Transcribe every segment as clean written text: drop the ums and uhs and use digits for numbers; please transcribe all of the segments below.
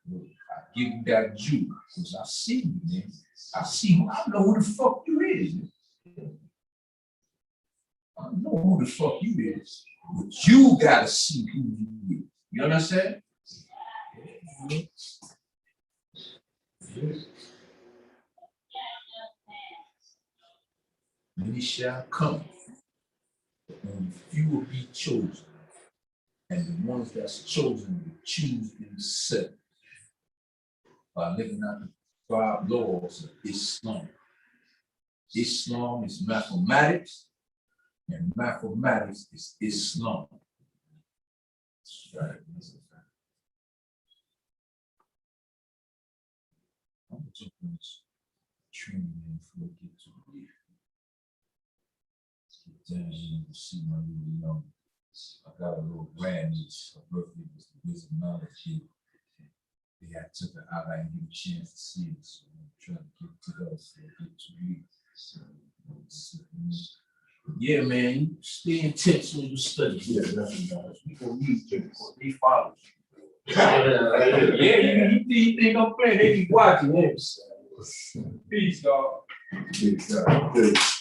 I give you that Jew, because I see you, man. I see who, I know who the fuck you is. I know who the fuck you is. But you gotta see who you is. You understand? Many shall come, but only few will be chosen. And the ones that's chosen will choose themselves by living out the 5 laws of Islam. Islam is mathematics, and mathematics is Islam. Right. I'm gonna jump on this training before I get to it. Get down here and see my little young. I got a little grandniece. Her birthday was the Wisdom Knowledge Year. I took her out. I didn't get a chance to see it, so I'm trying to get to her so I get to read. So, yeah, man, you stay intense when you study. Yeah, definitely. We gonna need you because they follow you. Yeah, you think I'm playing? They be watching him. Peace, dog. Peace, dog. Peace.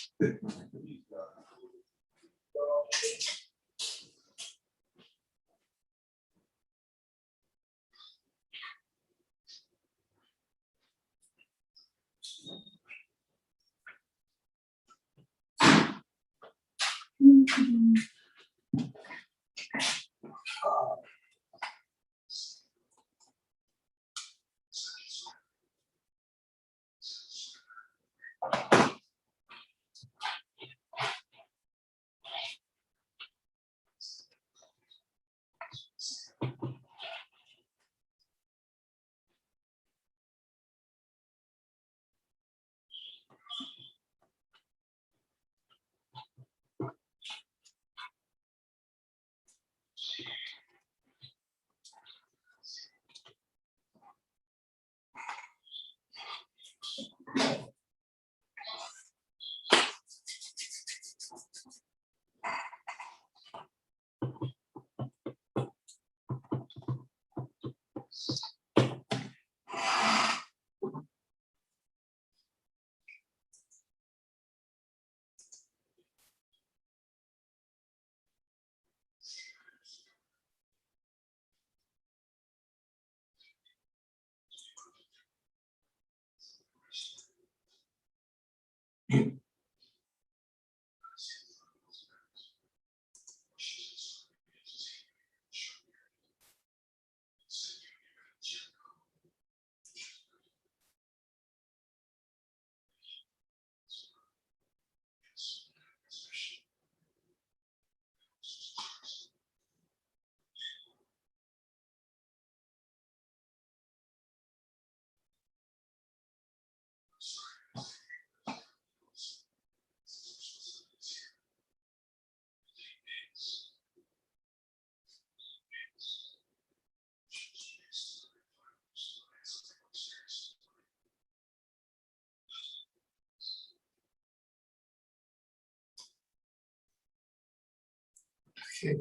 Okay.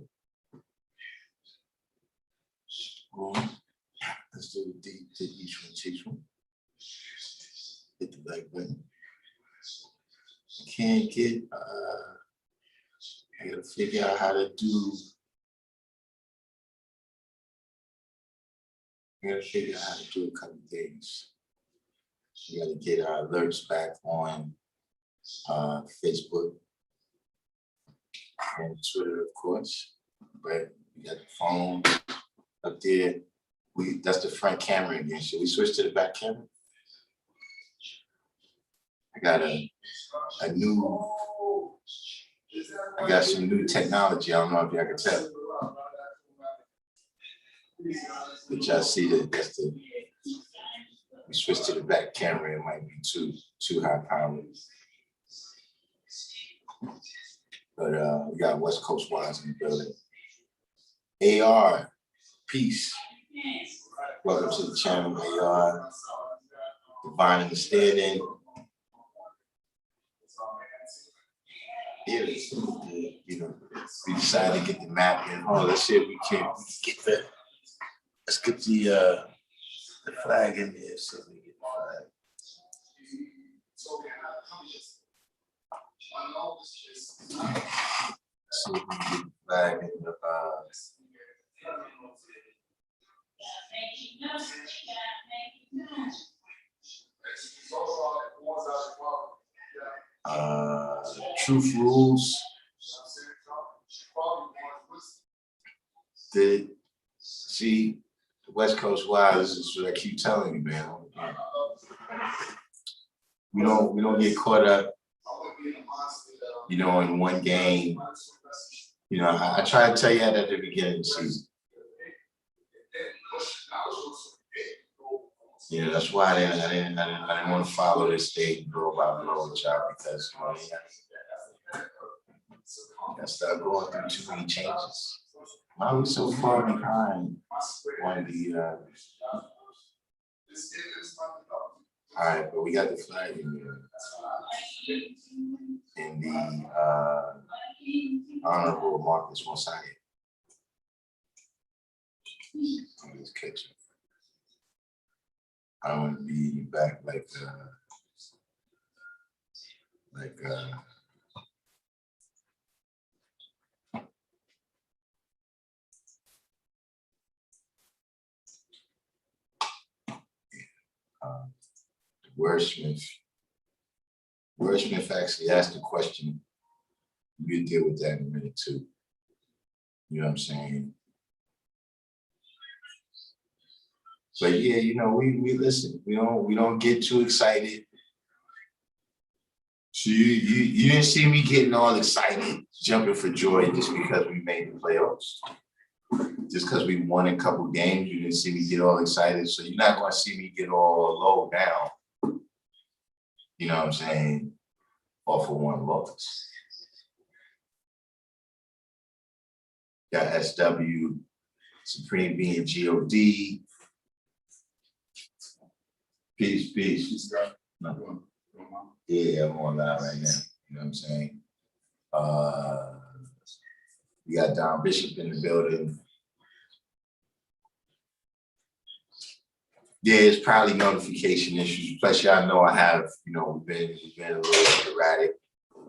Let's do the deep to each one, teach one. Hit the like button. Can't get, I gotta figure out how to do, I gotta figure out how to do a couple of things. We gotta get our alerts back on Facebook and Twitter, of course. But we got the phone up there. That's the front camera again. Should we switch to the back camera? I got some new technology. I don't know if y'all can tell. But y'all see that that's the, we switch to the back camera, it might be too high powered. But we got West Coast Wise in the building. AR, peace. Welcome to the channel, AR. Divine Understanding. Yeah, you know, we decided to get the map in. Oh, let's see if we can get the, let's get the The flag in there, so we get the flag. So we can get the flag in the truth rules. See, the West Coast wise, this is what I keep telling you, man. We don't get caught up, in one game. I try to tell you that at the beginning of the season. That's why I didn't want to follow this state blow by blow with y'all, because I started going through too many changes. Why are we so far behind on the all right, but we got the flag in there. In the Honorable Marcus Mosiah. I'm just catching. I don't want to be back like Wordsmith actually asked a question. We'll deal with that in a minute too. You know what I'm saying? But yeah, we listen. We don't get too excited. So you didn't see me getting all excited, jumping for joy just because we made the playoffs. Just because we won a couple games, you didn't see me get all excited. So you're not going to see me get all low down. You know what I'm saying? Off of one loss. Got SW, Supreme being GOD. Peace. No. Yeah, I'm on live right now. You know what I'm saying? We got Don Bishop in the building. Yeah, it's probably notification issues. Plus, y'all know I have, we've been a little erratic.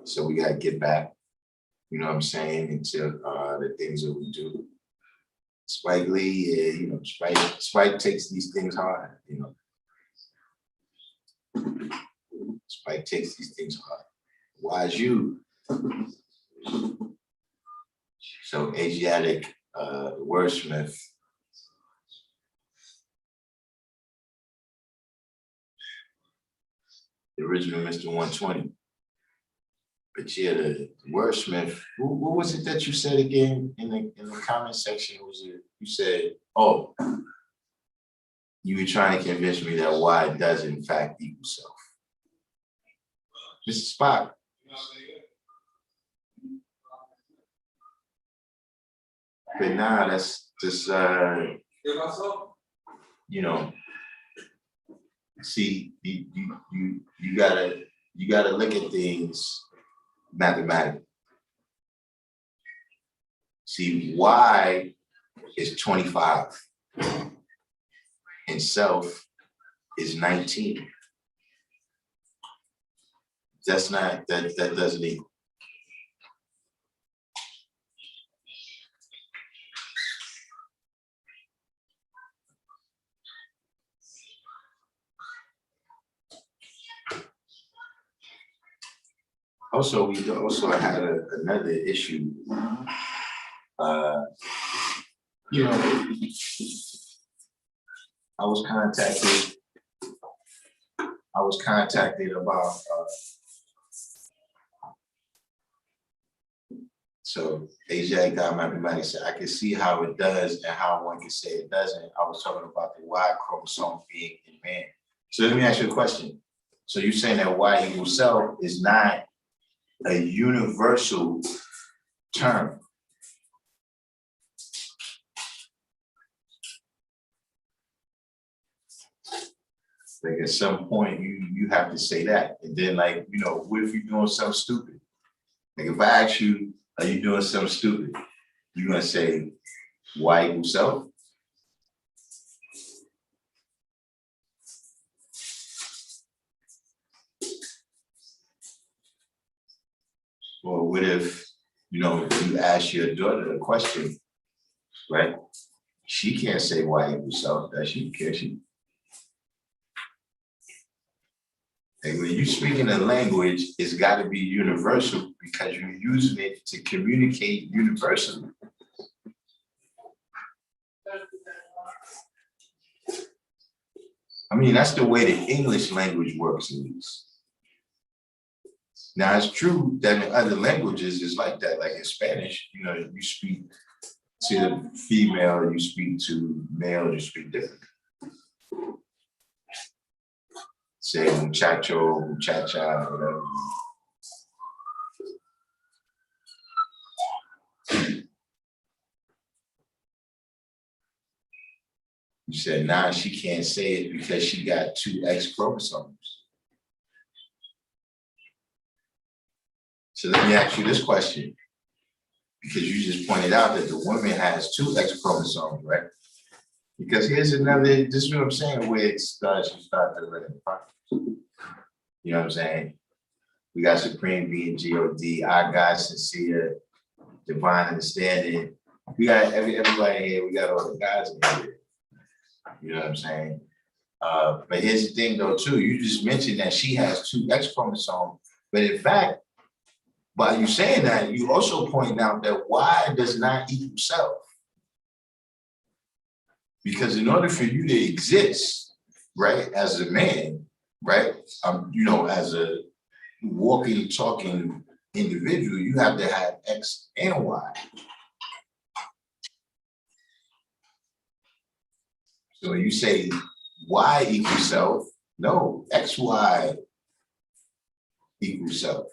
So we got to get back, you know what I'm saying, into the things that we do. Spike Lee, Spike takes these things hard, Spike takes these things hard. Why is you? So Asiatic wordsmith. The original Mr. 120. But yeah, the wordsmith, what was it that you said again in the comment section? Was it, you said, oh, you were trying to convince me that Y does in fact equal self. Mr. Spock. But nah, that's just, see, you gotta look at things mathematically. See, Y is 25 and self is 19. That's not, that doesn't equal. Also, we also had another issue. I was contacted about. So AJ got mathematics said, I can see how it does and how one can say it doesn't. I was talking about the Y chromosome being in man. So let me ask you a question. So you're saying that Y equals self is not a universal term? Like at some point you have to say that. And then what if you're doing something stupid? Like if I ask you, are you doing something stupid? You're gonna say Y equals self? what if, you ask your daughter a question, right? She can't say Y equals self, does she? Can she? And when you speak in a language, it's got to be universal because you're using it to communicate universally. I mean, that's the way the English language works, at least. Now, it's true that in other languages, it's like that. Like in Spanish, you speak to the female, you speak to male, you speak different. Say muchacho, muchacha, whatever. You said, nah, she can't say it because she got 2 X chromosomes. So let me ask you this question, because you just pointed out that the woman has 2 X chromosomes, right? Because here's another, this is what I'm saying, where you start to run the pocket. You know what I'm saying? We got Supreme Being, G-O-D, our God, sincere, divine understanding. We got everybody here, we got all the guys in here. You know what I'm saying? But here's the thing though, too. You just mentioned that she has 2 X chromosomes. But in fact, by you saying that, you also point out that Y does not equal self. Because in order for you to exist, right, as a man, right, as a walking, talking individual, you have to have X and Y. So when you say Y equals self, no, XY equals self.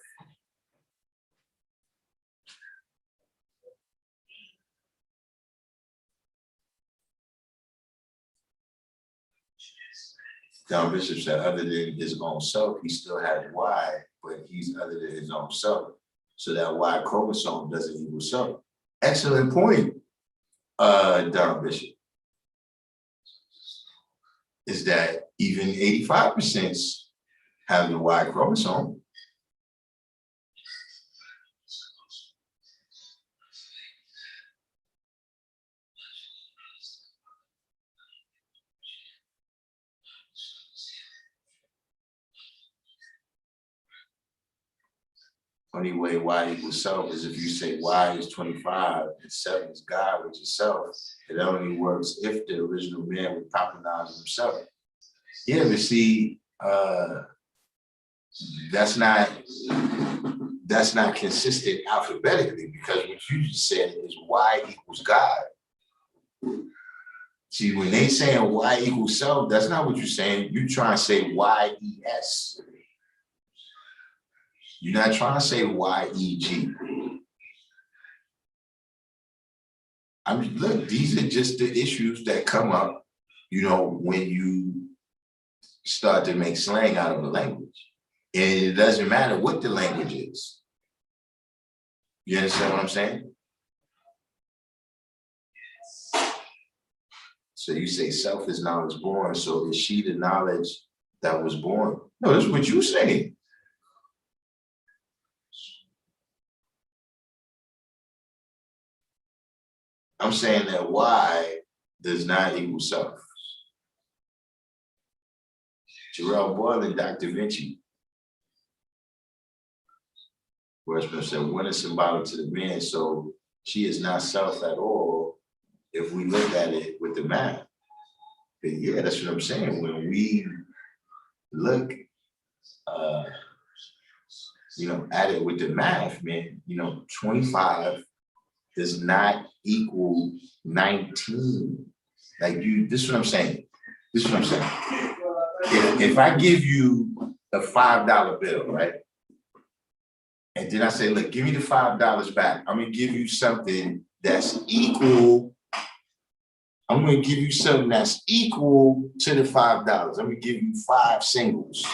Don Bishop said, other than his own self, he still has Y, but he's other than his own self. So that Y chromosome doesn't equal self. Excellent point, Don Bishop. Is that even 85% have the Y chromosome. Only way Y equals self is if you say Y is 25 and 7 is God, which is self. It only works if the original man would patronize himself. Yeah, but see, that's not consistent alphabetically, because what you just said is Y equals God. See, when they saying Y equals self, that's not what you're saying. You're trying to say YES. You're not trying to say YEG. I mean, look, these are just the issues that come up, when you start to make slang out of a language. And it doesn't matter what the language is. You understand what I'm saying? So you say self is knowledge born. So is she the knowledge that was born? No, that's what you say. I'm saying that Y does not equal self. Jarrell Boyle and Dr. Vinci. Westman said, when is symbolic to the man, so she is not self at all if we look at it with the math. But yeah, that's what I'm saying. When we look at it with the math, man, 25 does not equal 19. Like this is what I'm saying. If I give you a $5 bill, right? And then I say, look, give me the $5 back. I'm gonna give you something that's equal. I'm gonna give you something that's equal to the $5. I'm gonna give you 5 singles.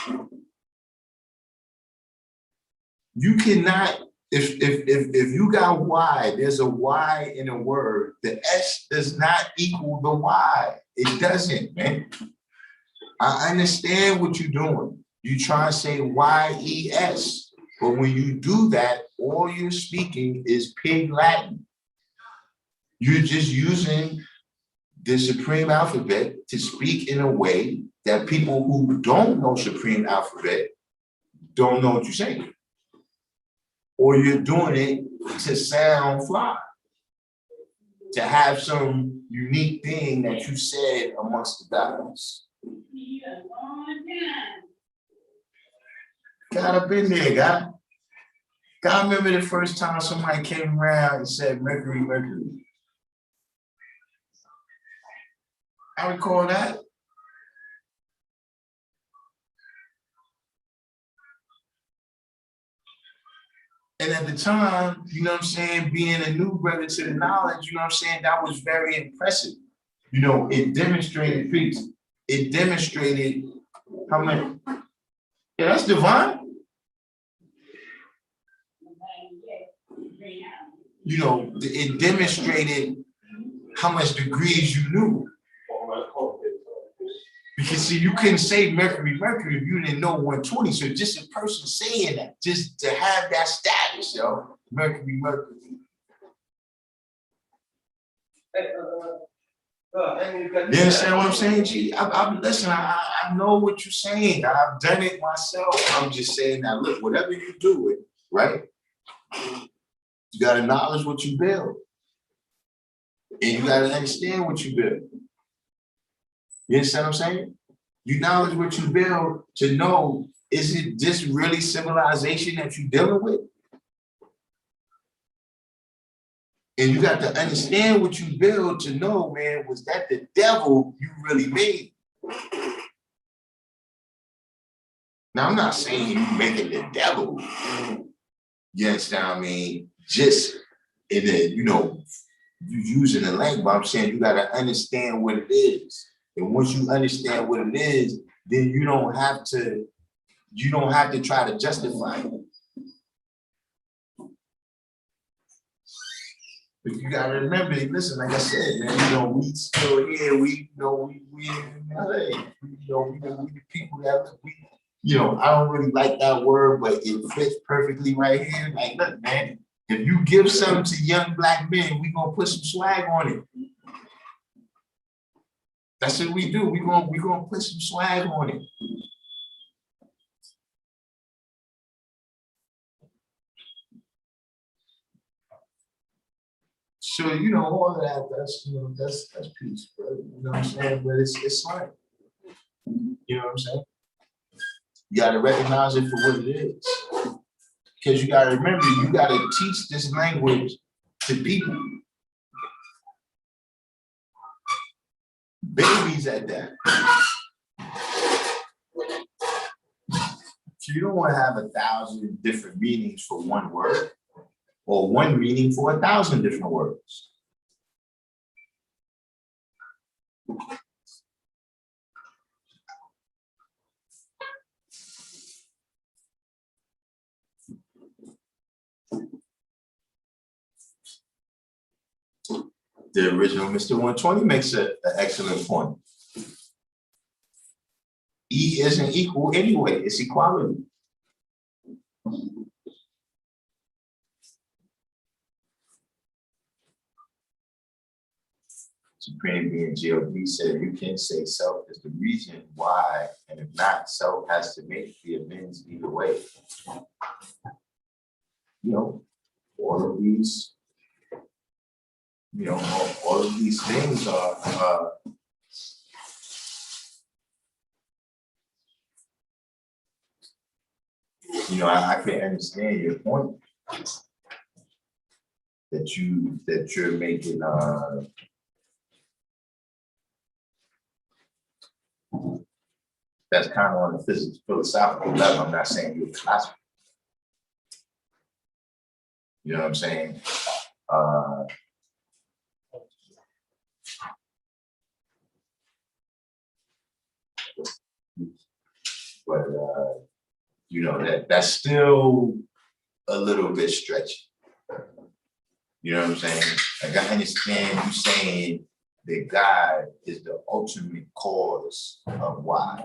You cannot, if you got Y, there's a Y in a word, the S does not equal the Y. It doesn't, man. I understand what you're doing. You try to say YES. But when you do that, all you're speaking is pig Latin. You're just using the supreme alphabet to speak in a way that people who don't know supreme alphabet don't know what you're saying. Or you're doing it to sound fly, to have some unique thing that you said amongst the gods. God, I've been there, God. God, remember the first time somebody came around and said, Mercury, Mercury. I recall that. And at the time, you know what I'm saying, being a new brother to the knowledge, you know what I'm saying, that was very impressive. You know, it demonstrated peace. It demonstrated how much, yeah, that's divine. You know, it demonstrated how much degrees you knew. Because see, you couldn't say Mercury, Mercury if you didn't know 120. So just a person saying that, just to have that status, yo, Mercury, Mercury. You understand what I'm saying, G? Listen, I know what you're saying. I've done it myself. I'm just saying that, look, whatever you do it, right? You got to acknowledge what you build. And you got to understand what you build. You understand what I'm saying? You acknowledge what you build to know, is it this really civilization that you're dealing with? And you got to understand what you build to know, man, was that the devil you really made? Now, I'm not saying you making the devil, you understand what I mean? Just in the, you know, you using the language, but I'm saying you got to understand what it is. And once you understand what it is, then you don't have to try to justify it. But you gotta remember, listen, like I said, man, you know, we still here, we in LA, you know, we the people that we, you know, I don't really like that word, but it fits perfectly right here. Like, look, man, if you give something to young black men, we gonna put some swag on it. That's what we do. We gonna put some swag on it. So, you know, all of that, that's, you know, that's peace, bro. You know what I'm saying? But it's like, you know what I'm saying? You gotta recognize it for what it is. Because you gotta remember, you gotta teach this language to people. Babies at that. So you don't want to have 1,000 different meanings for one word, or one meaning for 1,000 different words. The original Mr. 120 makes an excellent point. E isn't equal anyway, it's equality. Supreme Being GOD said, you can say self is the reason why, and if not, self has to make the amends either way. You know, all of these, you know, all of these things are you know, I can understand your point that you're making. That's kind of on the philosophical level. I'm not saying you're a philosopher. You know what I'm saying? But you know, that's still a little bit stretchy. You know what I'm saying? Like, I understand you saying that God is the ultimate cause of why.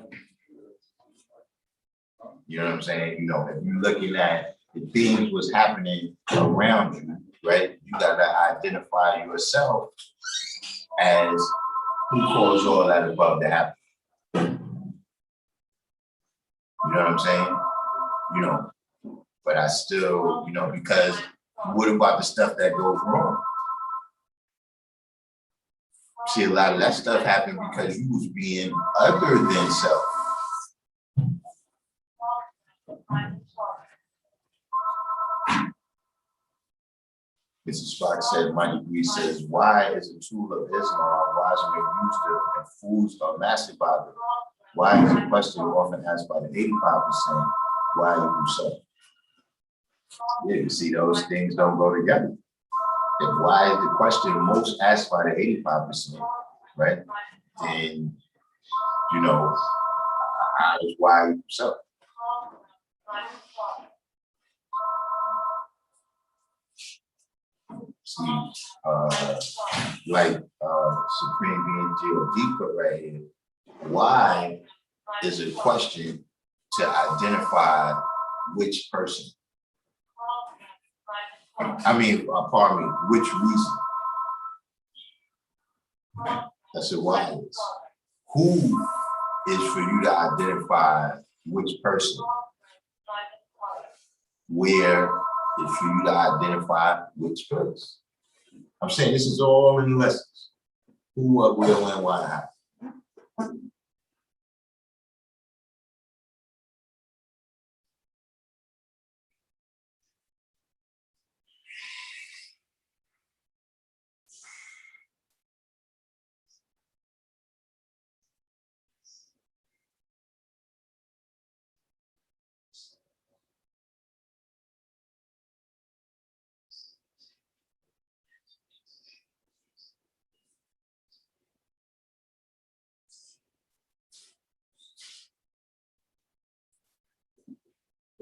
You know what I'm saying? You know, if you're looking at the things was happening around you, right? You gotta identify yourself as who caused all that above to happen. You know what I'm saying? You know, but I still, you know, because what about the stuff that goes wrong? See, a lot of that stuff happened because you was being other than self. Mrs. Fox said, my degree says, why is a tool of Islam? Why is it used to, and fools are massive by it? Why is a question often asked by the 85%? Why you so? Yeah, you see, those things don't go together. If why is the question most asked by the 85%, right? Then, you know, how is why you so? See, like Supreme being G.O.D. put right here, why is a question to identify which person? I mean, pardon me, which reason? That's a why is. Who is for you to identify which person? Where is for you to identify which place? I'm saying this is all in the lessons. Who, what, where, when, why, how.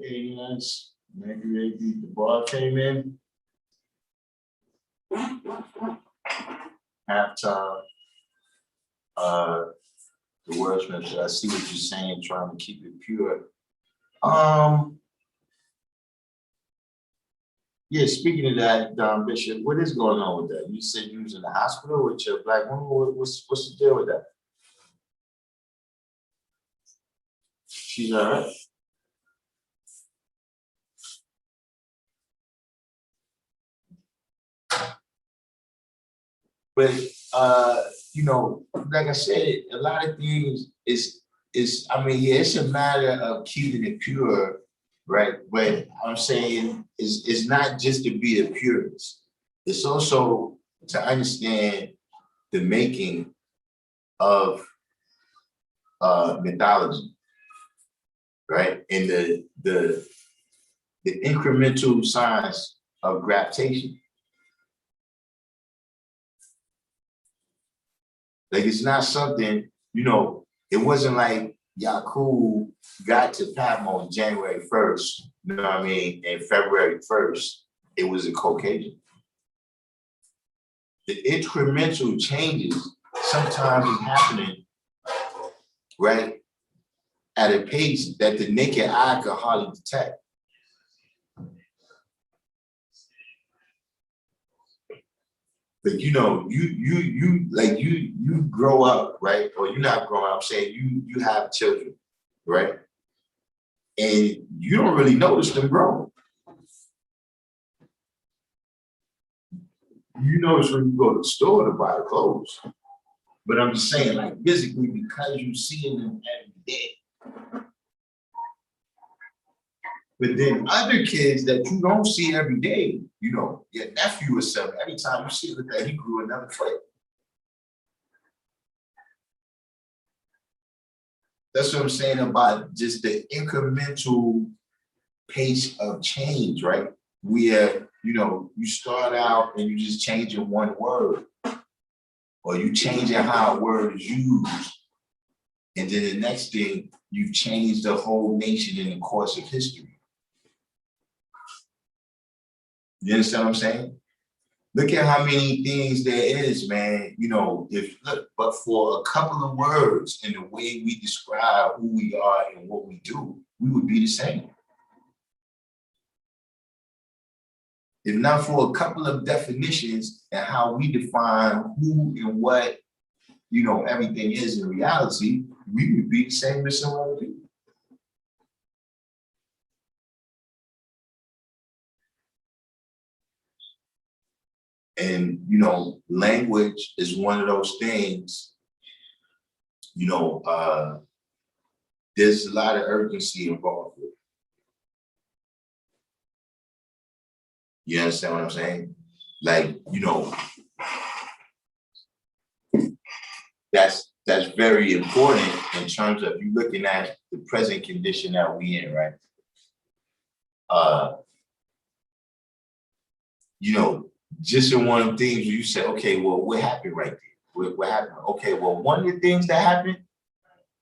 Hey, guys, maybe the ball came in. Halftime. The wordsmith said, I see what you're saying, trying to keep it pure. Yeah, speaking of that, Bishop, what is going on with that? You said you was in the hospital with your black woman. What's the deal with that? She's all right. But you know, like I said, a lot of things is I mean, yeah, it's a matter of keeping it pure, right? But I'm saying it's not just to be a purist. It's also to understand the making of mythology, right? And the incremental science of gravitation. Like it's not something, you know, it wasn't like Yakub got to Patmos January 1st, you know what I mean? And February 1st, it was a Caucasian. The incremental changes sometimes is happening, right, at a pace that the naked eye could hardly detect. But you know, you grow up, right? Or you're not growing up, I'm saying you have children, right? And you don't really notice them growing. You notice when you go to the store to buy clothes. But I'm just saying, like physically, because you see them every day. But then other kids that you don't see every day, you know, your nephew or something, every time you see him, that he grew another foot. That's what I'm saying about just the incremental pace of change, right? Where, you know, you start out and you just changing one word, or you changing how a word is used. And then the next thing, you've changed the whole nation in the course of history. You understand what I'm saying? Look at how many things there is, man. You know, but for a couple of words and the way we describe who we are and what we do, we would be the same. if not for a couple of definitions and how we define who and what, everything is in reality, we would be the same as some other people. And, language is one of those things, there's a lot of urgency involved with it. You understand what I'm saying? Like, that's very important in terms of you looking at the present condition that we in, right? Just in one of the things where you say, okay, well, what happened right there? What happened? Okay, well, one of the things that happened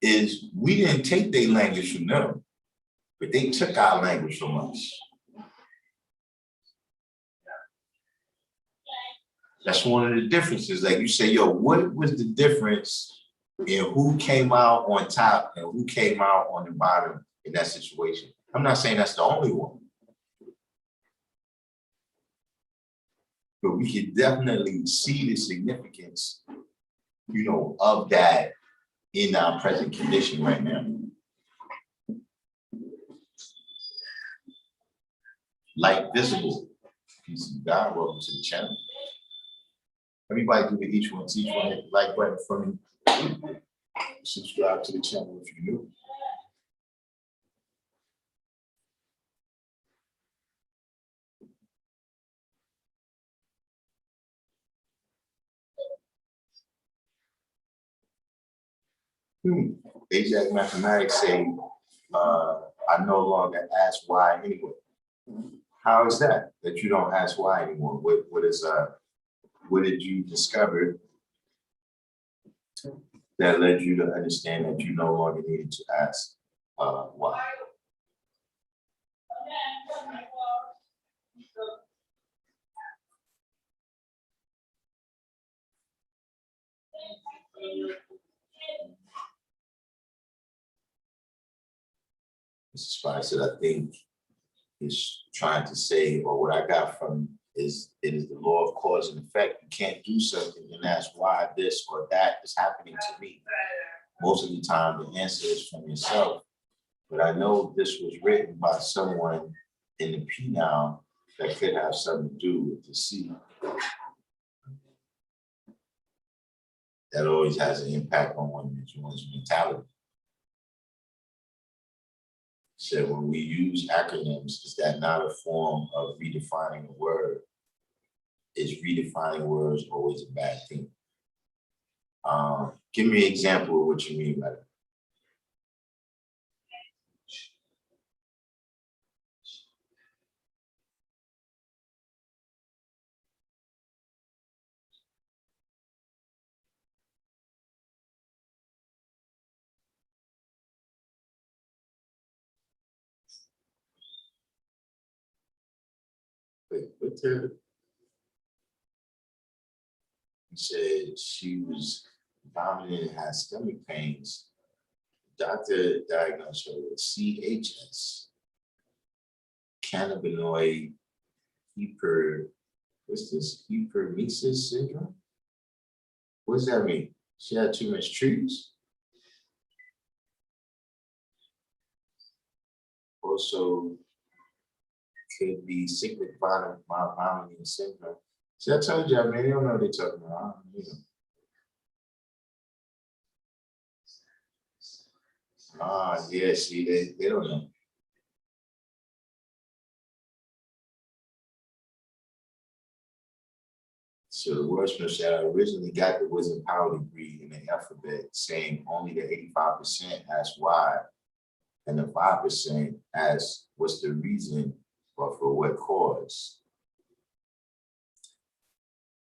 is we didn't take their language from them, but they took our language from us. That's one of the differences. Like you say, yo, what was the difference in who came out on top and who came out on the bottom in that situation? I'm not saying that's the only one, but we can definitely see the significance, of that in our present condition right now. Light visible. Peace of God, welcome to the channel. Everybody do the each one, hit the like button for me. Subscribe to the channel if you're new. Ajax Mathematics say, I no longer ask why anyway. How is that you don't ask why anymore? What did you discover that led you to understand that you no longer needed to ask why? This is why I said I think is trying to say, or what I got from is it is the law of cause and effect. You can't do something and ask why this or that is happening to me. Most of the time, the answer is from yourself. But I know this was written by someone in the P now that could have something to do with the C. That always has an impact on one's mentality. So when we use acronyms, is that not a form of redefining a word? Is redefining words always a bad thing? Give me an example of what you mean by that. Wait, what the? He said she was vomiting and had stomach pains. Doctor diagnosed her with CHS, cannabinoid hypermesis syndrome. What does that mean? She had too much trees. Also, could be cyclic vomiting syndrome. See, I told you, I mean, they don't know what they're talking about. Yeah, see, they don't know. So the wordsmith said, I originally got the wisdom power degree in the alphabet, saying only the 85% asked why, and the 5% asked what's the reason, or for what cause.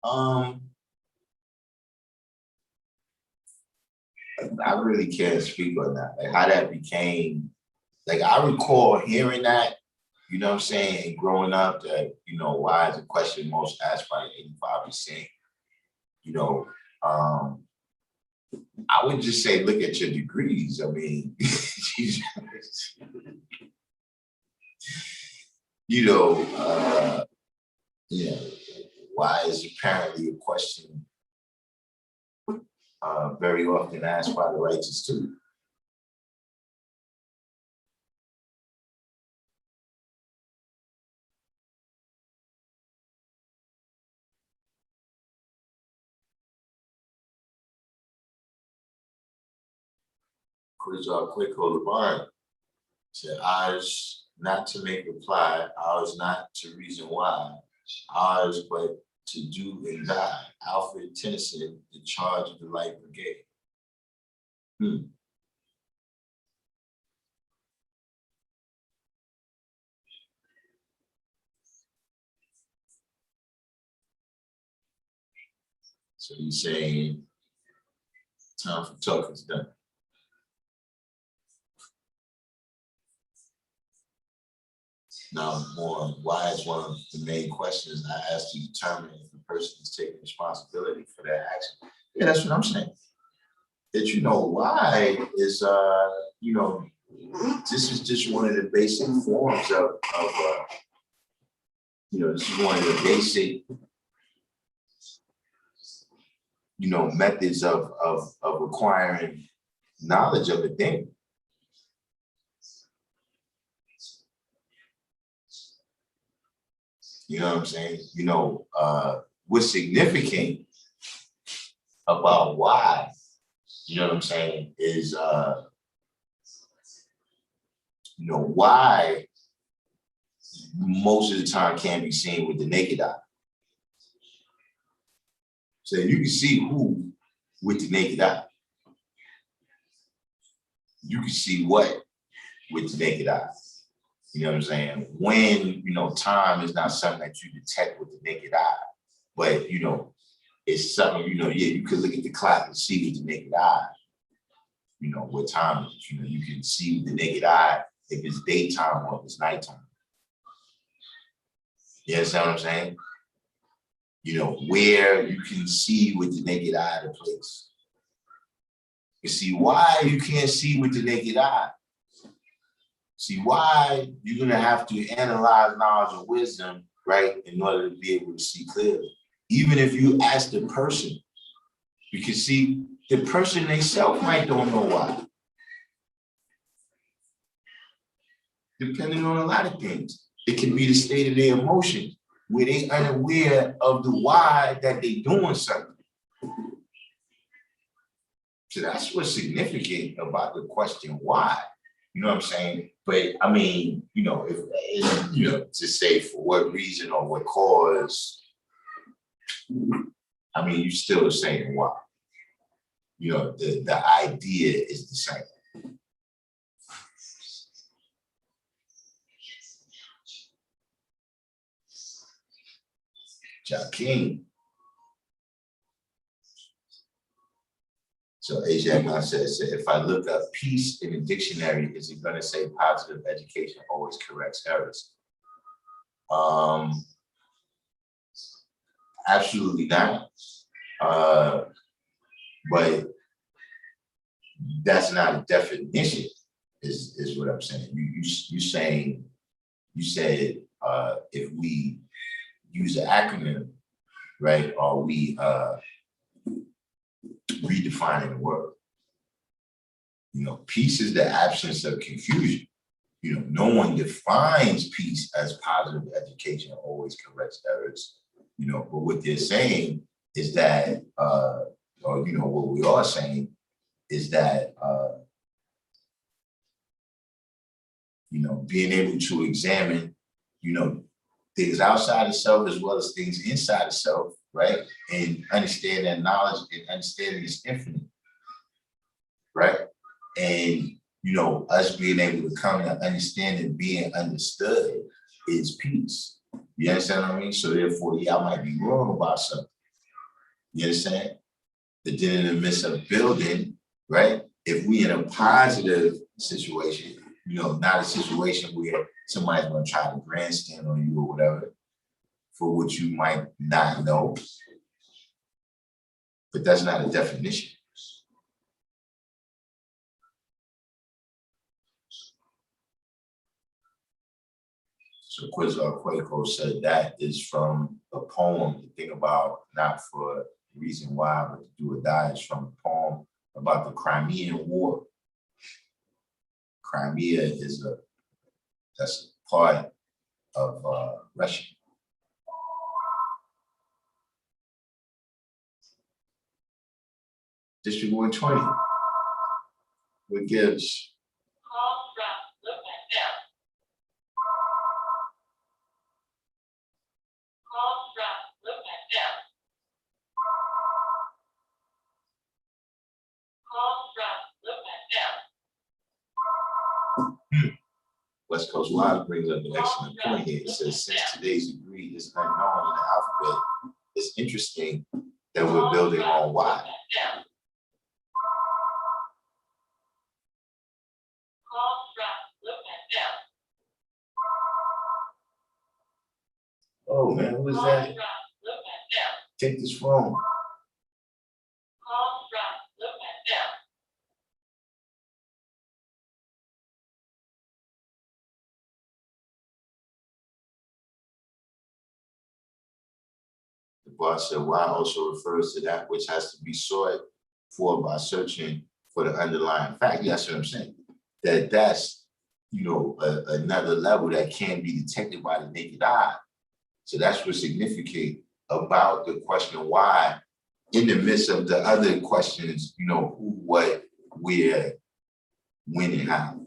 I really can't speak on that. Like how that became, like I recall hearing that, you know what I'm saying, and growing up that, why is the question most asked by the 85%? I would just say, look at your degrees. I mean, Yeah, why is apparently a question very often asked by the righteous too. Quick hold the barn. Said ours not to make reply, ours not to reason why, ours but to do and die. Alfred Tennyson, The Charge of the Light Brigade. So he's saying, time for talk is done. Now, more why is one of the main questions I asked to determine if the person is taking responsibility for their action. Yeah, that's what I'm saying. That why is this is just one of the basic forms of this is one of the basic methods of acquiring knowledge of a thing. You know what I'm saying? What's significant about why, you know what I'm saying, is why most of the time can't be seen with the naked eye. So you can see who with the naked eye. You can see what with the naked eye. You know what I'm saying? When, time is not something that you detect with the naked eye, but, it's something, you could look at the clock and see with the naked eye, what time it is. You can see with the naked eye if it's daytime or if it's nighttime. You understand what I'm saying? Where you can see with the naked eye the place. You see why you can't see with the naked eye. See why you're gonna have to analyze knowledge and wisdom, right, in order to be able to see clearly. Even if you ask the person, because see, the person themselves might don't know why. Depending on a lot of things. It can be the state of their emotion, where they unaware of the why that they doing something. So that's what's significant about the question why. You know what I'm saying? But I mean, if to say for what reason or what cause, I mean, you still are saying why. The idea is the same. Darkim. So Ajax says, if I look up peace in a dictionary, is it going to say positive education always corrects errors? Absolutely not. But that's not a definition, is what I'm saying. You said if we use an acronym, right, are we redefining the word? Peace is the absence of confusion. No one defines peace as positive education always corrects errors. But what they're saying is that, or what we are saying is that, being able to examine, things outside of self as well as things inside of self, right? And understand that knowledge and understanding is infinite, right? And, us being able to come and understand and being understood is peace. You understand what I mean? So therefore, I might be wrong about something. You understand? But then in the midst of building, right? If we in a positive situation, not a situation where somebody's gonna try to grandstand on you or whatever, for what you might not know. But that's not a definition. So Quizar Quaco said that is from a poem to think about, not for the reason why, but to do or die. Is from a poem about the Crimean War. Crimea is that's a part of Russia. District 120, what gives? West Coast Live brings up an excellent point here. It says, since today's degree is unknown in the alphabet, it's interesting that we're building on Y. Oh man, who is that? Take this phone. The boss said, Y also refers to that which has to be sought for by searching for the underlying fact. That's what I'm saying. That's another level that can be detected by the naked eye. So that's what's significant about the question why, in the midst of the other questions, who, what, where, when, and how.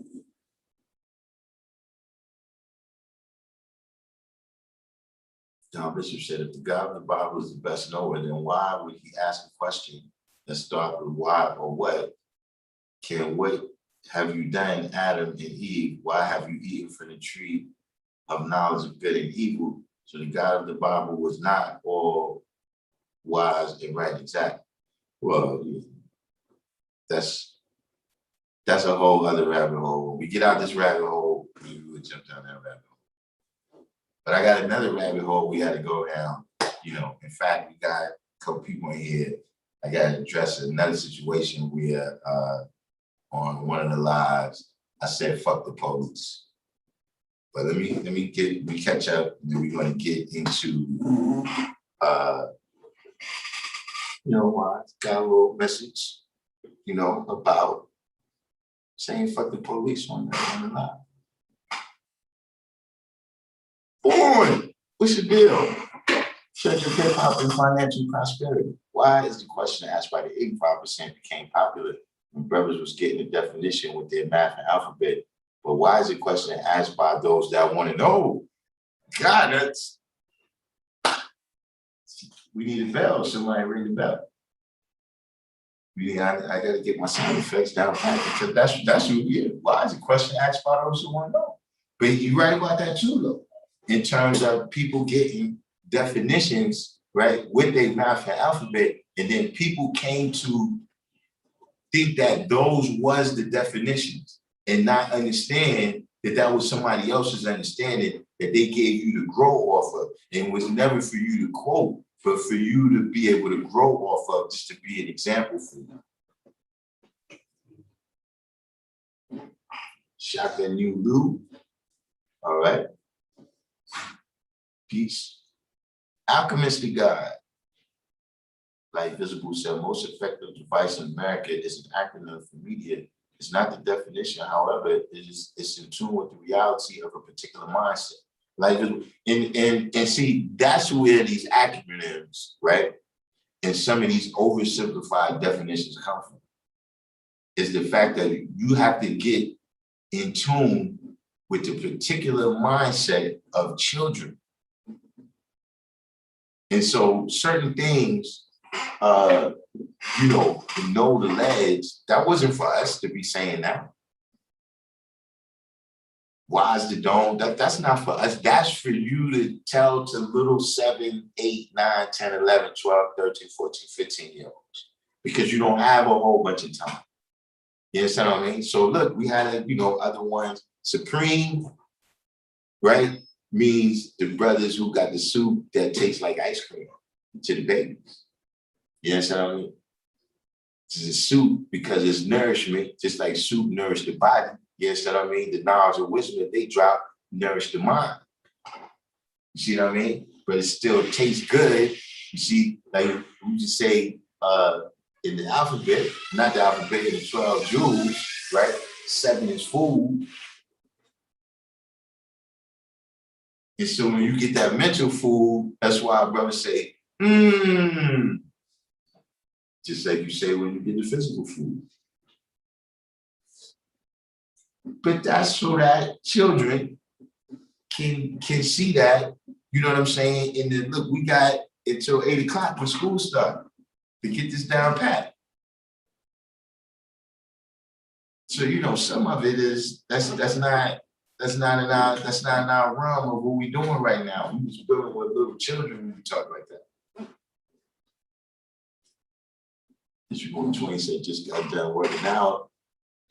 John Bishop said, if the God of the Bible is the best knower, then why would he ask a question that starts with why or what? What have you done, Adam and Eve? Why have you eaten from the tree of knowledge of good and evil? So the God of the Bible was not all wise and right and exact. Well, that's a whole other rabbit hole. When we get out this rabbit hole, we would jump down that rabbit hole. But I got another rabbit hole we had to go down. In fact, we got a couple people in here. I got to address another situation where on one of the lives, I said, fuck the police. But let me catch up, and then we're going to get into got a little message, about saying fuck the police on the live. Boy, what's the deal? Church of hip hop and financial prosperity. Why is the question asked by the 85% became popular when brothers was getting the definition with their math and alphabet? But why is the question asked by those that want to know? God, we need a bell. Somebody ring the bell. I got to get my sound effects down because that's who we are. Why is the question asked by those who want to know? But you're right about that too, though, in terms of people getting definitions, right, with their math and alphabet, and then people came to think that those was the definitions and not understand that was somebody else's understanding that they gave you to grow off of, and it was never for you to quote, but for you to be able to grow off of, just to be an example for you. Shaka New Lou. All right. Peace. Alchemist to God. Like Visible said, most effective device in America is an acronym for media. It's not the definition, however, it's in tune with the reality of a particular mindset. Like, and see, that's where these acronyms, right, and some of these oversimplified definitions come from. Is the fact that you have to get in tune with the particular mindset of children. And so certain things, to know the ledge, that wasn't for us to be saying that. Why's the dome? That's not for us. That's for you to tell to little 7, 8, 9, 10, 11, 12, 13, 14, 15-year-olds, because you don't have a whole bunch of time. You understand what I mean? So look, we had, other ones. Supreme, right, means the brothers who got the soup that tastes like ice cream to the babies. You understand what I mean? This is soup because it's nourishment, just like soup nourished the body. You understand what I mean? The knowledge of wisdom that they drop nourish the mind. You see what I mean? But it still tastes good. You see, like we just say in the alphabet, not the alphabet, in the 12 jewels, right? 7 is food. And so when you get that mental food, that's why our brothers say, just like you say when you get the physical food. But that's so that children can see that, you know what I'm saying? And then look, we got until 8 o'clock when school starts to get this down pat. So you know, some of it is that's not in our realm of what we're doing right now. We was dealing with little children when we talk like that. Bishop 120 said just got done working out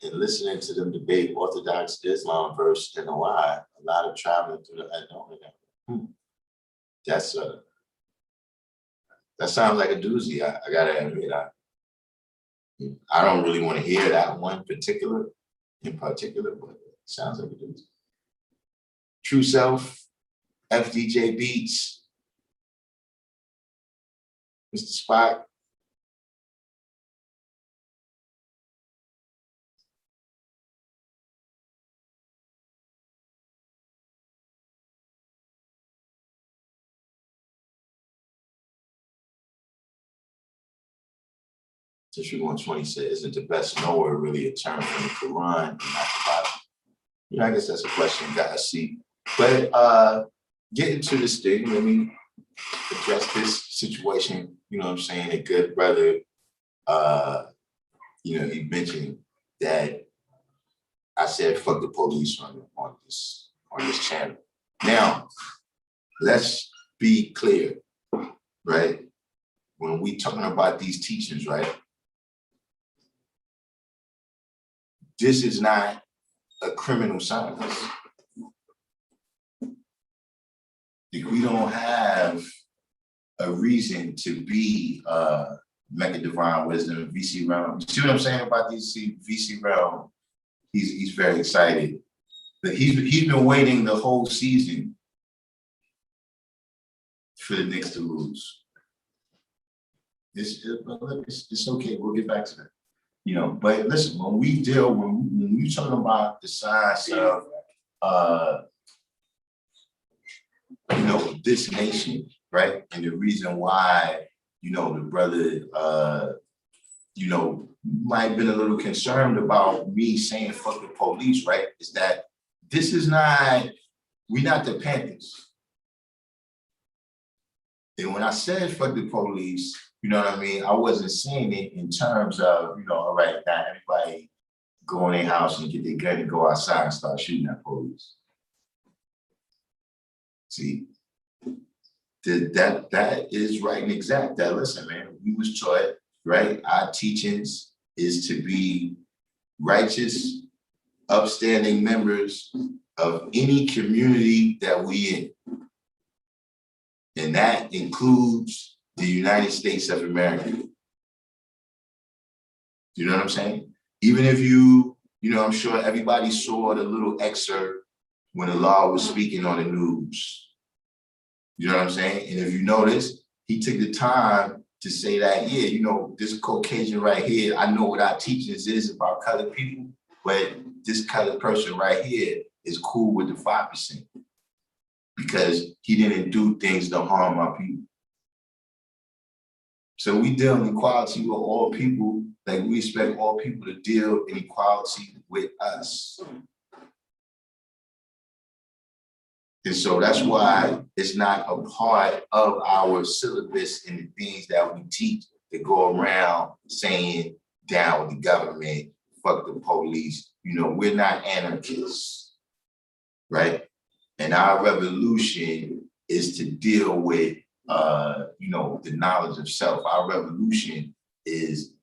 and listening to them debate Orthodox Islam versus NOI. A lot of traveling through the unknown. That's that sounds like a doozy. I gotta admit, I don't really want to hear that one in particular, but it sounds like a doozy. True Self, FDJ Beats, Mr. Spot. Tissue 120 said, isn't the best knower really a term from the Quran and not the Bible? You know, I guess that's a question you gotta see. But getting to this thing, let me address this situation. You know what I'm saying? A good brother, you know, he mentioned that I said fuck the police on this channel. Now, let's be clear, right? When we talking about these teachings, right? This is not a criminal science. We don't have a reason to be Mecca Divine Wisdom, VC Realm. See what I'm saying about these VC Realm? He's very excited. But he's been waiting the whole season for the Knicks to lose. It's okay. We'll get back to that. You know, but listen, when we talking about the science of you know, this nation, right? And the reason why, you know, the brother you know, might have been a little concerned about me saying fuck the police, right? Is that this is not, we're not the Panthers. And when I said fuck the police, you know what I mean? I wasn't saying it in terms of, you know, all right, now everybody go in their house and get their gun and go outside and start shooting at police. See, that is right and exact. That listen, man, we was taught, right? Our teachings is to be righteous, upstanding members of any community that we in. And that includes the United States of America. You know what I'm saying? Even if you know, I'm sure everybody saw the little excerpt when Allah was speaking on the news. You know what I'm saying? And if you notice, he took the time to say that, yeah, you know, this Caucasian right here, I know what our teachings is about colored people, but this colored person right here is cool with the 5% because he didn't do things to harm our people. So we deal in equality with all people, like we expect all people to deal in equality with us. And so that's why it's not a part of our syllabus and the things that we teach to go around saying down with the government, fuck the police. You know, we're not anarchists, right? And our revolution is to deal with, you know, the knowledge of self. Our revolution is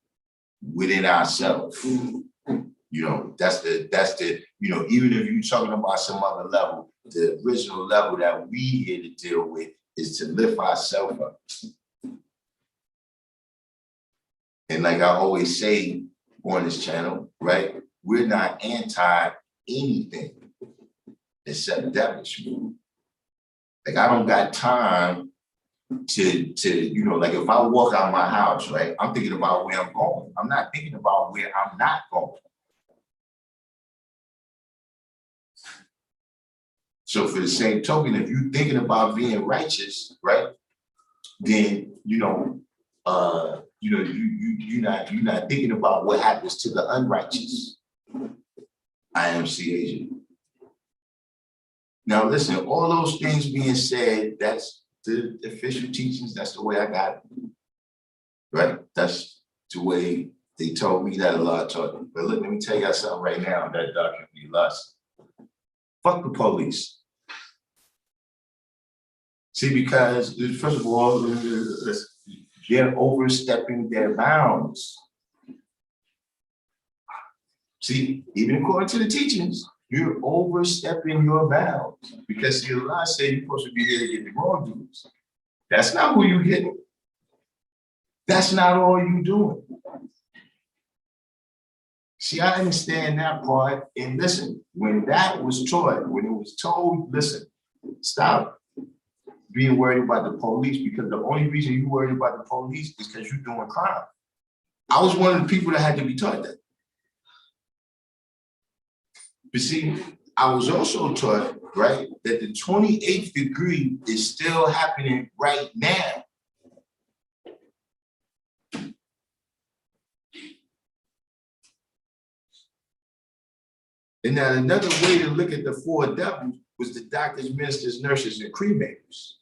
within ourselves. You know, that's the, you know, even if you're talking about some other level, the original level that we here to deal with is to lift ourselves up. And like I always say on this channel, right? We're not anti anything except devilish. Like I don't got time to like if I walk out my house, right, I'm thinking about where I'm going. I'm not thinking about where I'm not going. So for the same token, if you're thinking about being righteous, right, then you're not thinking about what happens to the unrighteous. IMC agent. Now listen, all those things being said, that's the official teachings, that's the way I got it. Right? That's the way they told me that Allah taught me. But look, let me tell you something right now that Darkim Be AllahChrist. Fuck the police. See, because first of all, they're overstepping their bounds. See, even according to the teachings, you're overstepping your bounds. Because see, Allah said you're supposed to be here to get the wrongdoers. That's not who you getting. That's not all you doing. See, I understand that part. And listen, when that was taught, when it was told, listen, stop being worried about the police, because the only reason you worried about the police is because you're doing crime. I was one of the people that had to be taught that. But see, I was also taught, right, that the 28th degree is still happening right now. And now another way to look at the four devils was the doctors, ministers, nurses, and cremators.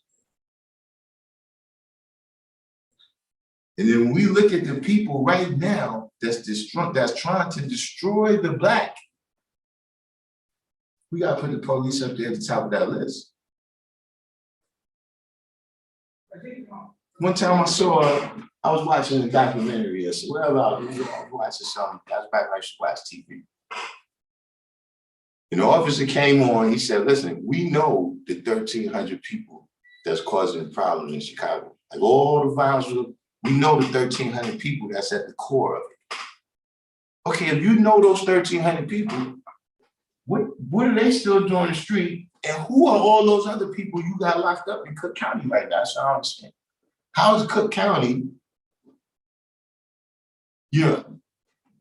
And then when we look at the people right now that's trying to destroy the black, we gotta put the police up there at the top of that list. One time I was watching a documentary, so wherever I was watching something, I was back when I used to watch TV. And the officer came on, he said, listen, we know the 1,300 people that's causing problems in Chicago. Like all the violence, we know the 1,300 people that's at the core of it. Okay, if you know those 1,300 people, what are they still doing on the street? And who are all those other people you got locked up in Cook County right now? So I understand. How is Cook County,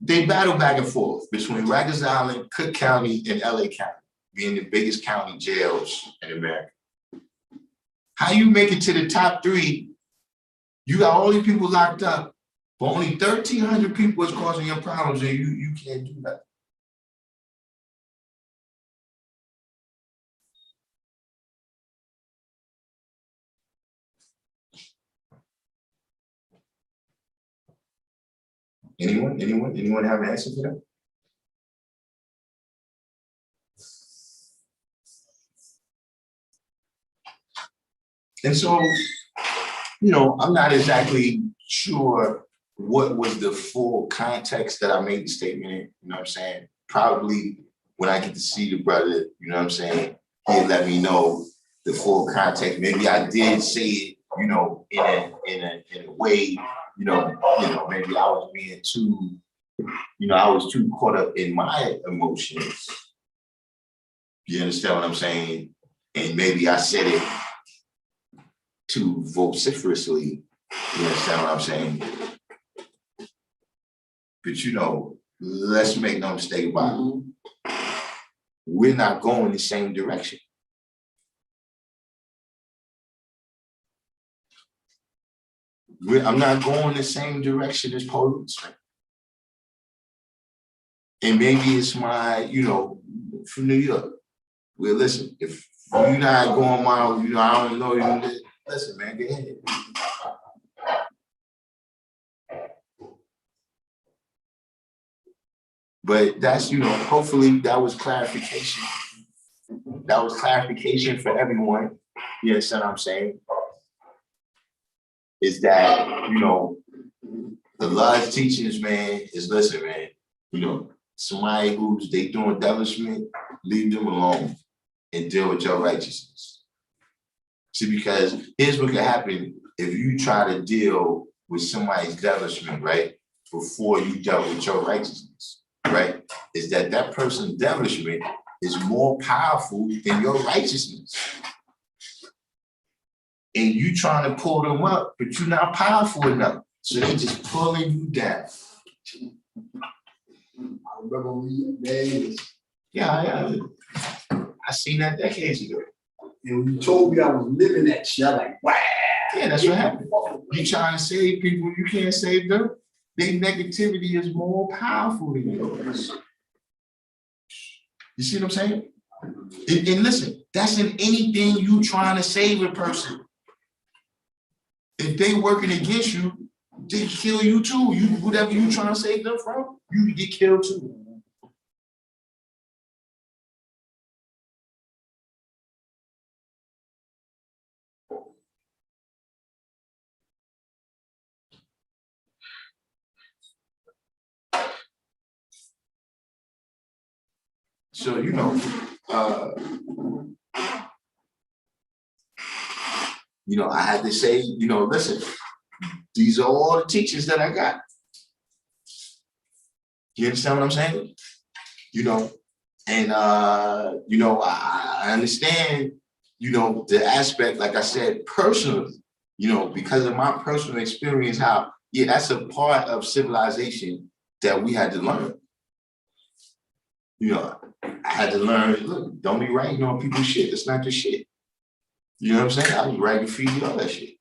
they battle back and forth between Rikers Island, Cook County, and LA County, being the biggest county jails in America. How you make it to the top 3? You got all these people locked up, but only 1,300 people is causing your problems, and you can't do that. Anyone have an answer for that? And so, I'm not exactly sure what was the full context that I made the statement in, you know what I'm saying? Probably when I get to see the brother, you know what I'm saying, he'll let me know the full context. Maybe I did say it, in a way, maybe I was being too, I was too caught up in my emotions. You understand what I'm saying? And maybe I said it too vociferously. You understand what I'm saying? But let's make no mistake about it. We're not going the same direction. I'm not going the same direction as police. And maybe it's my, from New York. Well, listen, if you're not going my, I don't know you. Listen, man, go ahead. But that's, hopefully that was clarification. That was clarification for everyone. You understand what I'm saying? Is that, the Lord's teachings, man, is listen, man, somebody who's they doing embellishment, leave them alone and deal with your righteousness. See, because here's what can happen if you try to deal with somebody's embellishment, right, before you dealt with your righteousness, right, is that person's embellishment is more powerful than your righteousness. and you trying to pull them up, but you're not powerful enough. So they're just pulling you down. I remember we days. Yeah. I seen that decades ago. And when you told me I was living that shit, I was like, wow. Yeah, that's what happened. You trying to save people, you can't save them. Their negativity is more powerful than yours. You see what I'm saying? And listen, that's in anything you trying to save a person. If they working against you, they kill you too. You whatever you trying to save them from, you can get killed too. So I had to say, listen, these are all the teachers that I got. You understand what I'm saying? And I understand, the aspect, like I said, personally, because of my personal experience, how, yeah, that's a part of civilization that we had to learn. I had to learn, look, don't be writing on people's shit. That's not the shit. You know what I'm saying? I was writing for you, all that shit.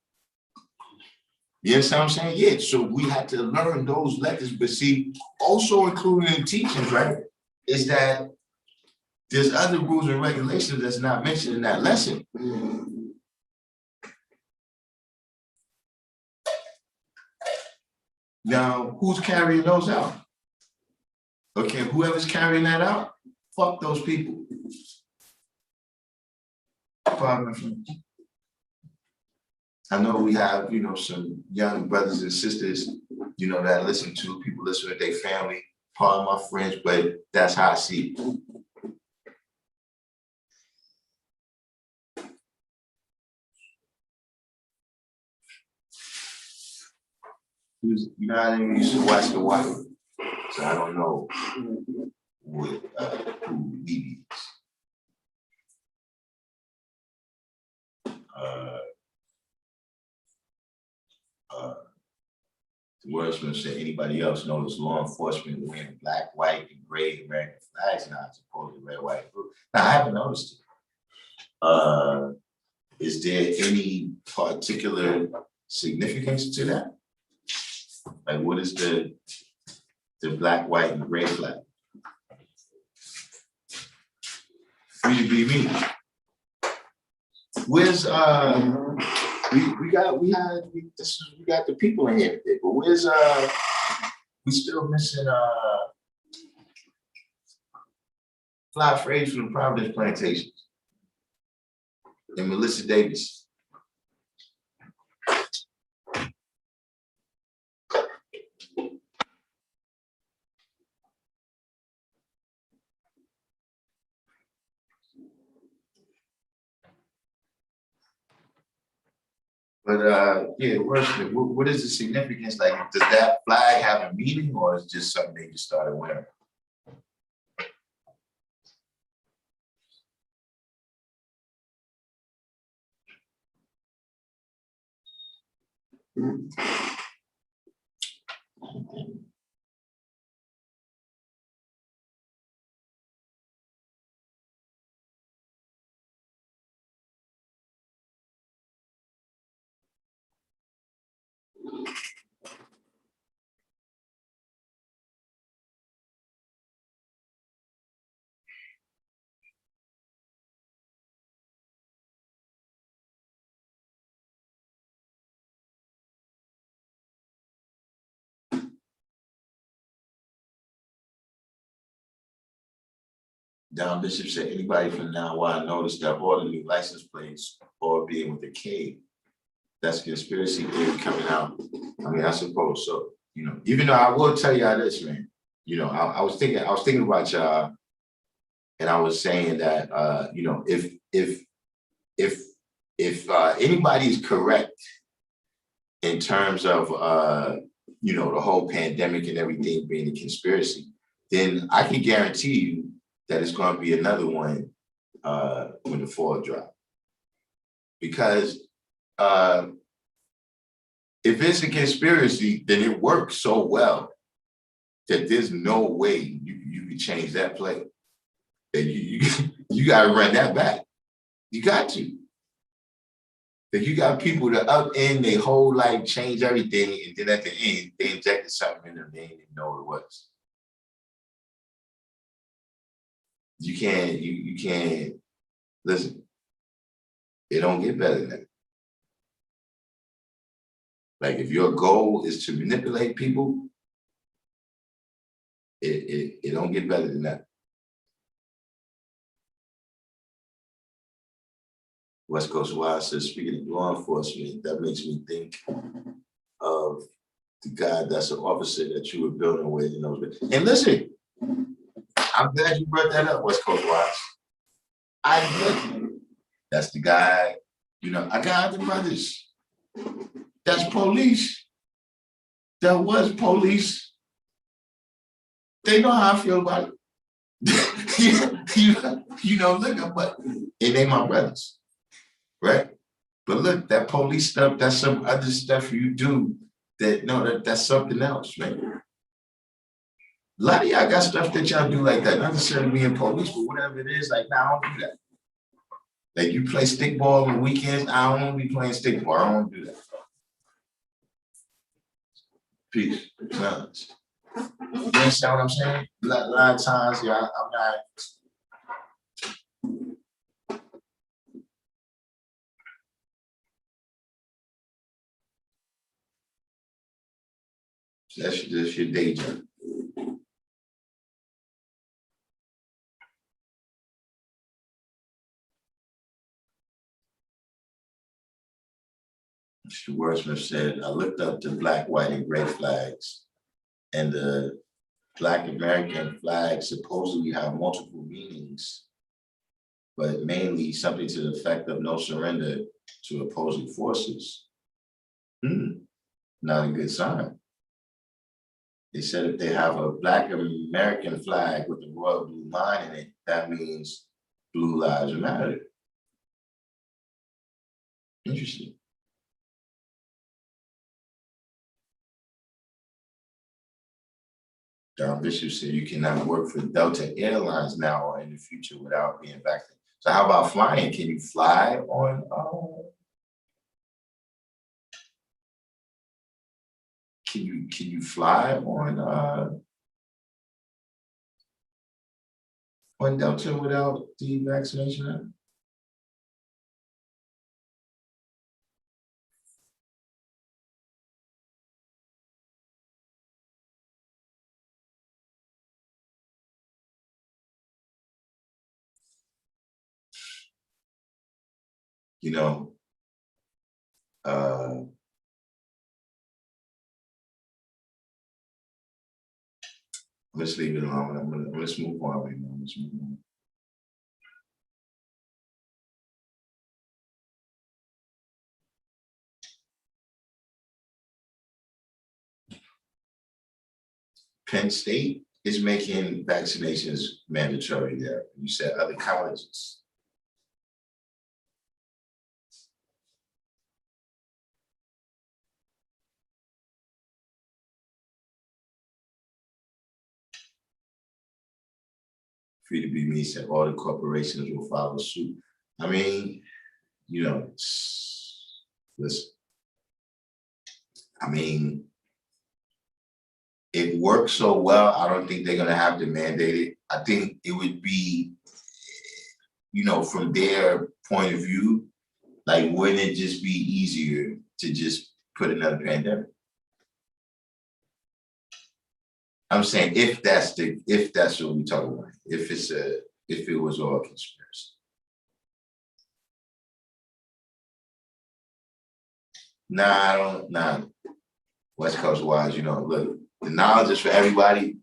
You understand what I'm saying? Yeah, so we had to learn those lessons, but see, also including in teachings, right, is that there's other rules and regulations that's not mentioned in that lesson. Now, who's carrying those out? Okay, whoever's carrying that out, fuck those people. I know we have, some young brothers and sisters, that listen to, people listen to their family, part of my friends, but that's how I see it. I didn't used to watch The Wire, so I don't know who Levy is. The wordsmith said, anybody else knows law enforcement wearing black, white, and gray American flags now, supposedly red, white, blue. Now, I haven't noticed it. Is there any particular significance to that? Like, what is the black, white, and gray flag? Free to be me. Where's we got the people in here today, but where's we still missing Fly Phrase from the Providence Plantations and Melissa Davis. But yeah, worship. What is the significance? Like, does that flag have a meaning, or is it just something they just started wearing? Don Bishop said, anybody from now on noticed that all the new license plates all being with a K. That's conspiracy theory coming out. I mean, I suppose so. Even though I will tell y'all this, man. I was thinking about y'all, and I was saying that if anybody is correct in terms of the whole pandemic and everything being a conspiracy, then I can guarantee you that it's going to be another one when the fall drop. Because If it's a conspiracy, then it works so well that there's no way you can change that play. And you got to run that back. You got to. That you got people that upend their whole life, change everything, and then at the end, they injected something in them they didn't even know what it was. You can't, listen, it don't get better than that. Like if your goal is to manipulate people, it don't get better than that. West Coast Wild says, speaking of law enforcement, that makes me think of the guy that's an officer that you were building with. And listen, I'm glad you brought that up, West Coast Wild. That's the guy, I got the brothers. That's police. That was police. They know how I feel about it. Look, but and they my brothers, right? But look, that police stuff, that's some other stuff you do that's something else, man. A lot of y'all got stuff that y'all do like that, not necessarily being police, but whatever it is, like, nah, I don't do that. Like you play stickball on the weekends, I don't want to be playing stickball. I don't do that. Peace. Silence. You understand what I'm saying? A lot of times, I'm not. That's your day job. Mr. Wordsmith said, I looked up the black, white, and gray flags, and the Black American flag supposedly have multiple meanings, but mainly something to the effect of no surrender to opposing forces. Not a good sign. They said if they have a Black American flag with the royal blue line in it, that means blue lives matter. Interesting. John Bishop said you cannot work for Delta Airlines now or in the future without being vaccinated. So how about flying? Can you fly on? Can you fly on Delta without the vaccination? Let's leave it alone. Let's move on right now. Let's move on. Penn State is making vaccinations mandatory there. You said other colleges. Free to be me said all the corporations will follow suit. I mean, listen. I mean, it works so well, I don't think they're gonna have to mandate it. I think it would be, from their point of view, like, wouldn't it just be easier to just put another pandemic? I'm saying if that's what we talk about, if it was all conspiracy. Nah, West Coast wise, look, the knowledge is for everybody,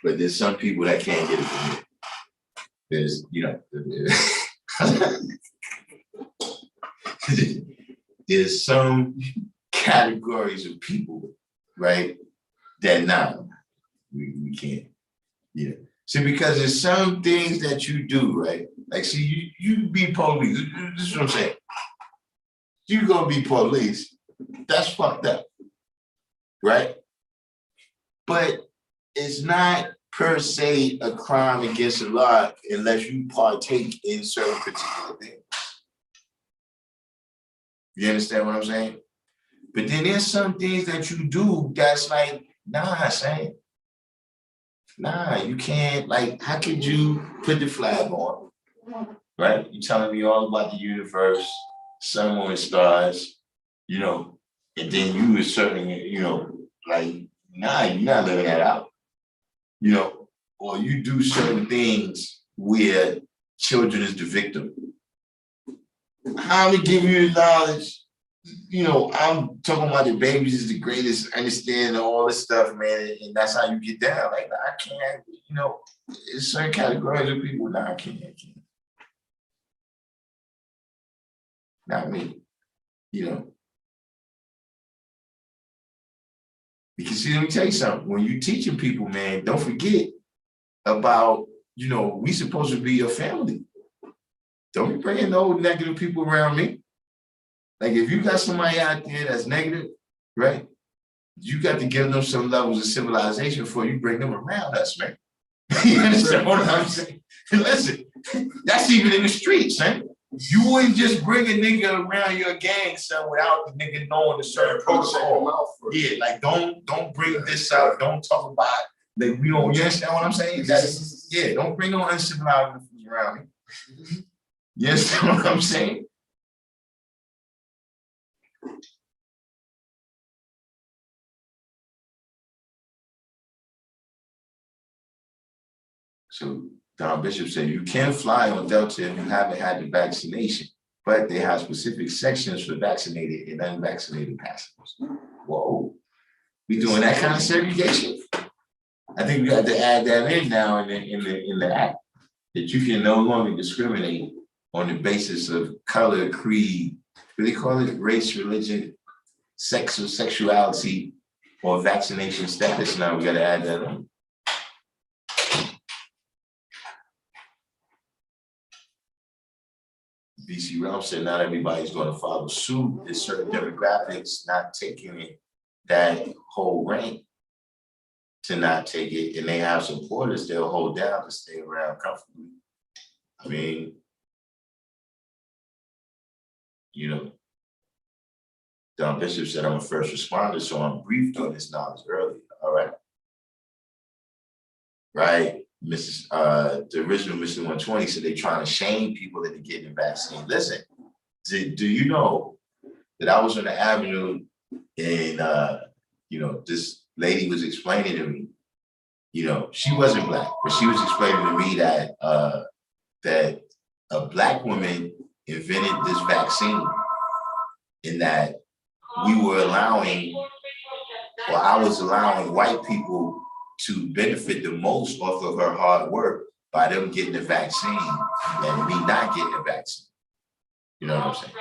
but there's some people that can't get it from me. There's some categories of people, right, that we can't, See, because there's some things that you do, right? Like, see, you be police. This is what I'm saying. you gonna be police. That's fucked up, right? But it's not per se a crime against the law unless you partake in certain particular things. You understand what I'm saying? But then there's some things that you do that's like, nah, saying, nah, you can't, like, how could you put the flag on, right? You telling me all about the universe, sun, moon, and stars, you know, and then you asserting it, you know, like, nah, you're not living that out, you know, or you do certain things where children is the victim. How to give you the knowledge? You know, I'm talking about the babies is the greatest, understanding all this stuff, man, and that's how you get down. Like, I can't, you know, it's certain categories of people, nah, I can't. Not me, you know. Because see, let me tell you something. When you teaching people, man, don't forget about, you know, we supposed to be a family. Don't be bringing no negative people around me. Like, if you got somebody out there that's negative, right? You got to give them some levels of civilization before you bring them around us, man. You understand what I'm saying? Listen, that's even in the streets, man. You wouldn't just bring a nigga around your gang, son, without the nigga knowing a certain protocol. Yeah, like don't bring this out. Don't talk about, like, we don't. You understand what I'm saying? That's, yeah, don't bring no uncivilized fools around me. You understand what I'm saying? So Don Bishop said you can fly on Delta if you haven't had the vaccination, but they have specific sections for vaccinated and unvaccinated passengers. Whoa, we doing that kind of segregation? I think we got to add that in now in the act, that you can no longer discriminate on the basis of color, creed, what do they call it, race, religion, sex or sexuality, or vaccination status. Now we got to add that on. BC Realm said not everybody's going to follow suit. There's certain demographics not taking it that whole rank to not take it, and they have supporters they'll hold down to stay around comfortably. I mean, you know, Don Bishop said I'm a first responder, so I'm briefed on this knowledge early. All right. Right. Mrs. The original Mr. 120 said they trying to shame people into getting the vaccine. Listen, do you know that I was on the avenue and you know, this lady was explaining to me, you know, she wasn't black, but she was explaining to me that that a black woman invented this vaccine, in that we were allowing, or I was allowing white people to benefit the most off of her hard work by them getting the vaccine and me not getting the vaccine. You know what I'm saying?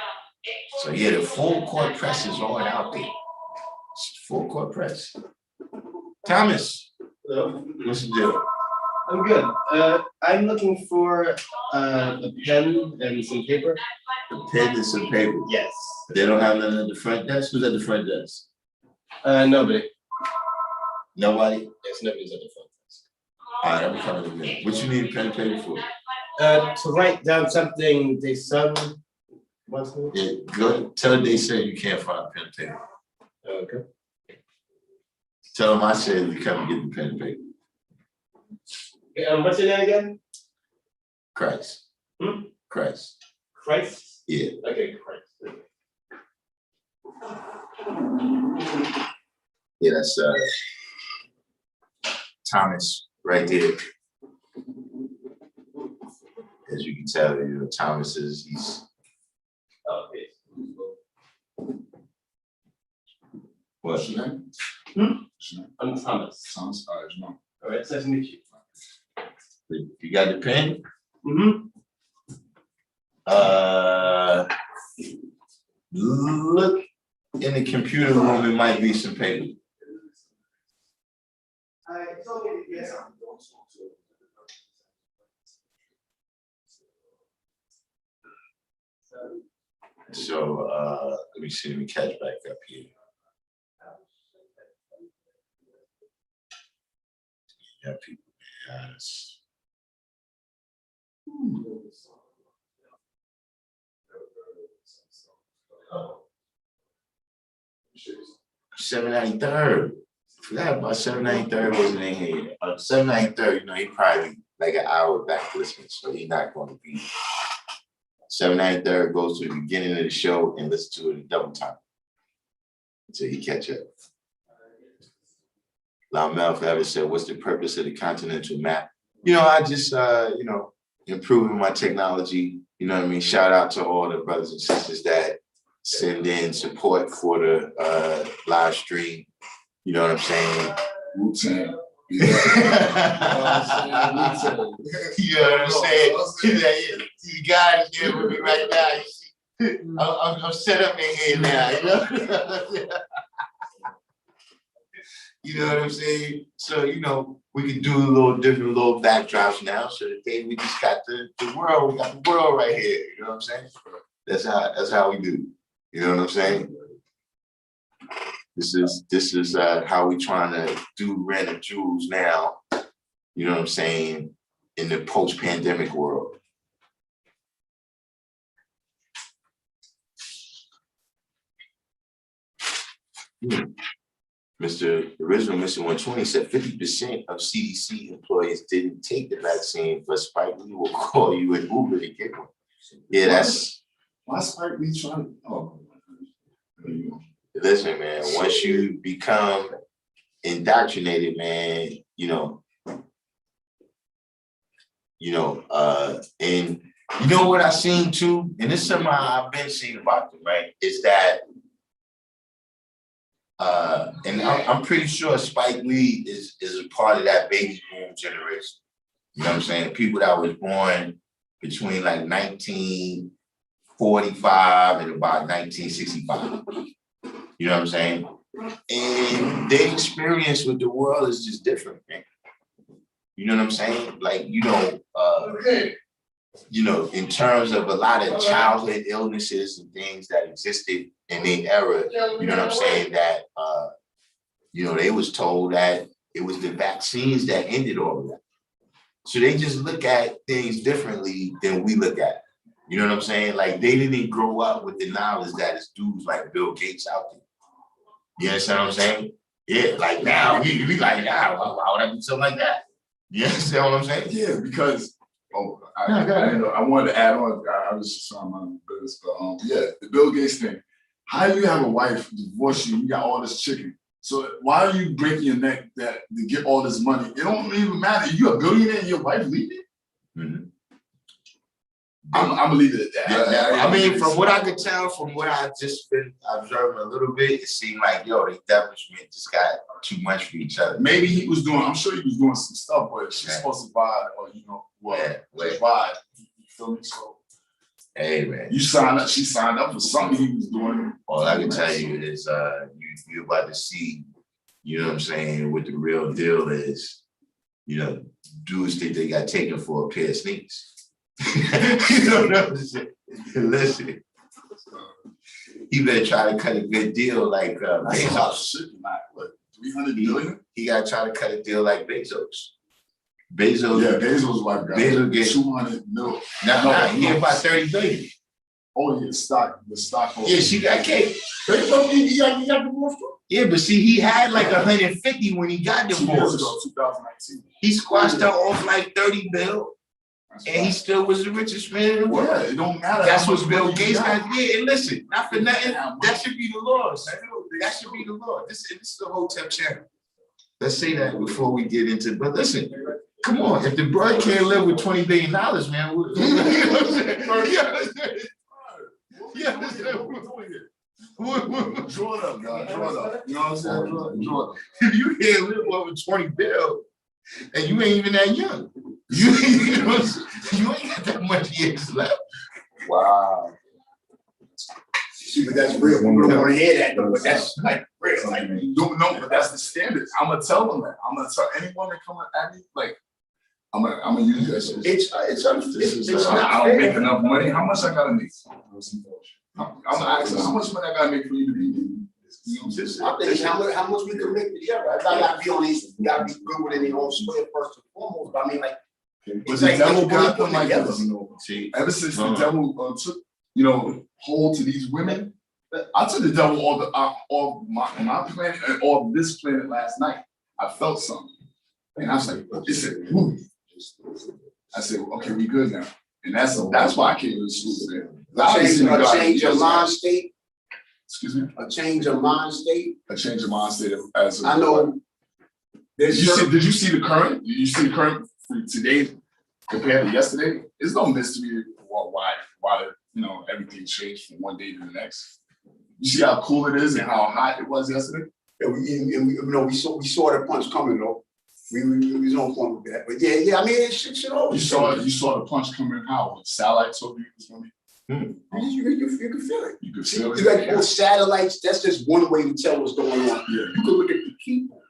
So yeah, the full court press is on out there. It's full court press. Thomas, what's the deal? I'm good. I'm looking for a pen and some paper. A pen and some paper. Yes. They don't have none at the front desk? Who's at the front desk? Nobody. Nobody? Yes, nobody's at the front desk. All right, I'm coming in a minute. What you need a pen and paper for? To write down something they son wants me. Yeah, go ahead. Tell them they said you can't find a pen and paper. Okay. Tell them I said you come and get the pen and paper. Okay, what's your name again? Christ. Hmm? Christ. Christ? Yeah. Okay, Christ. Yeah, that's Thomas right there. As you can tell, you know, Thomas is, he's what? I'm Thomas. Thomas, no. All right, it's nice to meet you. You got the pen? Mm-hmm. Look in the computer room, it might be some paper. So let me see, let me catch back up here. Yeah, people, yes. 793rd. Forgot about 793rd wasn't in here. 793rd, you know, he probably like an hour back listening, so he's not going to be. 793rd goes to the beginning of the show and listen to it in double time until he catch up. Lamel Forever said, "What's the purpose of the continental map?" You know, I just, you know, improving my technology. You know what I mean? Shout out to all the brothers and sisters that send in support for the live stream. You know what I'm saying? Wu-Tang. You know what I'm saying? You guys here with me right now. You see, I'm set up in here now, you know? You know what I'm saying? So, you know, we can do a little different little backdrops now. So today we just got the world, we got the world right here. You know what I'm saying? That's how we do. You know what I'm saying? This is how we trying to do random jewels now. You know what I'm saying? In the post-pandemic world. Original Mr. 120 said 50% of CDC employees didn't take the vaccine, but Spike Lee will call you an Uber to get one. Yeah, that's why Spike Lee trying? Oh, there you go. Listen, man, once you become indoctrinated, man, you know, and you know what I seen too, and this is something I've been seeing about them, right? Is that and I'm pretty sure Spike Lee is a part of that baby boom generation. You know what I'm saying? The people that was born between like 1945 and about 1965. You know what I'm saying? And their experience with the world is just different, man. You know what I'm saying? Like, you know, in terms of a lot of childhood illnesses and things that existed in their era, you know what I'm saying? That, you know, they was told that it was the vaccines that ended all of that. So they just look at things differently than we look at it. You know what I'm saying? Like, they didn't grow up with the knowledge that it's dudes like Bill Gates out there. You understand what I'm saying? Yeah, like now, we like, why would I do something like that? You understand what I'm saying? Yeah, because I wanted to add on. I was just on my business, but yeah, the Bill Gates thing. How do you have a wife divorce you? You got all this chicken. So why are you breaking your neck to get all this money? It don't even matter. You a billionaire and your wife leaving? Mm-hmm. I'm gonna leave it at that. I mean, from what I could tell, from what I've just been observing a little bit, it seemed like, yo, the establishment just got too much for each other. Maybe he was doing, I'm sure he was doing some stuff, but she's supposed to buy, or buy. You feel me? So, hey, man. She signed up for something he was doing. All I can tell you is you're about to see, you know what I'm saying, what the real deal is. You know, dudes think they got taken for a pair of sneakers. You know what I'm saying? Listen, he better try to cut a good deal like Bezos. What, 300 billion? He got to try to cut a deal like Bezos. Bezos' wife got Bezos get 200 mil. Nah, he get about 30 billion. Oh, yeah, the stock. Yeah, she got cake. He got divorced. Yeah, but see, he had like 150 when he got divorced. 2 years ago, 2019. He squashed her off like 30 mil. And he still was the richest man in the world. Yeah, it don't matter. That's what Bill Gates had. Yeah, and listen, not for nothing, that should be the law. That should be the law. This is the Hotep channel. Let's say that before we get into. But listen, come on. If the bird can't live with $20 billion, man, you know what I'm saying? Draw it up, God. Draw it up. You know what I'm saying? Draw it up. If you can't live with 20 bill, and you ain't even that young. You ain't got that much years left. Wow. See, but that's real. We don't want to hear that, though. But that's like real. Like, you don't know, but that's the standard. I'm gonna tell them that. I'm gonna tell anyone that come at me, like, I'm gonna use that. It's I don't make enough money. How much I gotta make? I'm asking, how much money I gotta make for you to be? You know what I'm saying? I'm thinking how much we can make together. Everybody gotta be on these, gotta be good within their own square first and foremost. But I mean, like, But the devil got them like together. this, you know. Ever since the devil took, hold to these women, I took the devil off my planet and off this planet last night. I felt something, and I was like, it said, "Ooh." I said, okay, we good now, and that's why I came to the school today. A change of mind state. Excuse me. A change of mind state. A change of mind state as I know. Did you see the current? Did you see the current from today compared to yesterday? It's no mystery why everything changed from one day to the next. You see how cool it is and how hot it was yesterday? Yeah, we saw the punch coming though. We was on point with that. But yeah, I mean it should always. You saw the punch coming how? When satellite told you it was gonna be. You can feel it. You can feel it. You got both satellites. That's just one way to tell what's going on. Yeah. You can look at the people.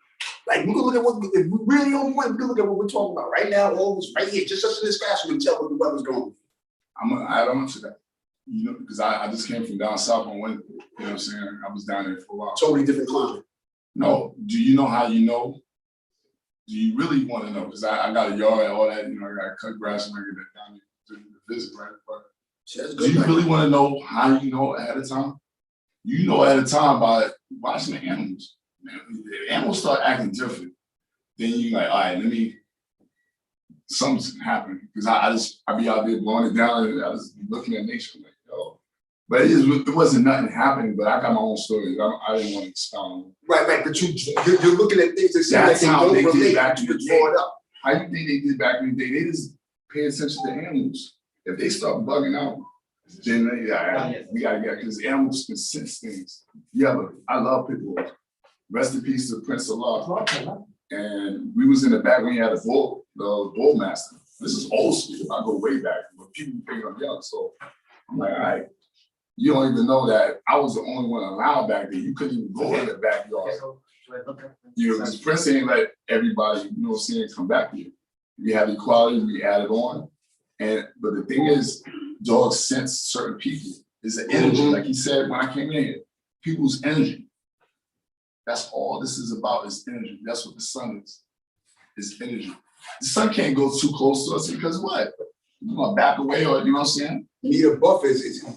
Like we can look at if we really on point, we can look at what we're talking about right now. All this right here, just us in this class, we can tell what the weather's going on. I'm gonna add on to that. Because I just came from down south on Wednesday. You know what I'm saying? I was down there for a while. So many different climates. No, do you know how you know? Do you really want to know? Because I got a yard and all that, I got to cut grass and I get that down there to visit, right? But do you really want to know how you know ahead of time? You know ahead of time by watching the animals. Man, the animals start acting different. Then you like, all right, something's happening. Because I be out there blowing it down and I was looking at nature like, yo. But it wasn't nothing happening, but I got my own stories. I didn't want to expound on it. Right, but you're looking at things that seem like they don't relate. Back in the day. How you think they did back in the day? They just pay attention to animals. If they start bugging out, then we gotta get, because animals can sense things. Yeah, but I love pit bulls. Rest in peace to Prince Allah. And we was in the back when he had the bull master. This is old school. I go way back, but people think I'm young. So I'm like, all right. You don't even know that I was the only one allowed back there. You couldn't even go in the backyard. Because Prince ain't let everybody, come back here. We have equality, we added on. But the thing is, dogs sense certain people. It's an energy, like he said when I came in here, people's energy. That's all this is about, is energy. That's what the sun is. It's energy. The sun can't go too close to us because what? We're gonna back away, or you know what I'm saying? Need a buffer.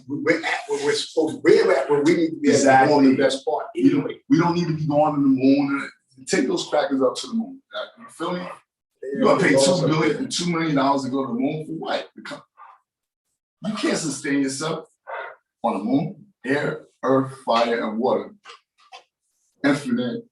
We're at where we're supposed to be. We're at where we need to be on the best part. Anyway. We don't need to be going to the moon. Take those crackers up to the moon. You feel me? You're gonna pay $2 million to go to the moon for what? You can't sustain yourself on the moon. Air, earth, fire, and water. Infinite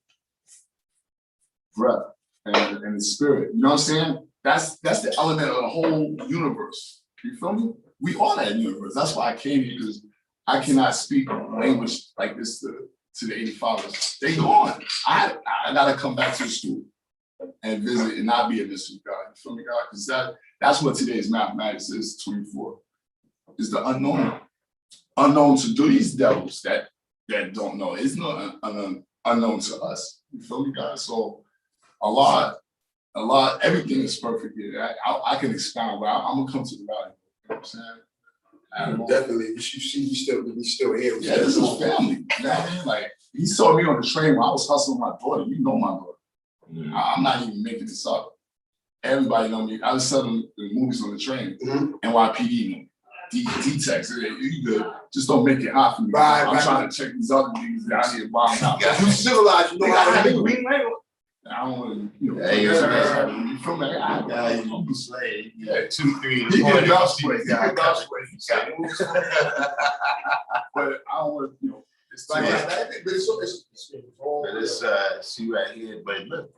breath and the spirit. You know what I'm saying? That's the element of the whole universe. You feel me? We are that universe. That's why I came here, because I cannot speak language like this to the 85ers. They gone. I gotta come back to the school and visit and not be a mystery God. You feel me, God? Because that's what today's mathematics is, 24. Is the unknown. Unknown to these devils that don't know. It's not unknown to us. You feel me, God? So a lot, everything is perfect here. I can expound, but I'm gonna come to the valley. You know what I'm saying? Definitely. You see, we still here. Yeah, this is family. You know what I mean? Like, he saw me on the train when I was hustling my daughter. You know my daughter. I'm not even making this up. Everybody know me. I was selling the movies on the train. NYPD know me. D-Tex, you good. Just don't make it hot for me. I'm trying to check these other niggas down here bombing out. You civilized, you know how to do it. I don't want to, Hey, you feel me? You be slaying. Yeah, 2, 3. He get God's way. But I don't want to, it's But like, it's See right here, but look,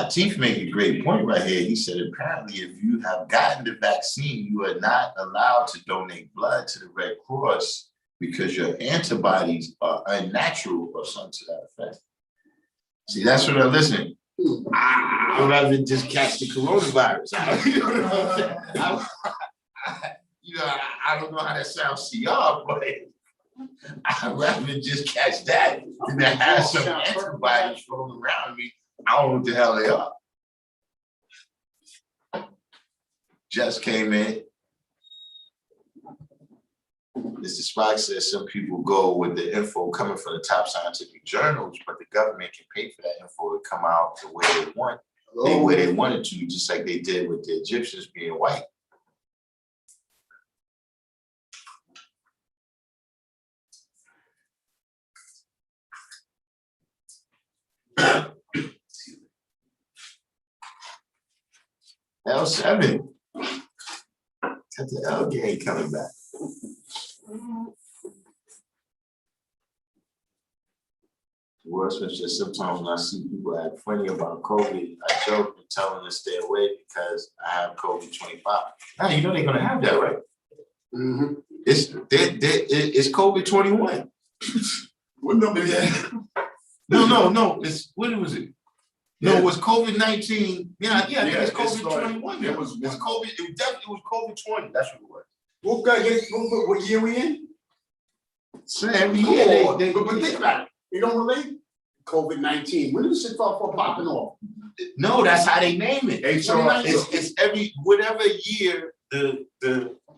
Chief made a great point right here. He said, apparently, if you have gotten the vaccine, you are not allowed to donate blood to the Red Cross because your antibodies are unnatural or something to that effect. See, that's what I'm listening. I'd rather just catch the coronavirus. I don't know how that sounds to y'all, but I'd rather just catch that than to have some antibodies floating around me. I don't know what the hell they are. Just came in. Mr. Spock says some people go with the info coming from the top scientific journals, but the government can pay for that info to come out the way they want, the way they wanted to, just like they did with the Egyptians being white. L7. Got the L gang coming back. Worse was just sometimes when I see people act funny about COVID, I joke and tell them to stay away because I have COVID 25. Now you know they're gonna have that, right? Mm-hmm. It's COVID 21. What number is that? No. It's what was it? No, it was COVID-19. Yeah, I think it's COVID 21. It was It's COVID. It definitely was COVID 20. That's what it was. What year we in? So every year But think about it. You don't relate? COVID-19. When did this shit start popping off? No, that's how they name it. HR. It's every whatever year the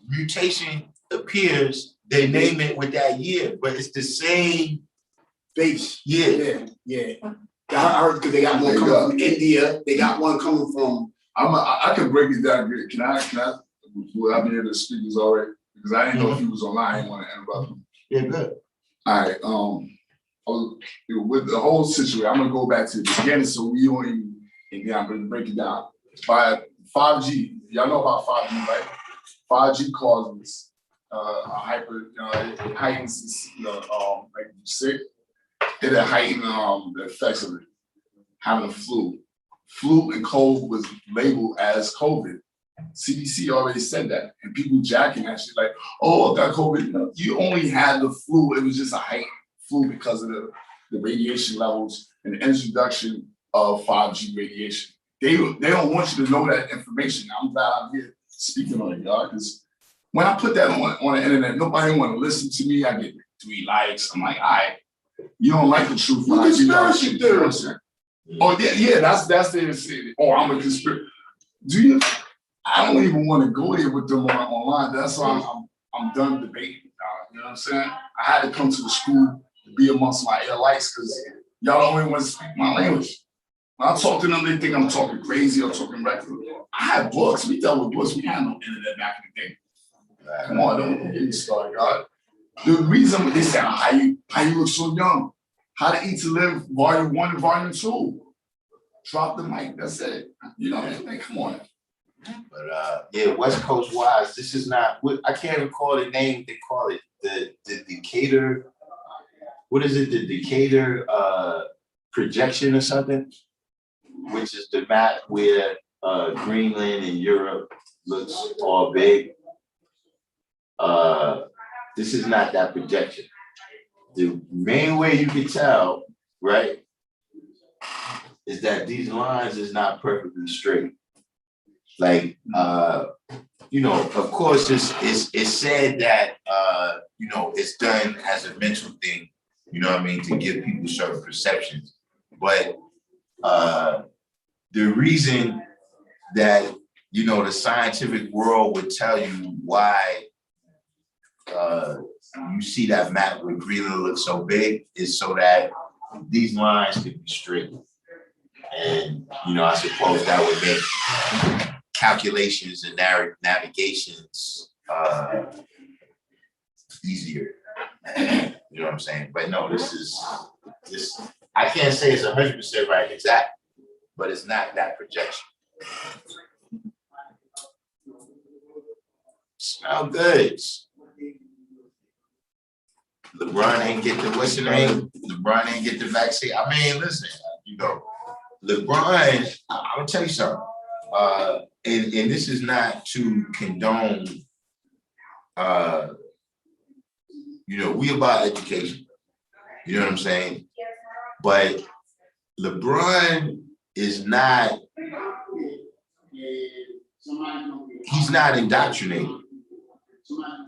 mutation appears, they name it with that year, but it's the same Base. year. Yeah. I heard because they got one coming from India. They got one coming from. I can break it down. Can I? Will I be able to speak this already? Because I didn't know if he was online. I didn't want to interrupt him. Yeah, good. All right. With the whole situation, I'm gonna go back to the beginning, so we don't even. I'm gonna break it down. By 5G, y'all know about 5G, right? 5G causes a hyper. It heightens. Like you sick. It heightened the effects of it. Having a flu. Flu and cold was labeled as COVID. CDC already said that. And people jacking that shit like, oh, I got COVID. No, you only had the flu. It was just a heightened flu because of the radiation levels and the introduction of 5G radiation. They don't want you to know that information. I'm glad I'm here speaking on it, y'all, because when I put that on the internet, nobody want to listen to me. I get 3 likes. I'm like, all right, you don't like the truth. You conspiracy theorist. Oh yeah, that's the oh, I'm a conspiracy. I don't even want to go there with them online. That's why I'm done debating. You know what I'm saying? I had to come to the school to be amongst my elites because y'all don't even want to speak my language. When I talk to them, they think I'm talking crazy or talking reckless. I had books. We dealt with books. We had no internet back in the day. Come on, don't get me started, God. The reason they said, how you look so young? How to Eat to Live, Volume 1 and Volume 2. Drop the mic. That's it. You know, like, come on. But yeah, West Coast wise, this is not. I can't recall the name. They call it the Decatur. What is it? The Decatur projection or something, which is the map where Greenland and Europe looks all big. This is not that projection. The main way you can tell, right, is that these lines is not perfectly straight. Like, you know, of course, it's said that, you know, it's done as a mental thing, you know what I mean, to give people certain perceptions. But the reason that, you know, the scientific world would tell you why you see that map where Greenland looks so big is so that these lines can be straight. And, you know, I suppose that would make calculations and navigations easier. You know what I'm saying? But no, this I can't say it's 100% right exact, but it's not that projection. Smell good. LeBron ain't get the what's the name? LeBron ain't get the vaccine. I mean, listen, you know, LeBron, I'm gonna tell you something. And this is not to condone you know, we about education. You know what I'm saying? But LeBron is not, he's not indoctrinated.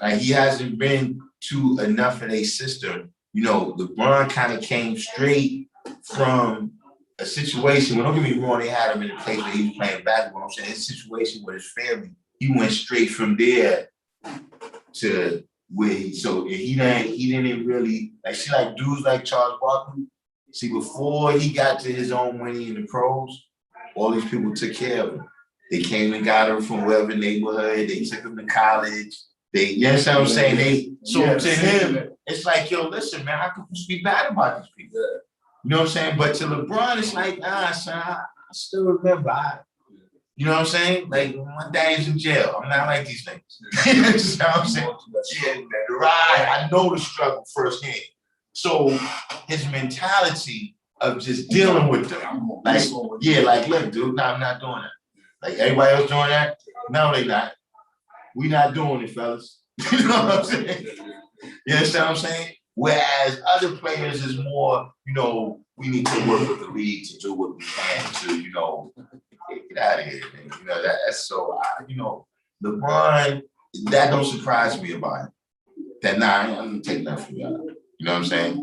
Like, he hasn't been to enough of a system. You know, LeBron kind of came straight from a situation, well, don't get me wrong, they had him in a place where he was playing basketball. I'm saying his situation with his family, he went straight from there to where he didn't really like see like dudes like Charles Barkley. See, before he got to his own money in the pros, all these people took care of him. They came and got him from whatever neighborhood. They took him to college. You understand what I'm saying? To him, it's like, yo, listen, man, how can you speak bad about these people? You know what I'm saying? But to LeBron, it's like, son, I still remember. You know what I'm saying? Like, my daddy's in jail. I'm not like these niggas. You know what I'm saying? Yeah, right. I know the struggle firsthand. So his mentality of just dealing with them, like, yeah, like, look, dude, no, I'm not doing that. Like, everybody else doing that? No, they not. We not doing it, fellas. You know what I'm saying? You understand what I'm saying? Whereas other players is more, you know, we need to work with the league to do what we can to, you know, get out of here, man. You know, that's so, you know, LeBron, that don't surprise me about it. That, nah, I'm gonna take that from y'all. You know what I'm saying?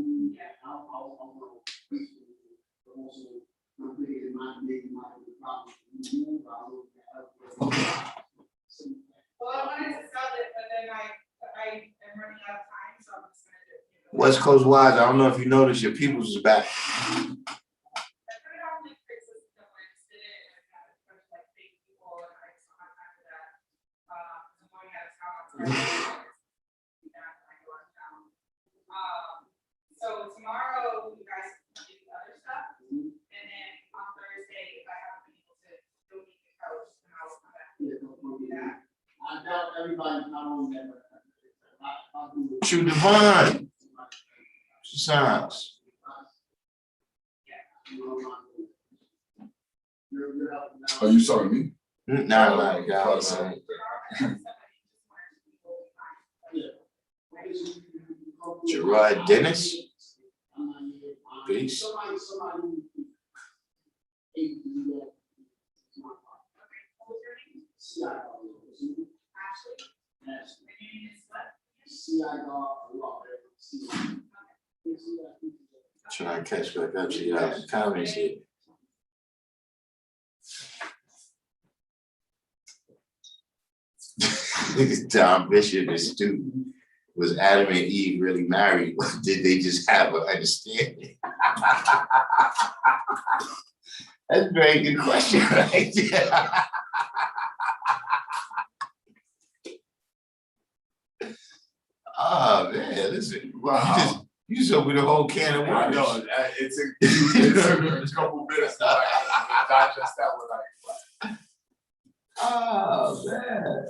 Well, I wanted to sell it, but then I am running out of time, so I'm just gonna do it. West Coast Wise, I don't know if you noticed, your people's is back. I put it on like Craigslist and listed it, and I got a bunch of like fake people, and I just don't have time for that. I'm going out of town, so I do that when I go out of town. So tomorrow, you guys can do the other stuff, and then on Thursday, if I haven't been able to go meet the coach, then I'll come back and do that. I doubt everybody's not on that. True Divine. Sounds. Are you sorry me? Nah, like, y'all, man. Gerard Dennis. Peace. Try to catch back up to y'all comments here. Tom Bishop is stupid. Was Adam and Eve really married? Or did they just have an understanding? That's a very good question, right? Oh man, listen. Wow. You just opened a whole can of I worms. know, it took a couple minutes to like, digest that one. Like, Oh man.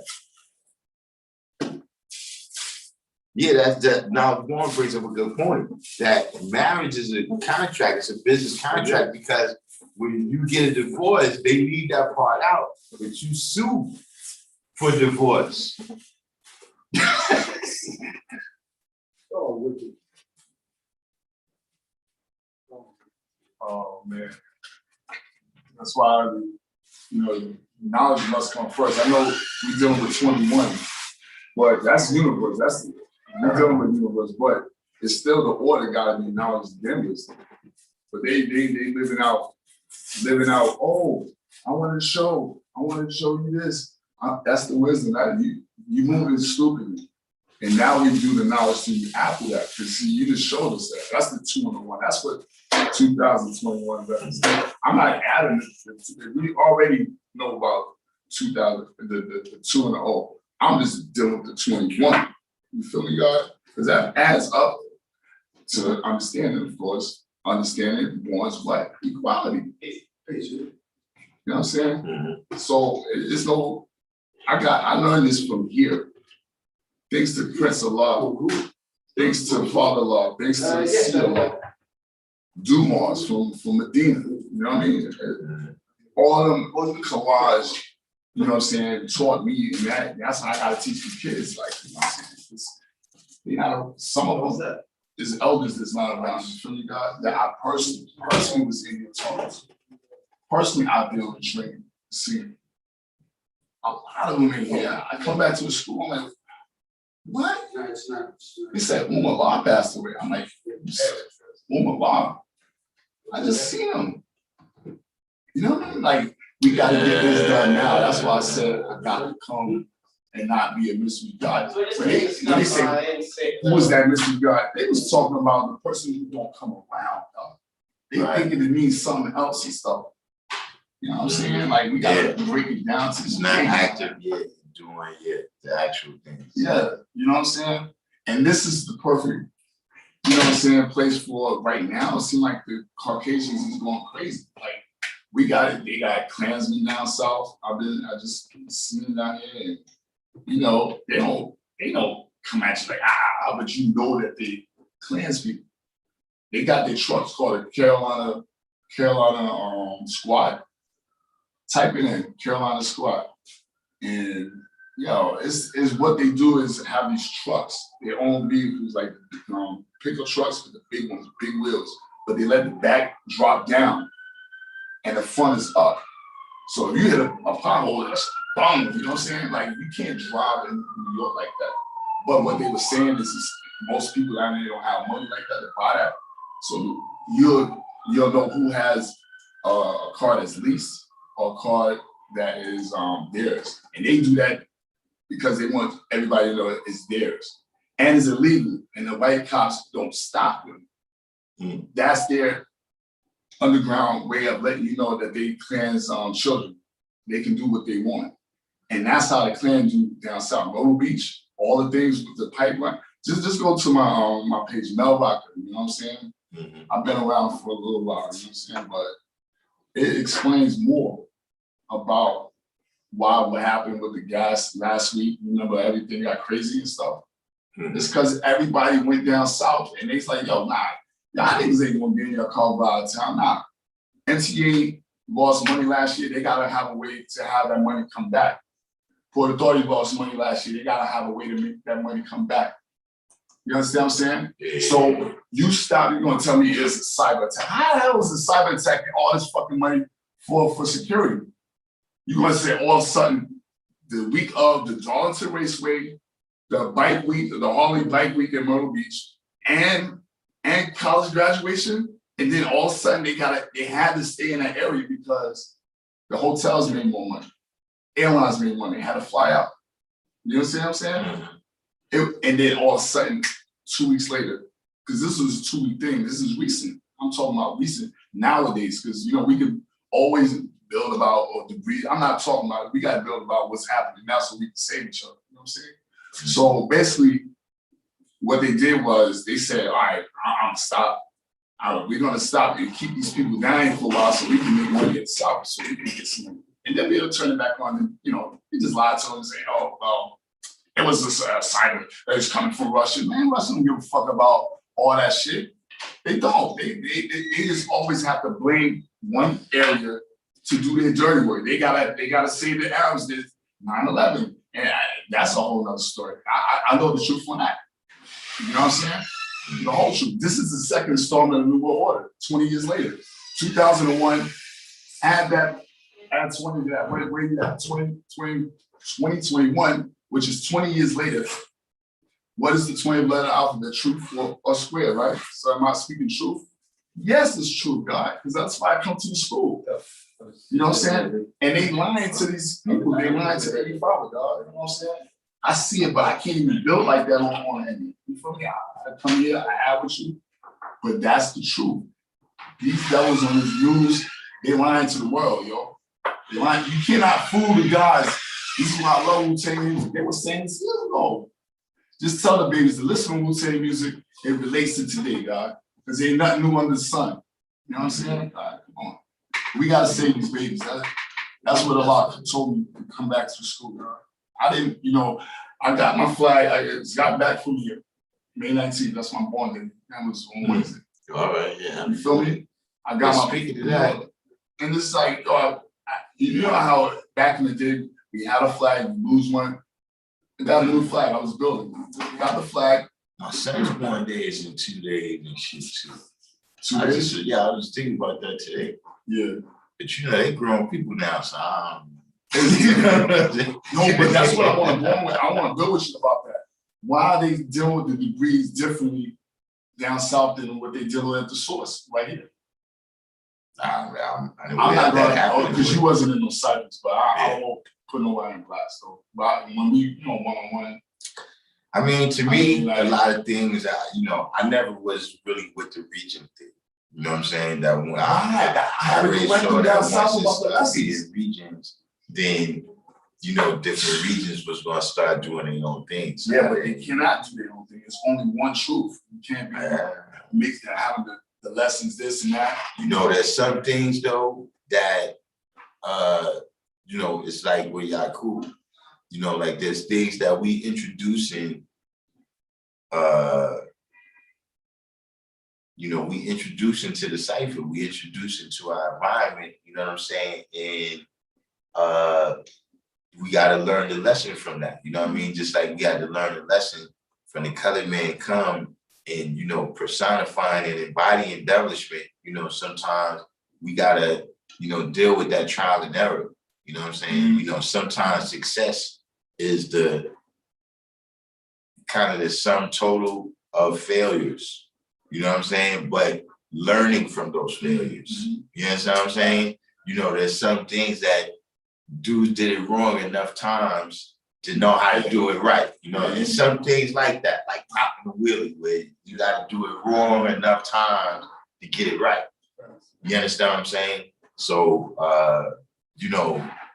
Yeah, that's that. Now, Warren brings up a good point that marriage is a contract. It's a business contract because when you get a divorce, they leave that part out, but you sue for divorce. oh man. That's why, you know, knowledge must come first. I know we're dealing with 21, but that's universe. We're dealing with universe, but it's still the order gotta be knowledge genders. But they living out, oh, I wanted to show you this. That's the wisdom that you moving stupidly. And now we do the knowledge to you after that. Because see, you just showed us that. That's the 2-in-1. That's what 2021 does. I'm not adding it. We already know about 2000, the 2-0. I'm just dealing with the 21. You feel me, God? Because that adds up to understanding, of course. Understanding wants what? Equality. You know what I'm saying? Mm-hmm. So it's no, I learned this from here. Thanks to Prince of Law, thanks to Father Law, thanks to Seal Law, Dumas from Medina, you know what I mean? All the collage, you know what I'm saying, taught me, and that's how I gotta teach the kids. Like, you know what I'm saying? Some of them is elders that's not around, you feel me, God? That I personally was in your talks. Personally, I build and train. See, a lot of them in here, I come back to the school, I'm like, what? He said, Law passed away. I'm like, Law. I just seen him. You know what I mean? Like, we gotta get this done now. That's why I said I gotta come and not be a mystery God. So just When they say, who was that mystery God? They was talking about the person who don't come around. They thinking it means something else and stuff. You know what I'm saying? Like we gotta break it down to It's not active yet, doing yet the actual things. Yeah, you know what I'm saying? And this is the perfect, you know what I'm saying, place for right now. It seems like the Caucasians is going crazy. Like we got it, they got Klansmen down south. I just seen them down here, and you know, they don't come at you like but you know that they Klans people. They got their trucks called the Carolina Squad. Type it in, Carolina Squad. And it's what they do is have these trucks, their own vehicles, like pickup trucks with the big ones, big wheels, but they let the back drop down and the front is up. So if you hit a pothole, it's boom, you know what I'm saying? Like you can't drive in New York like that. But what they were saying is most people down there don't have money like that to buy that. So you'll know who has a car that's leased or a car that is theirs. And they do that because they want everybody to know it's theirs. And it's illegal. And the white cops don't stop them. That's their underground way of letting you know that they Klan's children. They can do what they want. And that's how the Klan do down south. Myrtle Beach, all the things with the pipeline. Just go to my page, Mel Rocker, you know what I'm saying? I've been around for a little while, you know what I'm saying? But it explains more about what happened with the gas last week. Remember everything got crazy and stuff? It's because everybody went down south and they's like, yo, nah, y'all niggas ain't gonna be in your car out of town. Nah. MTA lost money last year. They gotta have a way to have that money come back. Port Authority lost money last year. They gotta have a way to make that money come back. You understand what I'm saying? So you're gonna tell me it's a cyber attack. How the hell is a cyber attack and all this fucking money for security? You're gonna say all of a sudden the week of the Darlington Raceway, the bike week, the Harley Bike Week in Myrtle Beach, and college graduation, and then all of a sudden they had to stay in that area because the hotels made more money, airlines made money, they had to fly out. You understand what I'm saying? And then all of a sudden, 2 weeks later, because this was a 2 week thing, this is recent. I'm talking about recent nowadays, because we can always build about or debris. I'm not talking about it. We got to build about what's happening now so we can save each other. You know what I'm saying? So basically, what they did was they said, all right, I'm gonna stop. We're gonna stop and keep these people down for a while so we can make money at the south, so we can get some money. And then we'll turn it back on. And we just lied to them and say, oh, well, it was a cyber that was coming from Russia. Man, Russia don't give a fuck about all that shit. They don't. They just always have to blame one area to do their dirty work. They gotta say the Arabs did 9/11, and that's a whole other story. I know the truth on that. You know what I'm saying? The whole truth. This is the second installment of the New World Order. 20 years later, 2001. Add 2021, which is 20 years later. What is the 20th letter alphabet? Truth or square, right? So am I speaking truth? Yes, it's true, God, because that's why I come to the school. You know what I'm saying? And they lying to these people. They lying to every father, God. You know what I'm saying? I see it, but I can't even build like that on any. You feel me? I come here, I have with you, but that's the truth. These devils on this news, they lying to the world, yo. They lying. You cannot fool the guys. This is why I love Wu-Tang music. They were saying this years ago. Just tell the babies to listen to Wu-Tang music. It relates to today, God, because there ain't nothing new under the sun. You know what I'm saying? God, come on. We gotta save these babies. That's what Allah told me to come back to school, God. I didn't, I got my flag. I just got back from here. May 19th, that's my born day. That was on Wednesday. All right, yeah. You feel me? I got my speaking to that. And it's like, you know how back in the day, we had a flag, we lose one. I got a new flag I was building. Got the flag. My son's born day is in 2 days and shit too. 2 days? I was thinking about that today. Yeah. But they grown people now, so No, but that's what I want to go with. I want to build with you about that. Why are they dealing with the debris differently down south than what they deal with at the source right here? I'm not going to, because you wasn't in those cycles, but I won't. put nobody in class though. But when we, one-on-one. I mean, to I me, mean, like- a lot of things, I never was really with the region thing. You know what I'm saying? That when I really saw that once it started being regions, then, different regions was gonna start doing their own things. Yeah, but they cannot do their own thing. It's only one having the lessons, this and that. There's some things though that, it's like with Yaku, like there's things that we introducing, we introduce into the cipher, we introduce into our environment, you know what I'm saying? And we gotta learn the lesson from that, you know what I mean? Just like we had to learn the lesson from the colored man come and, personifying and embodying embellishment, sometimes we gotta, deal with that trial and error, you know what I'm saying? Sometimes success is the kind of the sum total of failures, you know what I'm saying? But learning from those failures, you understand what I'm saying? There's some things that dudes did it wrong enough times to know how to do it right. There's some things like that, like popping the wheelie, where you gotta do it wrong enough times to get it right. You understand what I'm saying? So,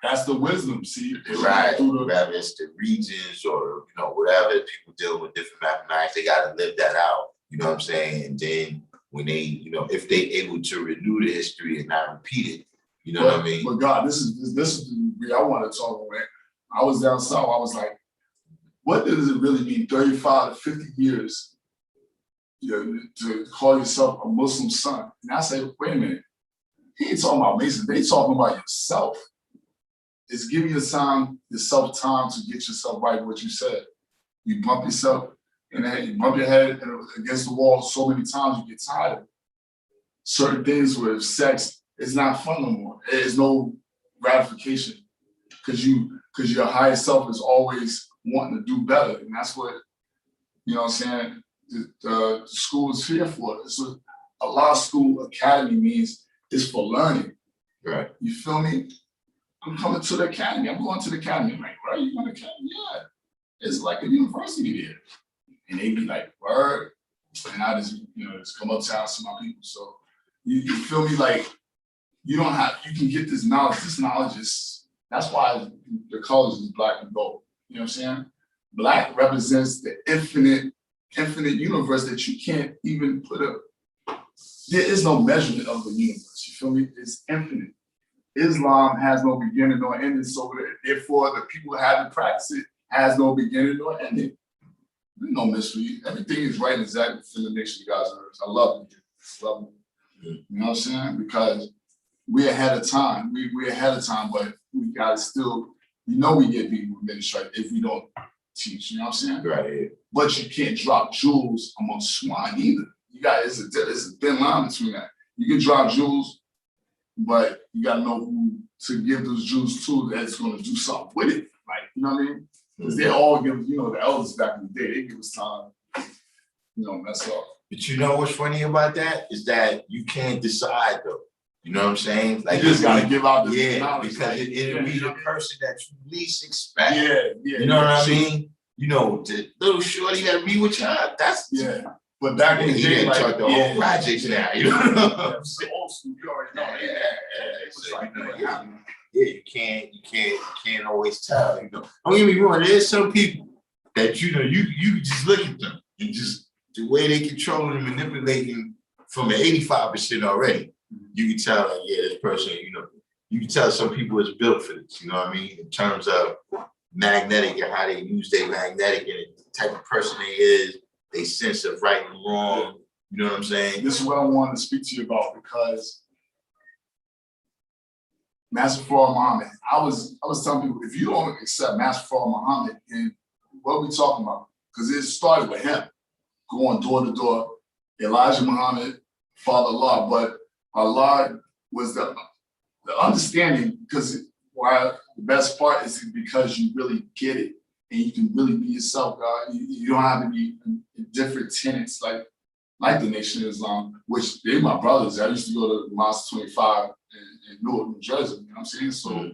that's the wisdom, see? Right, whether it's the regions or, whatever, people dealing with different mathematics, they gotta live that out, you know what I'm saying? And then when they, if they able to renew the history and not repeat it, you know what I mean? But God, this is the I want to talk about. I was down south, I was like, what does it really mean, 35 to 50 years, to call yourself a Muslim son? And I say, wait a minute, he ain't talking about Mason, they talking about yourself. It's giving yourself time to get yourself right, what you said. You bump yourself in the head, you bump your head against the wall so many times, you get tired of it. Certain things with sex, it's not fun no more. There's no gratification because your higher self is always wanting to do better. And that's what, I'm saying, the school is here for. So a law school academy means it's for learning. Right. You feel me? I'm coming to the academy. I'm going to the academy. I'm like, where are you going to the academy? Yeah. It's like a university there. And they be like, word. And I just, just come uptown to my people. So you feel me? Like, you can get this knowledge. This knowledge that's why the colors is black and gold. You know what I'm saying? Black represents the infinite universe that you can't even put up. There is no measurement of the universe. You feel me? It's infinite. Islam has no beginning nor ending, so therefore the people that have to practice it has no beginning nor ending. There's no mystery. Everything is right and exact within the nation of God's earth. I love it. Love it. You know what I'm saying? Because we're ahead of time. We're ahead of time, but we gotta still, we get people with ministry if we don't teach. You know what I'm saying? Right. But you can't drop jewels amongst swine either. It's a thin line between that. You can drop jewels, but you gotta know who to give those jewels to that's gonna do something with it. Like, you know what I mean? Because they all give, the elders back in the day, they give us time, mess up. But what's funny about that is that you can't decide though. You know what I'm saying? Like you just gotta give out the knowledge. Because it'll be the person that you least expect. Yeah. You know what I mean? The little shorty that be with y'all, that's But back in the he day, didn't like, talk the whole projects now. You know what I'm saying? Old school, you already know. It was like, you can't always tell. Don't get me wrong. There's some people that you just look at them and just the way they control and manipulating from an 85% already. You can tell, like, this person, you can tell some people is built for this, you know what I mean? In terms of magnetic and how they use their magnetic and the type of person they is, they sense of right and wrong, you know what I'm saying? This is what I wanted to speak to you about because Master Farah Muhammad, I was telling people, if you don't accept Master Farah Muhammad, then what are we talking about? Because it started with him, going door to door, Elijah Muhammad, Father Allah, but Allah was the understanding, because why the best part is because you really get it and you can really be yourself, God. You don't have to be in different tenets like the Nation of Islam, which they're my brothers. I used to go to Mosque 25 in Newark, New Jersey, you know what I'm saying? So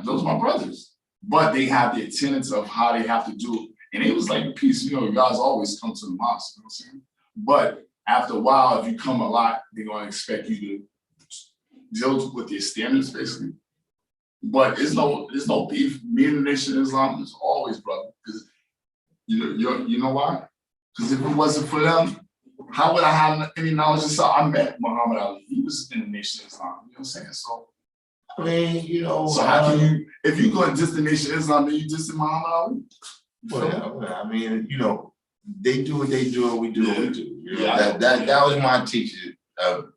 Those are my brothers. But they have the tenets of how they have to do it. And it was like peace, you know, guys always come to the mosque, you know what I'm saying? But after a while, if you come a lot, they're gonna expect you to deal with their standards, basically. But there's no beef. Me and the Nation of Islam is always brother. Because you know why? Because if it wasn't for them, how would I have any knowledge of Islam? I met Muhammad Ali. He was in the Nation of Islam. You know what I'm saying? So I mean, you know. so how can you, if you go and diss the Nation of Islam, then you diss Muhammad Ali? Well, I mean, you know, they do what they do, and we do what we do. You know, Yeah. that was my teacher.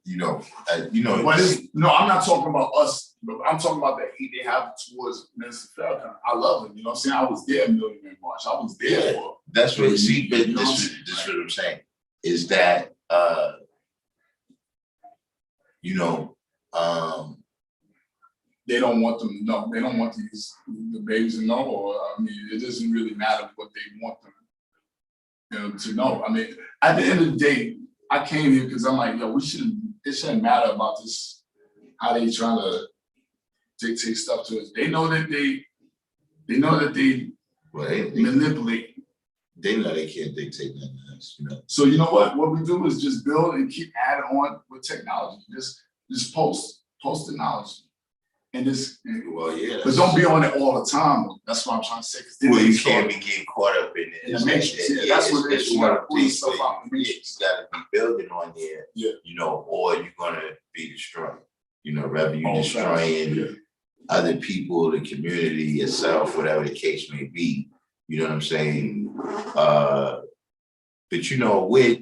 You know. But I'm not talking about us. But I'm talking about the hate they have towards Minister Farrakhan. I love him. You know what I'm saying? I was there a Million Man March. I was there for. That's what. See, but You know this is what I'm saying is that you know. They don't want them to know. They don't want the babies to know, or I mean, it doesn't really matter what they want them, you know, to know. I mean, at the end of the day, I came here because I'm like, yo, it shouldn't matter about this, how they trying to dictate stuff to us. They know that they Well, they manipulate. they know they can't dictate nothing else. You know. So you know what? What we do is just build and keep adding on with technology. Just post the knowledge. And this, Well, yeah. but don't be on it all the time. That's what I'm trying to say. Well, you can't be getting caught up in it. In the matrix, yeah, that's what it is. It's You one gotta of pull these yourself things. out the You matrix. gotta be building on there. Yeah. You know, or you're gonna be destroyed. You know, rather you Oh, destroying yeah. other people, the community, yourself, whatever the case may be. You know what I'm saying? But you know, with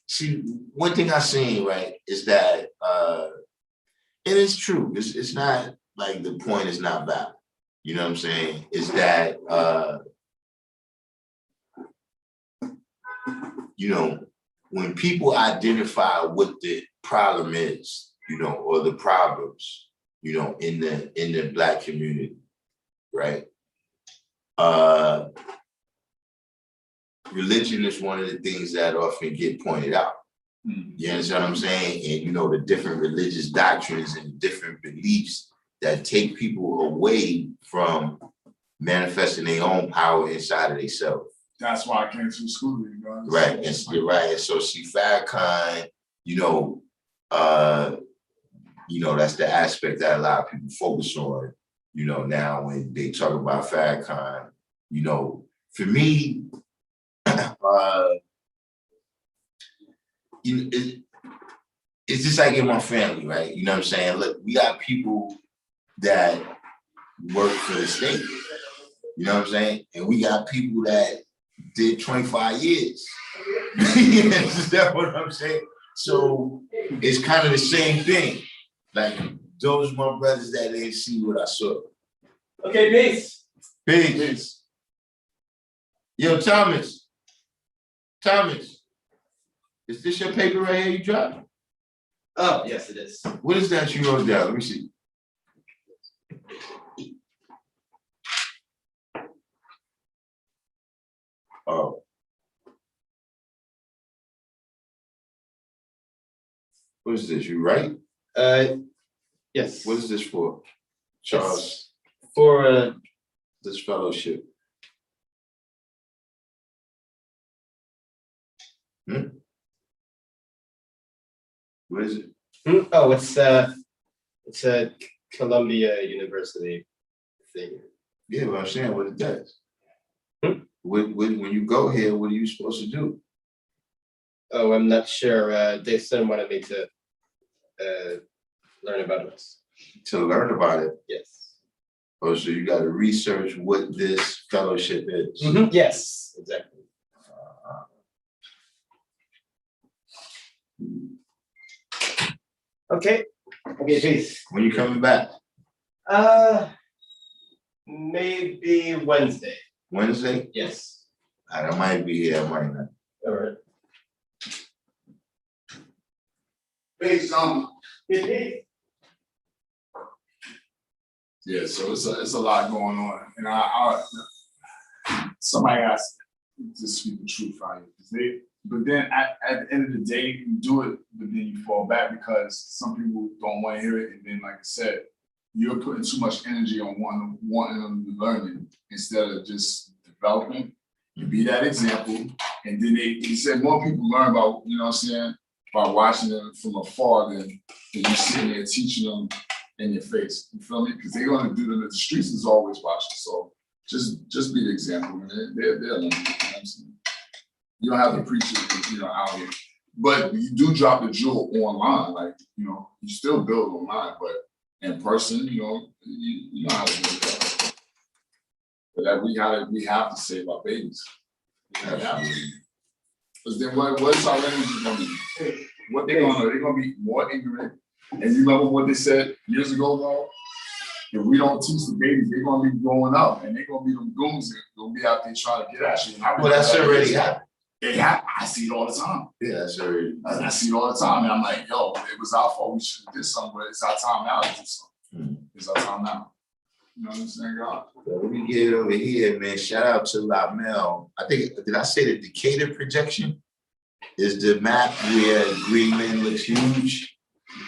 see, one thing I seen, right, is that and it's true, it's not like the point is not valid. You know what I'm saying? Is that you know, when people identify what the problem is, you know, or the problems, you know, in the Black community, right? Religion is one of the things that often get pointed out. You understand what I'm saying? And you know, the different religious doctrines and different beliefs that take people away from manifesting their own power inside of themselves. That's why I came to school, you know. Right, and you're right. And so see, Farrakhan, you know, that's the aspect that a lot of people focus on, you know, now when they talk about Farrakhan. You know, for me, it's just like in my family, right? You know what I'm saying? Look, we got people that work for the state, you know what I'm saying? And we got people that did 25 years. Is that what I'm saying? So it's kind of the same thing. Like those are my brothers that didn't see what I saw. Okay, peace. Peace. Yo, Thomas, is this your paper right here you dropped? Oh, yes, it is. What is that you wrote down? Let me see. Oh. What is this? You right? Yes. What is this for? Charles, It's for this fellowship. What is it? oh, it's a Columbia University thing. Yeah, but I'm saying what it does. When you go here, what are you supposed to do? Oh, I'm not sure. They said wanted me to learn about it. To learn about it. Yes. Oh, so you got to research what this fellowship is. Yes, exactly. Okay. Okay, peace. When you coming back? Maybe Wednesday. Wednesday? Yes. I might be here, I might not. All right. Peace, Peace. Yeah, so it's a lot going on, and somebody has to speak the truth out here, because But then at the end of the day, you do it, but then you fall back because some people don't want to hear it. And then, like I said, you're putting too much energy on wanting them to learn it instead of just developing. You be that example, and then he said more people learn about, you know what I'm saying, by watching them from afar than you sitting there teaching them in your face. You feel me? Because they're gonna do them. The streets is always watching. So just be the example, man. They're learning. You know what I'm saying? You don't have to preach it, you know, out here. But you do drop the jewel online, like, you know, you still build online, but in person, you know, you know how to do that. But that we have to save our babies. Because then what's our energy gonna be? What they're gonna be more ignorant. And you remember what they said years ago, though? If we don't teach the babies, they're gonna be growing up and they're gonna be them goons and gonna be out there trying to get at you. Well, that's already happened. It happens. I see it all the time. Yeah, that's already. I see it all the time, and I'm like, yo, it was our fault. We should have did something, but it's our time now to do something. It's our time now. You know what I'm saying, God? Let me get it over here, man. Shout out to La Mel. I think, did I say the Decatur projection? Is the map where Greenland looks huge,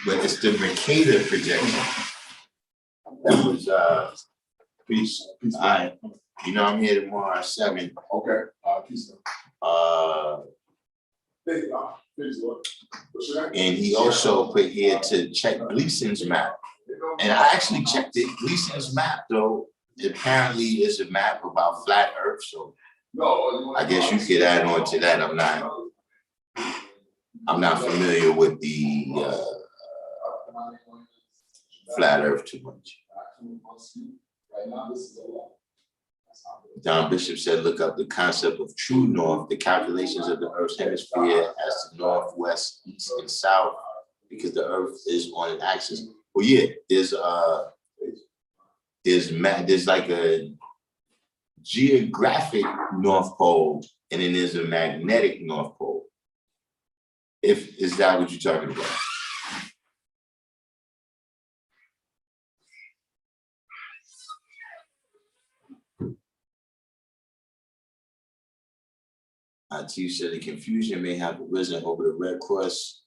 but it's the Mercator projection. That was peace. All right. You know I'm here tomorrow at 7. Okay. Peace. Peace, Lord. What's your name? And he also put here to check Gleason's map. And I actually checked it. Gleason's map, though, apparently is a map about flat Earth. So I guess you could add on to that. I'm not familiar with the flat Earth too much. Don Bishop said, look up the concept of true north, the calculations of the Earth's hemisphere as to northwest, east, and south, because the Earth is on an axis. Well, yeah, there's like a geographic North Pole, and then there's a magnetic North Pole. Is that what you're talking about? IT said the confusion may have arisen over the Red Cross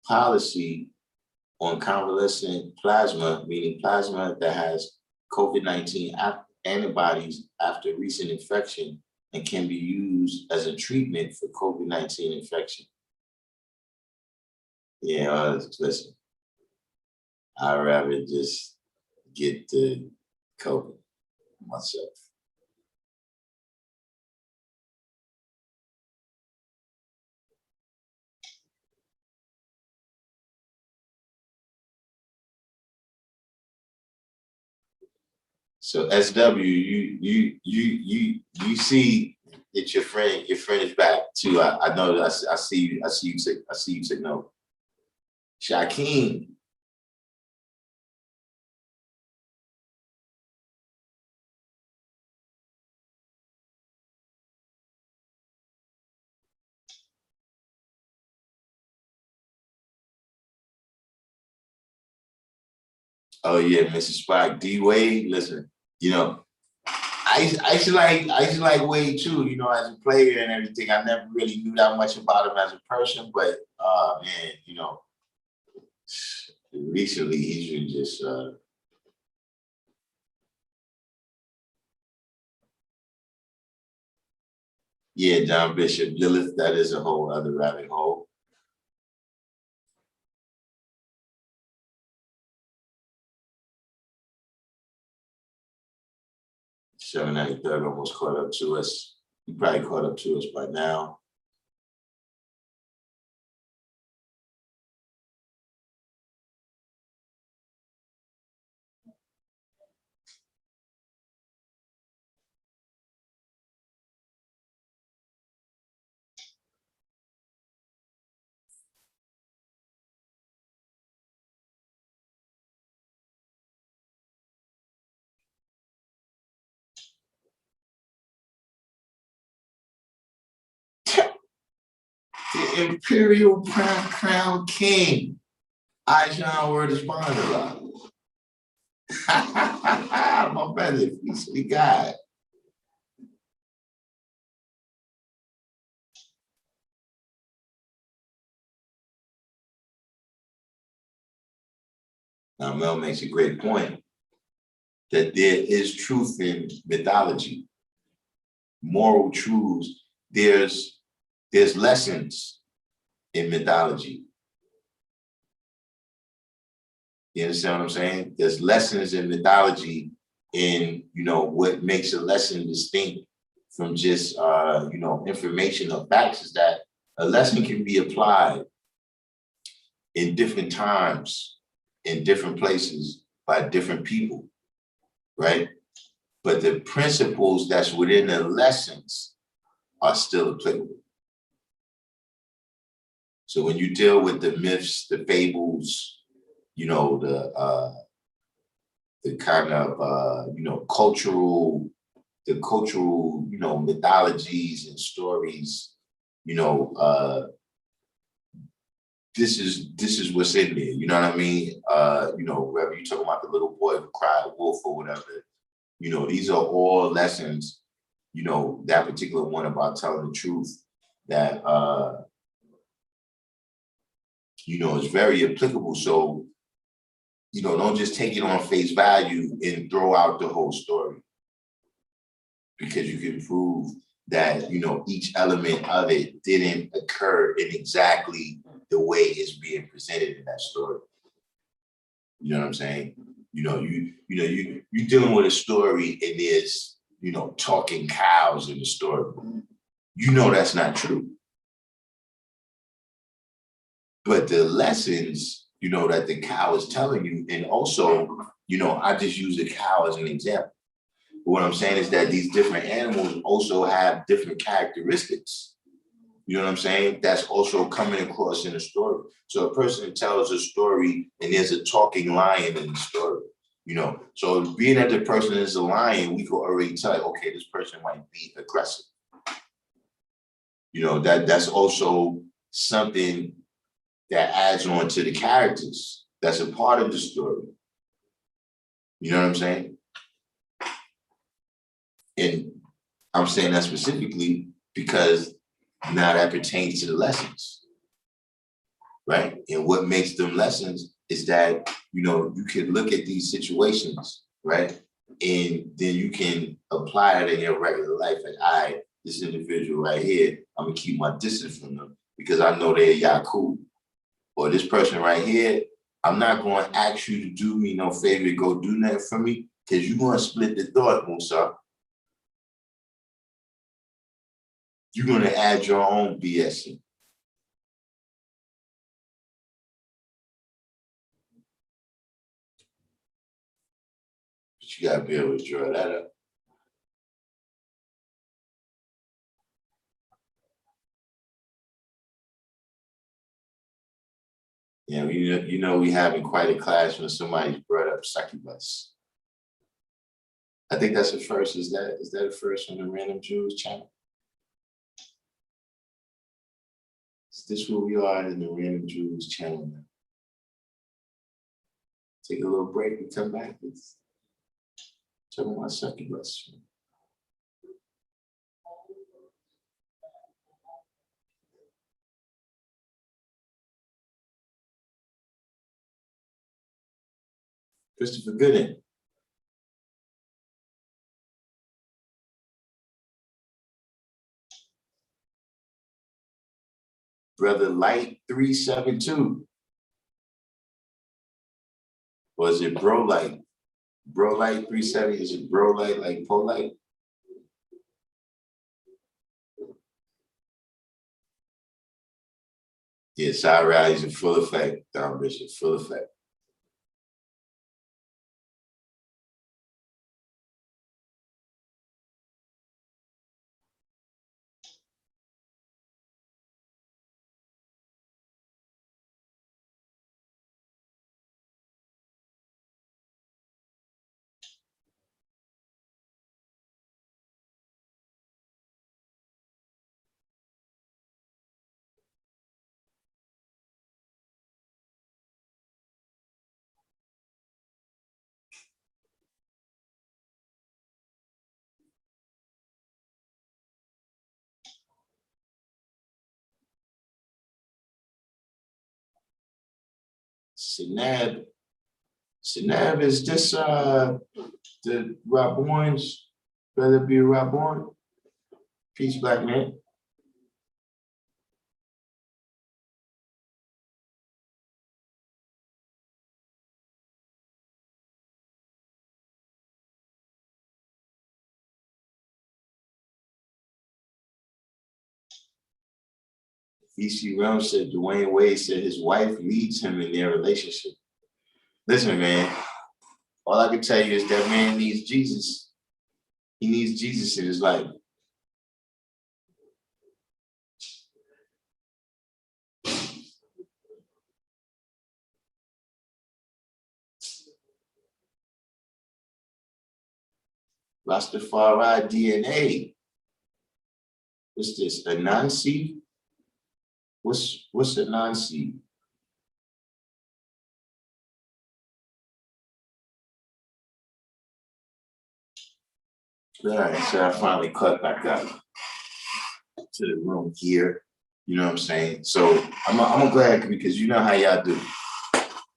policy on convalescent plasma, meaning plasma that has COVID-19 antibodies after recent infection and can be used as a treatment for COVID-19 infection. Yeah, listen, I'd rather just get the COVID myself. So SW, you see that your friend is back too. I know that I see you take note. Shaquem. Oh yeah, Mrs. Spock, D Wade. Listen, you know, I used to like Wade too. You know, as a player and everything. I never really knew that much about him as a person, but man, you know, recently he's been just yeah, John Bishop, Lilith. That is a whole other rabbit hole. Seven ninety third almost caught up to us. He probably caught up to us by now. The Imperial Crown King. Aishan word is Bondala. My brother, we got. Now, Mel makes a great point that there is truth in mythology, moral truths. There's lessons in mythology. You understand what I'm saying? There's lessons in mythology in, what makes a lesson distinct from just, information or facts is that a lesson can be applied in different times, in different places, by different people, right? But the principles that's within the lessons are still applicable. So when you deal with the myths, the fables, the kind of cultural, mythologies and stories, this is what's in there. You know what I mean? Whether you're talking about the little boy who cried wolf or whatever, these are all lessons. That particular one about telling the truth that is very applicable. So, don't just take it on face value and throw out the whole story, because you can prove that, each element of it didn't occur in exactly the way it's being presented in that story. You know what I'm saying? You're dealing with a story and there's, talking cows in the story. That's not true. But the lessons, that the cow is telling you, and also, I just use a cow as an example. But what I'm saying is that these different animals also have different characteristics. You know what I'm saying? That's also coming across in a story. So a person tells a story and there's a talking lion in the story, So being that the person is a lion, we could already tell, okay, this person might be aggressive. That's also something that adds on to the characters. That's a part of the story. You know what I'm saying? And I'm saying that specifically because now that pertains to the lessons, right? And what makes them lessons is that, you can look at these situations, right? And then you can apply it in your regular life. Like, all right, this individual right here, I'm gonna keep my distance from them because I know they're Yakub. Or this person right here, I'm not going to ask you to do me no favor to go do nothing for me, because you're going to split the thought, Musa. You're going to add your own BS in. But you got to be able to draw that up. We having quite a class when somebody's brought up succubus. I think that's the first. Is that a first on the Random Jews channel? Is this where we are in the Random Jews channel now? Take a little break and come back. Let's talk about succubus. Christopher Gooden. Brother Light 372. Or is it Bro Light? Bro Light 370? Is it Bro Light like Polite? Yeah, side rallies in full effect, Don Bishop, full effect. Sinab Sinav, is this the Raborn's brother be Raborn? Peace, black man. EC Realm said Dwayne Wade said his wife leads him in their relationship. Listen, man, all I can tell you is that man needs Jesus. He needs Jesus in his life. Rastafari DNA. What's this? A non-seed? What's a non-seed? All right, so I finally cut back up to the room here. You know what I'm saying? So I'm glad because you know how y'all do.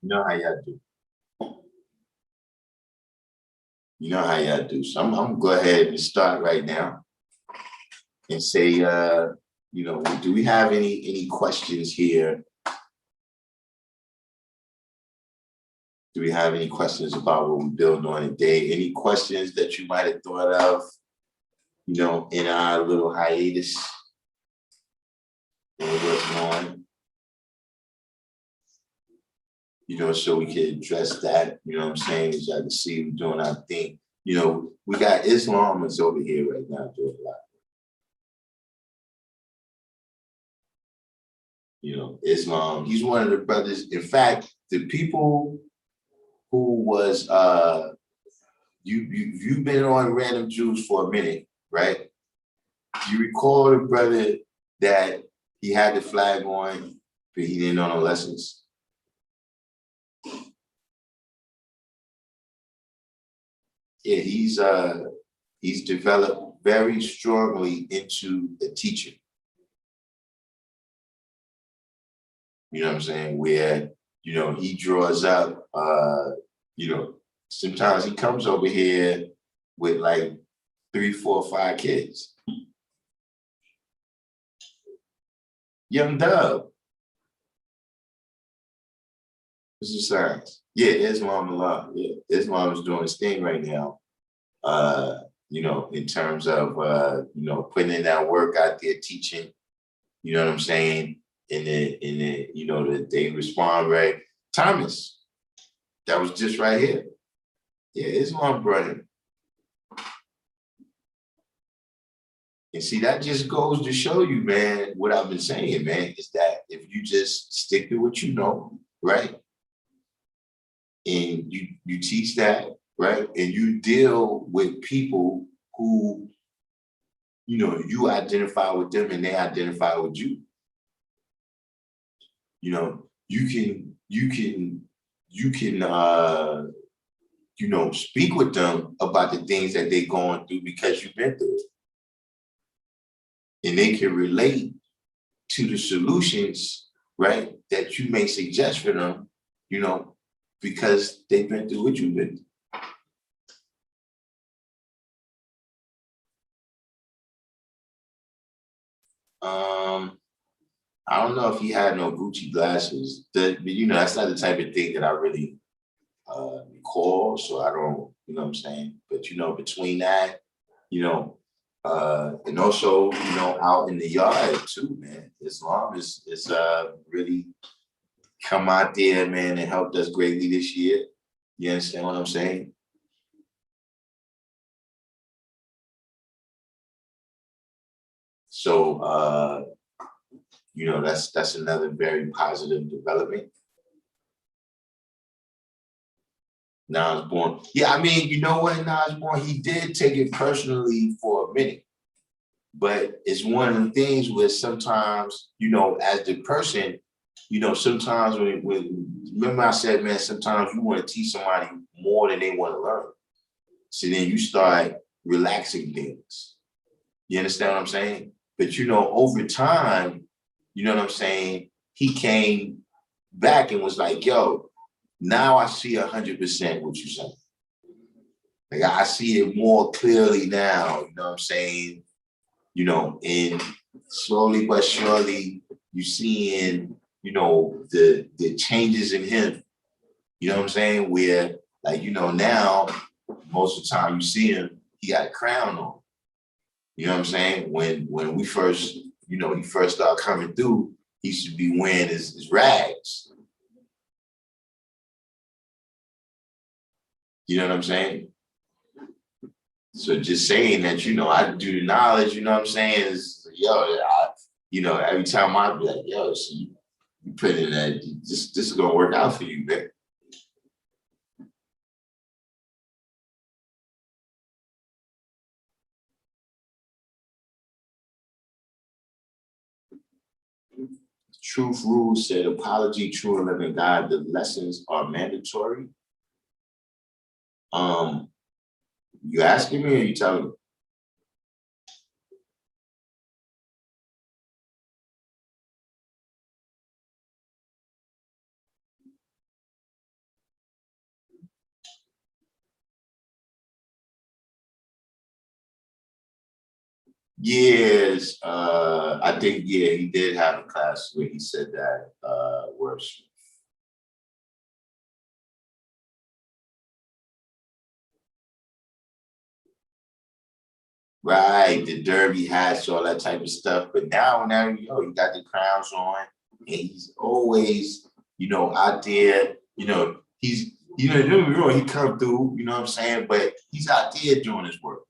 You know how y'all do. You know how y'all do. So I'm gonna go ahead and start right now and say, you know, do we have any questions here? Do we have any questions about what we build on today? Any questions that you might have thought of, you know, in our little hiatus when we're working on, you know, so we can address that, you know what I'm saying? As y'all can see, we're doing our thing. You know, we got Islam is over here right now doing a lot. You know, Islam, he's one of the brothers. In fact, the people who was, you've been on Random Jews for a minute, right? You recall the brother that he had the flag on, but he didn't know no lessons? Yeah, he's developed very strongly into a teacher. You know what I'm saying? Where, you know, he draws up, you know, sometimes he comes over here with like 3, 4, 5 kids. Young Dub. What's the signs? Yeah, Islam Allah. Yeah, Islam is doing his thing right now. You know, in terms of you know, putting in that work out there, teaching, you know what I'm saying? And then, you know, that they respond right. Thomas, that was just right here. Yeah, Islam brought him. And see, that just goes to show you, man, what I've been saying, man, is that if you just stick to what you know, right? And you teach that, right? And you deal with people who, you know, you identify with them and they identify with you. You know, you can you know, speak with them about the things that they're going through because you've been through it. And they can relate to the solutions, right, that you may suggest for them, you know, because they've been through what you've been through. I don't know if he had no Gucci glasses. But you know, that's not the type of thing that I really recall. So I don't, you know what I'm saying? But you know, between that, you know, and also, you know, out in the yard too, man. Islam is really come out there, man, and helped us greatly this year. You understand what I'm saying? So you know, that's another very positive development. Nas Born. Yeah, I mean, you know what, Nas Born, he did take it personally for a minute. But it's one of the things where sometimes, you know, as the person, you know, sometimes when remember I said, man, sometimes you want to teach somebody more than they want to learn. So then you start relaxing things. You understand what I'm saying? But you know, over time, you know what I'm saying? He came back and was like, yo, now I see 100% what you're saying. Like I see it more clearly now, you know what I'm saying? You know, and slowly but surely you seeing, you know, the changes in him. You know what I'm saying? Where like, you know, now most of the time you see him, he got a crown on. You know what I'm saying? When we first, you know, he first started coming through, he should be wearing his rags. You know what I'm saying? So just saying that, you know, I do the knowledge, you know what I'm saying, is, you know, every time I be like, yo, so you put in that, this is gonna work out for you, man. Truth Rules said, apology, true and living God, the lessons are mandatory. You asking me or you telling me? Yes, I think, yeah, he did have a class where he said that words. Right, the derby hats, all that type of stuff. But now, you know, you got the crowns on, and he's always, you know, out there. You know, he's, you know, don't get me wrong, he come through. You know what I'm saying? But he's out there doing his work.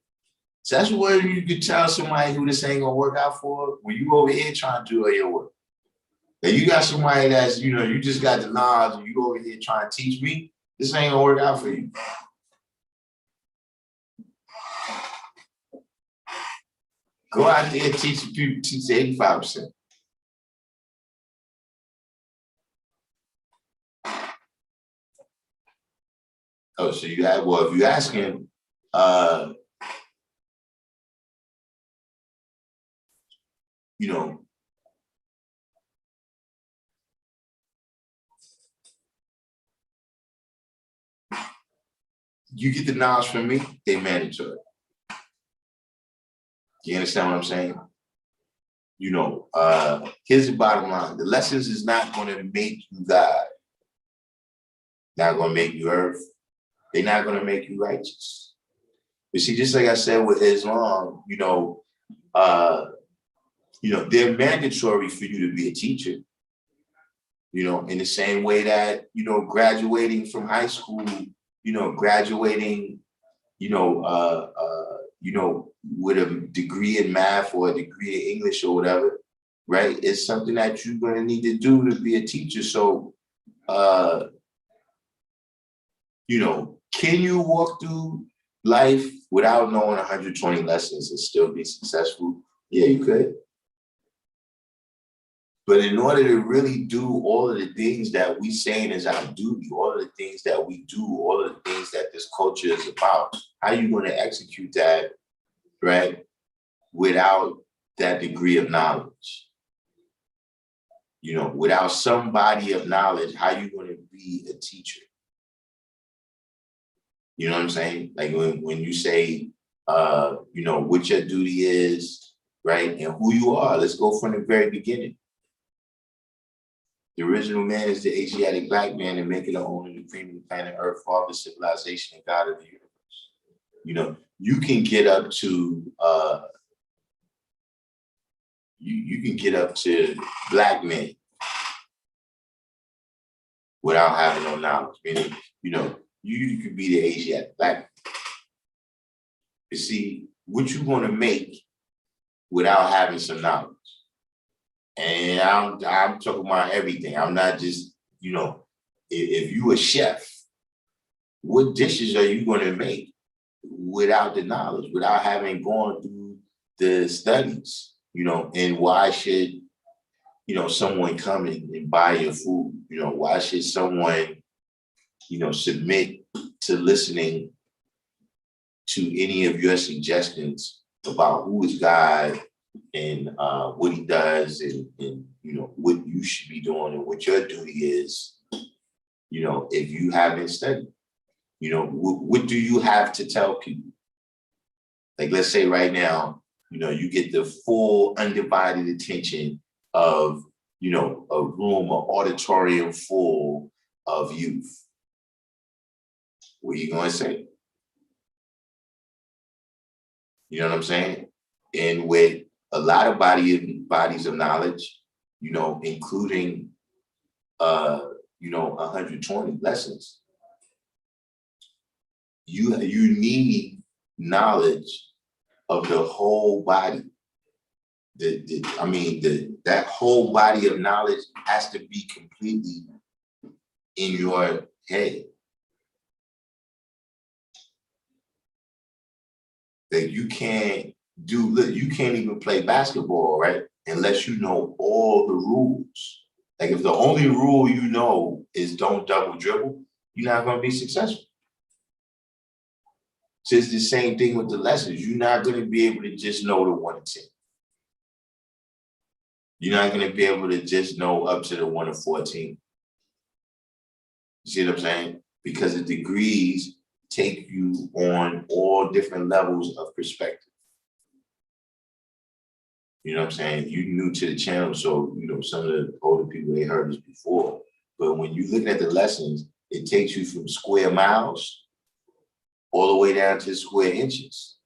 So that's where you could tell somebody who this ain't gonna work out for when you over here trying to do all your work. And you got somebody that's, you know, you just got the knowledge, and you over here trying to teach me. This ain't gonna work out for you. Go out there and teach the people, teach 85%. Oh, so you have, well, if you're asking, you know, you get the knowledge from me, they mandatory. You understand what I'm saying? You know, here's the bottom line. The lessons is not gonna make you God. Not gonna make you earth. They're not gonna make you righteous. You see, just like I said with Islam, they're mandatory for you to be a teacher. You know, in the same way that, you know, graduating from high school, you know, graduating, with a degree in math or a degree in English or whatever, right? It's something that you're gonna need to do to be a teacher. So, can you walk through life without knowing 120 lessons and still be successful? Yeah, you could. But in order to really do all of the things that we saying is our duty, all of the things that we do, all of the things that this culture is about, how you going to execute that, right, without that degree of knowledge? You know, without some body of knowledge, how you going to be a teacher? You know what I'm saying? Like when you say, what your duty is, right, and who you are. Let's go from the very beginning. The original man is the Asiatic black man and making the owner, the cream of the planet Earth, father, civilization, and God of the universe. You know, you can get up to you can get up to black men without having no knowledge. Meaning, you could be the Asiatic black man. You see, what you want to make without having some knowledge. And I'm talking about everything. I'm not just, if you a chef, what dishes are you going to make without the knowledge, without having gone through the studies, and why should, someone come and buy your food? Why should someone, submit to listening to any of your suggestions about who is God and what he does and what you should be doing and what your duty is, you know, if you haven't studied? You know, what do you have to tell people? Like, let's say right now, you know, you get the full undivided attention of, you know, a room, an auditorium full of youth. What are you going to say? You know what I'm saying? And with a lot of bodies of knowledge, you know, including, you know, 120 lessons, you need knowledge of the whole body. That whole body of knowledge has to be completely in your head. That you can't even play basketball, right? Unless you know all the rules. Like if the only rule you know is don't double dribble, you're not gonna be successful. So it's the same thing with the lessons. You're not gonna be able to just know the 1 to 10. You're not gonna be able to just know up to the 1 to 14. You see what I'm saying? Because the degrees take you on all different levels of perspective. You know what I'm saying? You're new to the channel, so you know some of the older people, they heard this before. But when you look at the lessons, it takes you from square miles all the way down to square inches.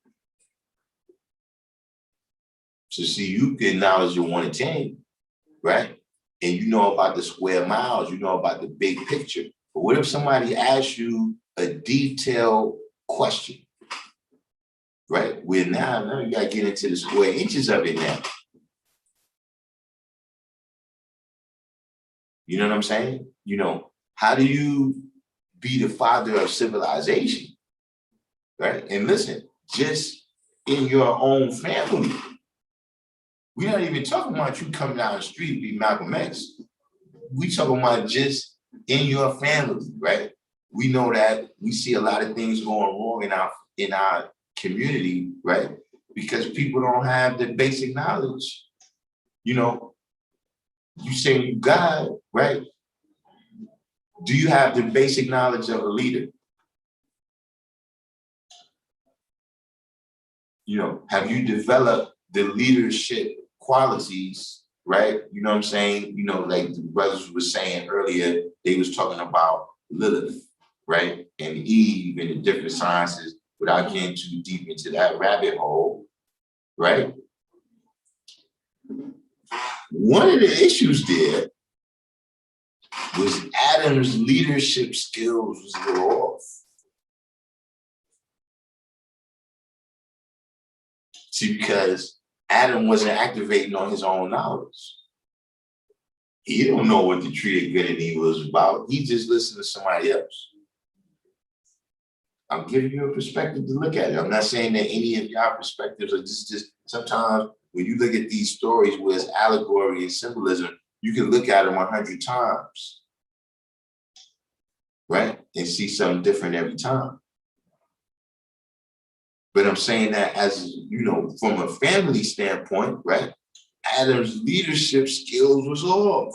So see, you can knowledge your 1 to 10, right? And you know about the square miles, you know about the big picture. But what if somebody asks you a detailed question? Right? Where now you gotta get into the square inches of it now. You know what I'm saying? You know, how do you be the father of civilization? Right? And listen, just in your own family. We're not even talking about you coming down the street to be Malcolm X. We talking about just in your family, right? We know that we see a lot of things going wrong in our community, right? Because people don't have the basic knowledge. You know, you say you God, right? Do you have the basic knowledge of a leader? You know, have you developed the leadership qualities, right? You know what I'm saying? You know, like the brothers were saying earlier, they was talking about Lilith, right? And Eve and the different sciences without getting too deep into that rabbit hole, right? One of the issues there was Adam's leadership skills was a little off. See, because Adam wasn't activating on his own knowledge. He don't know what the tree of good and evil is about. He just listened to somebody else. I'm giving you a perspective to look at it. I'm not saying that any of y'all perspectives are just sometimes when you look at these stories where it's allegory and symbolism, you can look at them 100 times, right? And see something different every time. But I'm saying that as, you know, from a family standpoint, right? Adam's leadership skills was off.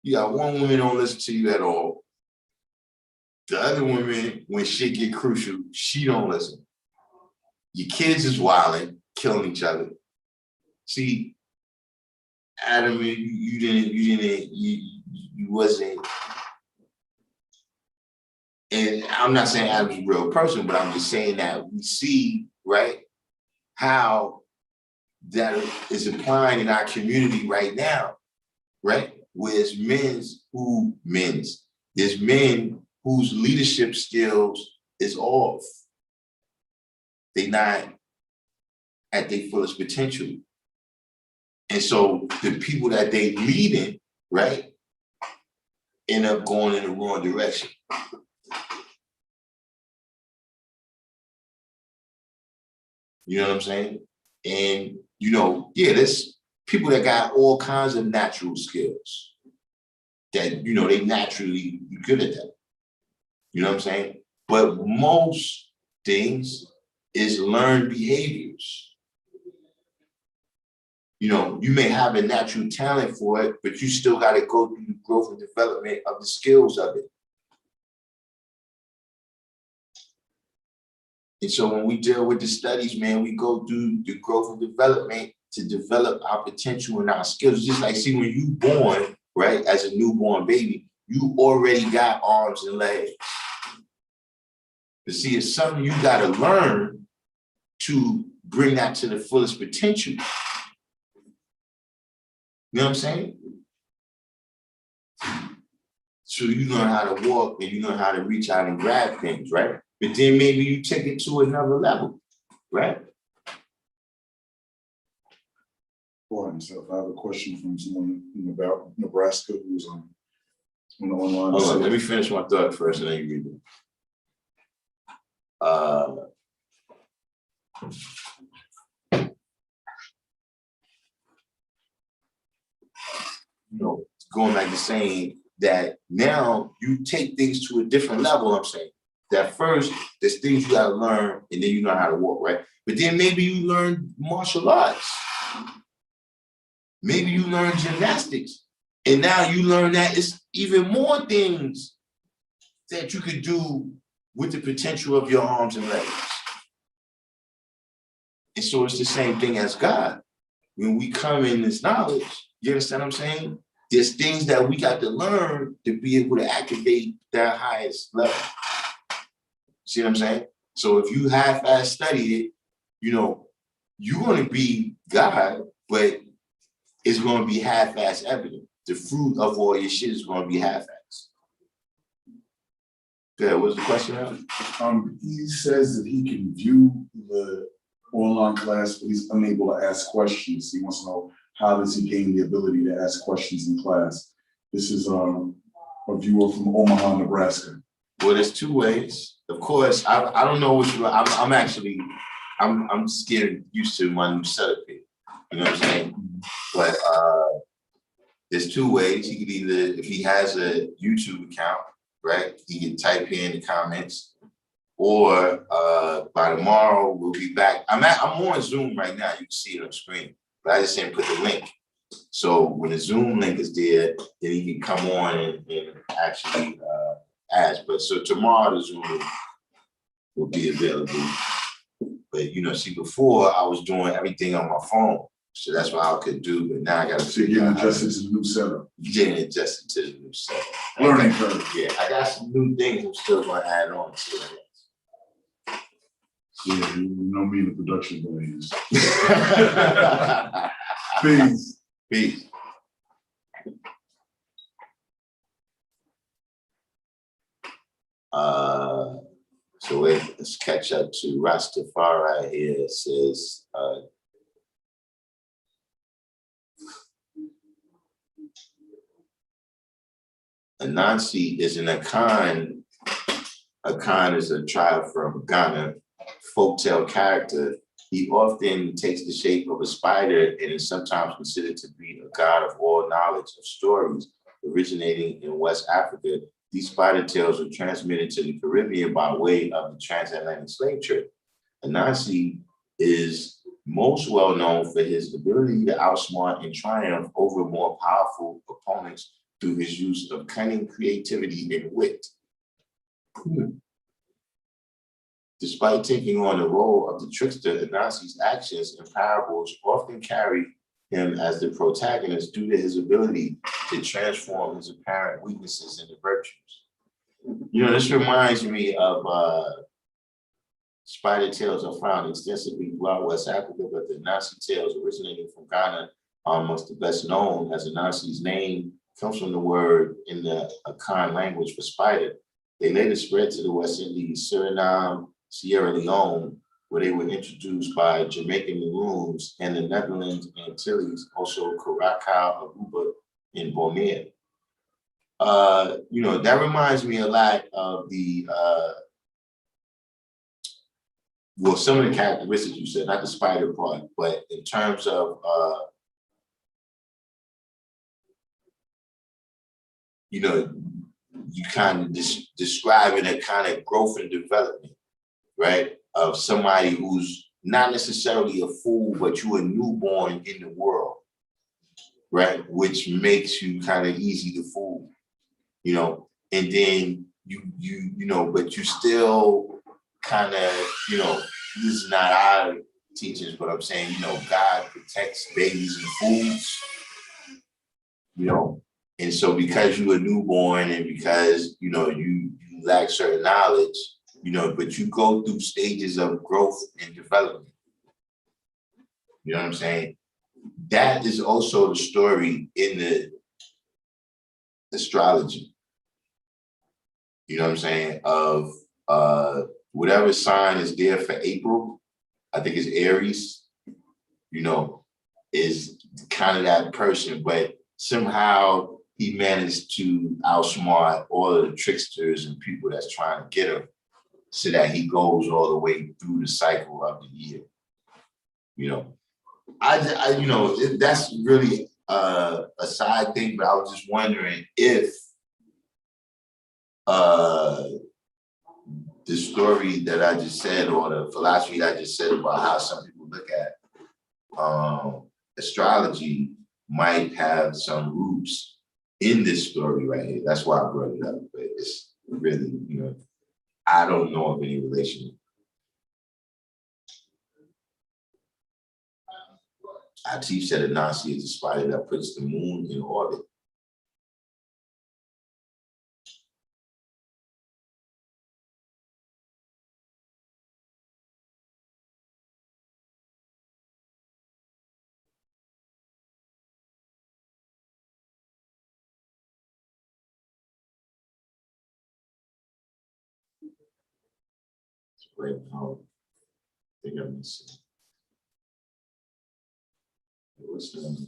You got one woman don't listen to you at all. The other woman, when shit get crucial, she don't listen. Your kids is wilding, killing each other. See, Adam, you wasn't. And I'm not saying Adam's a real person, but I'm just saying that we see, right, how that is applying in our community right now, right? Whereas there's men whose leadership skills is off. They're not at their fullest potential. And so the people that they lead in, right, end up going in the wrong direction. You know what I'm saying? And, you know, yeah, there's people that got all kinds of natural skills that, you know, they naturally good at that. You know what I'm saying? But most things is learned behaviors. You know, you may have a natural talent for it, but you still got to go through the growth and development of the skills of it. And so when we deal with the studies, man, we go through the growth and development to develop our potential and our skills. Just like, see, when you born, right, as a newborn baby, you already got arms and legs. But see, it's something you got to learn to bring that to the fullest potential. You know what I'm saying? So you learn how to walk and you learn how to reach out and grab things, right? But then maybe you take it to another level, right? Go ahead, so I have a question from someone in about Nebraska who's on the online. Hold on, let me finish my thought first and then you read it. You know, going back to saying that now you take things to a different level, I'm saying. That first, there's things you gotta learn and then you know how to walk, right? But then maybe you learn martial arts. Maybe you learn gymnastics. And now you learn that it's even more things that you could do with the potential of your arms and legs. And so it's the same thing as God. When we come in this knowledge, you understand what I'm saying? There's things that we got to learn to be able to activate that highest level. See what I'm saying? So if you half-ass study it, you know, you're going to be God, but it's going to be half-ass evident. The fruit of all your shit is going to be half-ass. Yeah, what's the question? He says that he can view the online class, but he's unable to ask questions. He wants to know, how does he gain the ability to ask questions in class? This is a viewer from Omaha, Nebraska. Well, there's two ways. Of course, I don't know which one. I'm just getting used to my new setup here. You know what I'm saying? But there's two ways. He could either, if he has a YouTube account, right, he can type in the comments, or by tomorrow we'll be back. I'm on Zoom right now. You can see it on screen, but I just didn't put the link. So when the Zoom link is there, then he can come on and actually ask. But so tomorrow the Zoom will be available. But you know, see, before I was doing everything on my phone, so that's what I could do. But now I got to figure out adjusted to the new setup. Getting adjusted to the new setup. Learning curve. Yeah, I got some new things I'm still going to add on to it. Yeah, you know me in the production days. Peace. Peace. So let's catch up to Rastafari here. It says, Anansi is an Akan. Akan is a tribe from Ghana, folktale character. He often takes the shape of a spider and is sometimes considered to be a god of all knowledge of stories originating in West Africa. These spider tales were transmitted to the Caribbean by way of the transatlantic slave trade. Anansi is most well known for his ability to outsmart and triumph over more powerful opponents through his use of cunning, creativity, and wit. Despite taking on the role of the trickster, Anansi's actions and parables often carry him as the protagonist due to his ability to transform his apparent weaknesses into virtues. You know, this reminds me of spider tales are found extensively throughout West Africa, but the Anansi tales originating from Ghana are amongst the best known, as Anansi's name comes from the word in the Akan language for spider. They later spread to the West Indies, Suriname, Sierra Leone, where they were introduced by Jamaican Maroons, and the Netherlands, Antilles, also Curacao, Aruba, and Borneo. You know, that reminds me a lot of the, well, some of the characteristics you said, not the spider part, but in terms of, you know, you kind of describing a kind of growth and development, right? Of somebody who's not necessarily a fool, but you a newborn in the world, right? Which makes you kind of easy to fool, you know, and then you know, but you still kind of, you know, this is not our teachings, but I'm saying, you know, God protects babies and fools, you know, and so because you a newborn and because, you know, you lack certain knowledge, you know, but you go through stages of growth and development. You know what I'm saying? That is also the story in the astrology. You know what I'm saying? Of whatever sign is there for April, I think it's Aries, you know, is kind of that person, but somehow he managed to outsmart all of the tricksters and people that's trying to get him so that he goes all the way through the cycle of the year. You know, I you know, that's really a side thing, but I was just wondering if the story that I just said or the philosophy that I just said about how some people look at astrology might have some roots in this story right here. That's why I brought it up, but it's really, you know, I don't know of any relation. Our chief said Anansi is a spider that puts the moon in orbit. Right now, I think I'm missing. What's the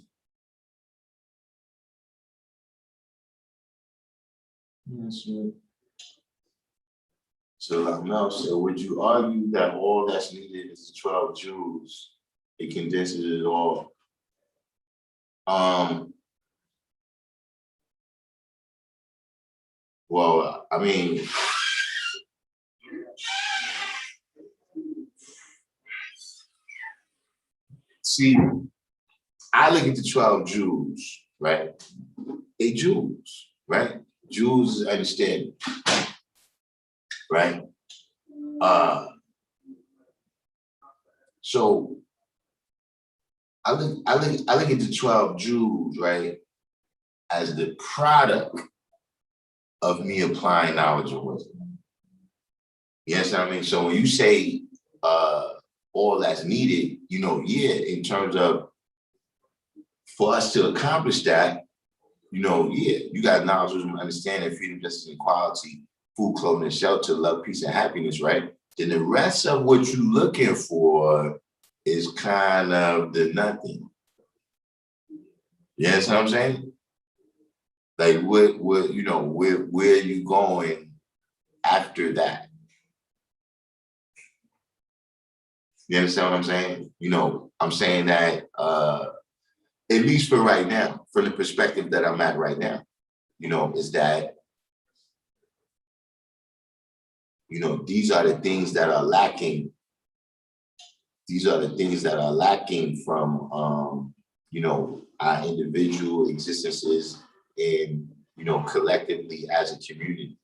So like Mel said, would you argue that all that's needed is the 12 jewels? It condenses it all. Well, I mean, see, I look at the 12 jewels, right? They jewels, right? Jewels is understanding, right? So I look at the 12 jewels, right, as the product of me applying knowledge and wisdom. Yes, I mean, so when you say all that's needed, you know, yeah, in terms of for us to accomplish that, you know, yeah, you got knowledge, wisdom, understanding, freedom, justice, and equality, food, clothing, and shelter, love, peace, and happiness, right? Then the rest of what you're looking for is kind of the nothing. You understand what I'm saying? Like what you know, where are you going after that? You understand what I'm saying? You know, I'm saying that at least for right now, from the perspective that I'm at right now, you know, is that, you know, these are the things that are lacking. These are the things that are lacking from, you know, our individual existences and, you know, collectively as a community,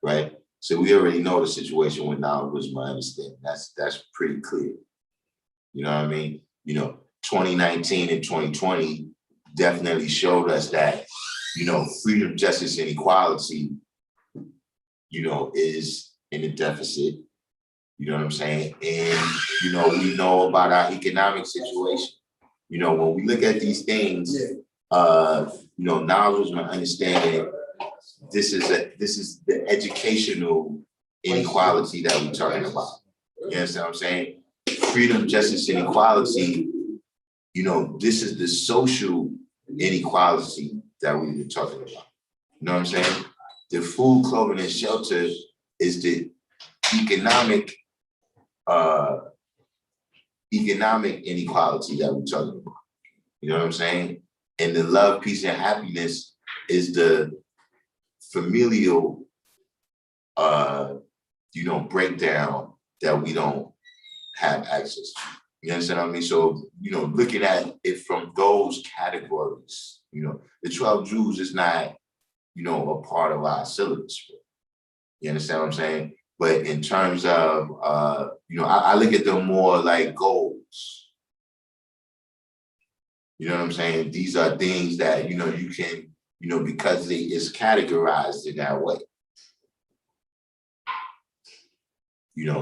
right? So we already know the situation with knowledge was my understanding. That's pretty clear. You know what I mean? You know, 2019 and 2020 definitely showed us that, you know, freedom, justice, and equality, you know, is in a deficit. You know what I'm saying? And, you know, we know about our economic situation. You know, when we look at these things, you know, knowledge was my understanding. This is the educational inequality that we're talking about. You understand what I'm saying? Freedom, justice, and equality, you know, this is the social inequality that we've been talking about. You know what I'm saying? The food, clothing, and shelter is the economic inequality that we're talking about. You know what I'm saying? And the love, peace, and happiness is the familial you know, breakdown that we don't have access to. You understand what I mean? So, looking at it from those categories, the 12 Jews is not, a part of our syllabus. You understand what I'm saying? But in terms of, I look at them more like goals. You know what I'm saying? These are things that, you can, because it's categorized in that way.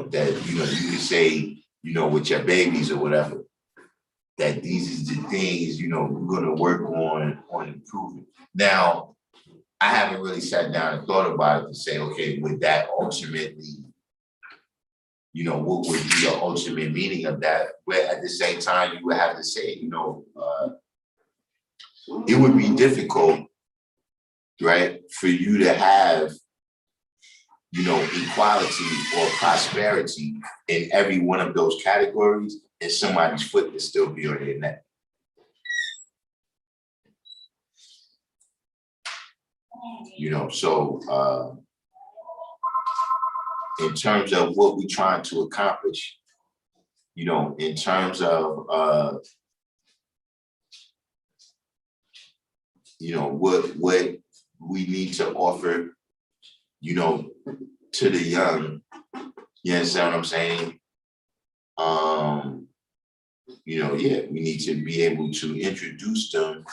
That, you can say, with your babies or whatever, that these is the things, we're going to work on improving. Now, I haven't really sat down and thought about it to say, okay, would that ultimately, what would be the ultimate meaning of that? Where at the same time, you would have to say, it would be difficult, right, for you to have, equality or prosperity in every one of those categories, and somebody's foot to still be on their neck. So in terms of what we're trying to accomplish, in terms of what we need to offer, to the young, you understand what I'm saying? We need to be able to introduce them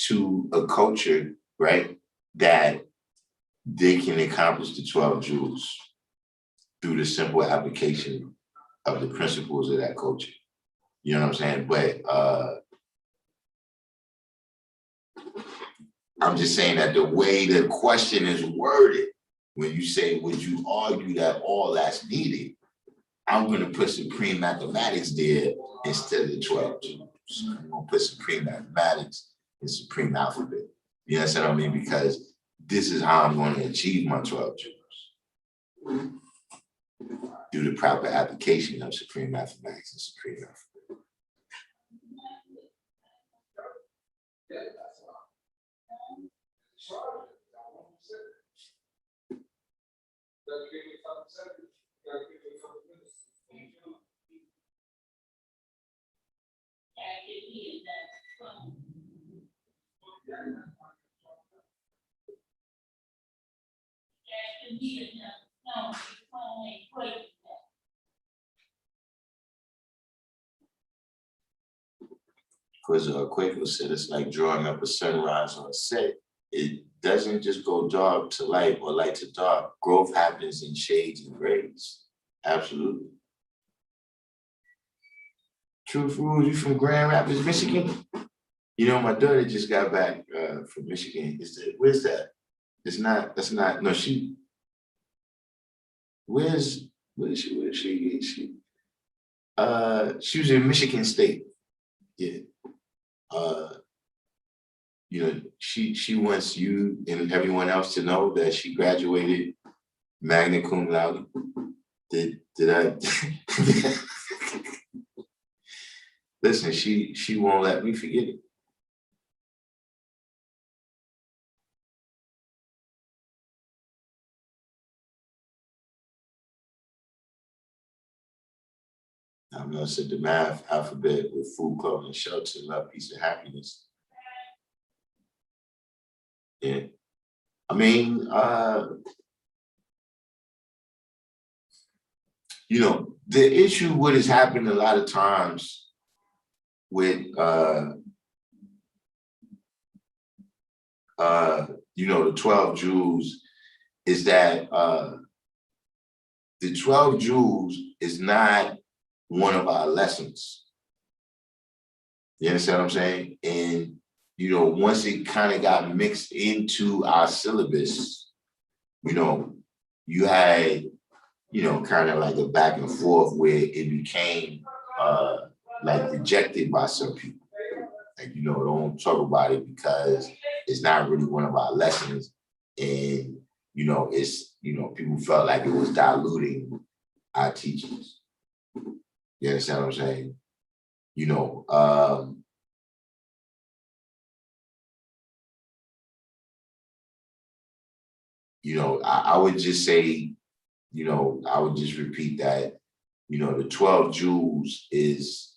to a culture, right, that they can accomplish the 12 jewels through the simple application of the principles of that culture. You know what I'm saying? But I'm just saying that the way the question is worded, when you say, would you argue that all that's needed? I'm going to put supreme mathematics there instead of the 12 jewels. I'm going to put supreme mathematics and supreme alphabet. You understand what I mean? Because this is how I'm going to achieve my 12 jewels. Through the proper application of supreme mathematics and supreme alphabet. Because Quaker said it's like drawing up a sunrise or a set. It doesn't just go dark to light or light to dark. Growth happens in shades and grades. Absolutely. Truth Rules, you from Grand Rapids, Michigan? My daughter just got back from Michigan. Where's that? That's not, no, where's she? She was in Michigan State. Yeah. She wants you and everyone else to know that she graduated magna cum laude. Did I? Listen, she won't let me forget it. I'm gonna say the math alphabet with food, clothing, shelter, love, peace, and happiness. Yeah. I mean, the issue, what has happened a lot of times with, the 12 jewels is that the 12 jewels is not one of our lessons. You understand what I'm saying? And, once it kind of got mixed into our syllabus, you had, kind of like a back and forth where it became like rejected by some people. Like, don't talk about it because it's not really one of our lessons. And, it's, people felt like it was diluting our teachings. You understand what I'm saying? I would just say, I would just repeat that, You know, the 12 jewels is,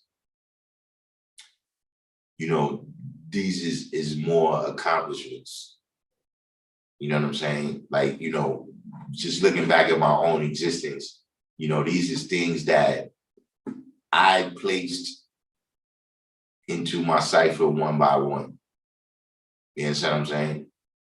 you know, these is more accomplishments. You know what I'm saying? Like, you know, just looking back at my own existence, you know, these is things that I placed into my cipher one by one. You understand what I'm saying?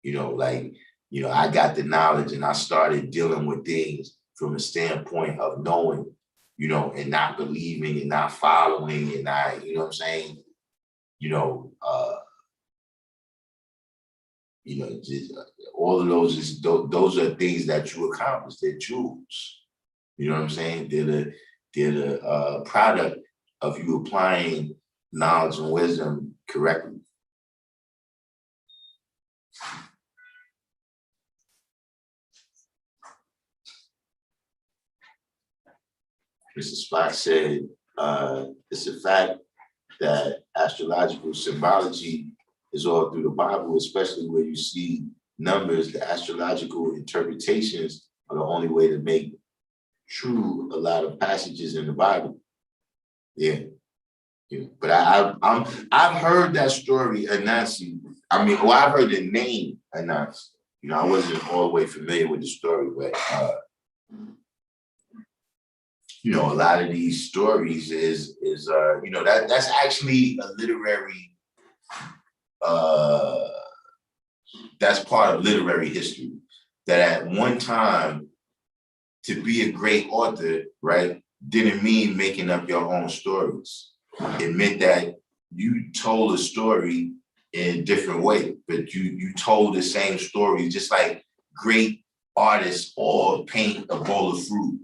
You know, like, you know, I got the knowledge and I started dealing with things from a standpoint of knowing, you know, and not believing and not following and not, you know what I'm saying? Just, all of those those are things that you accomplish. They're jewels. You know what I'm saying? They're the product of you applying knowledge and wisdom correctly. Mr. Spock said, it's a fact that astrological symbology is all through the Bible, especially where you see numbers. The astrological interpretations are the only way to make true a lot of passages in the Bible. Yeah. But I've heard that story Anansi. I mean, well, I've heard the name Anansi. You know, I wasn't all the way familiar with the story, but you know, a lot of these stories is you know, that's actually a literary that's part of literary history. That at one time, to be a great author, right, didn't mean making up your own stories. It meant that you told a story in a different way, but you told the same story, just like great artists all paint a bowl of fruit.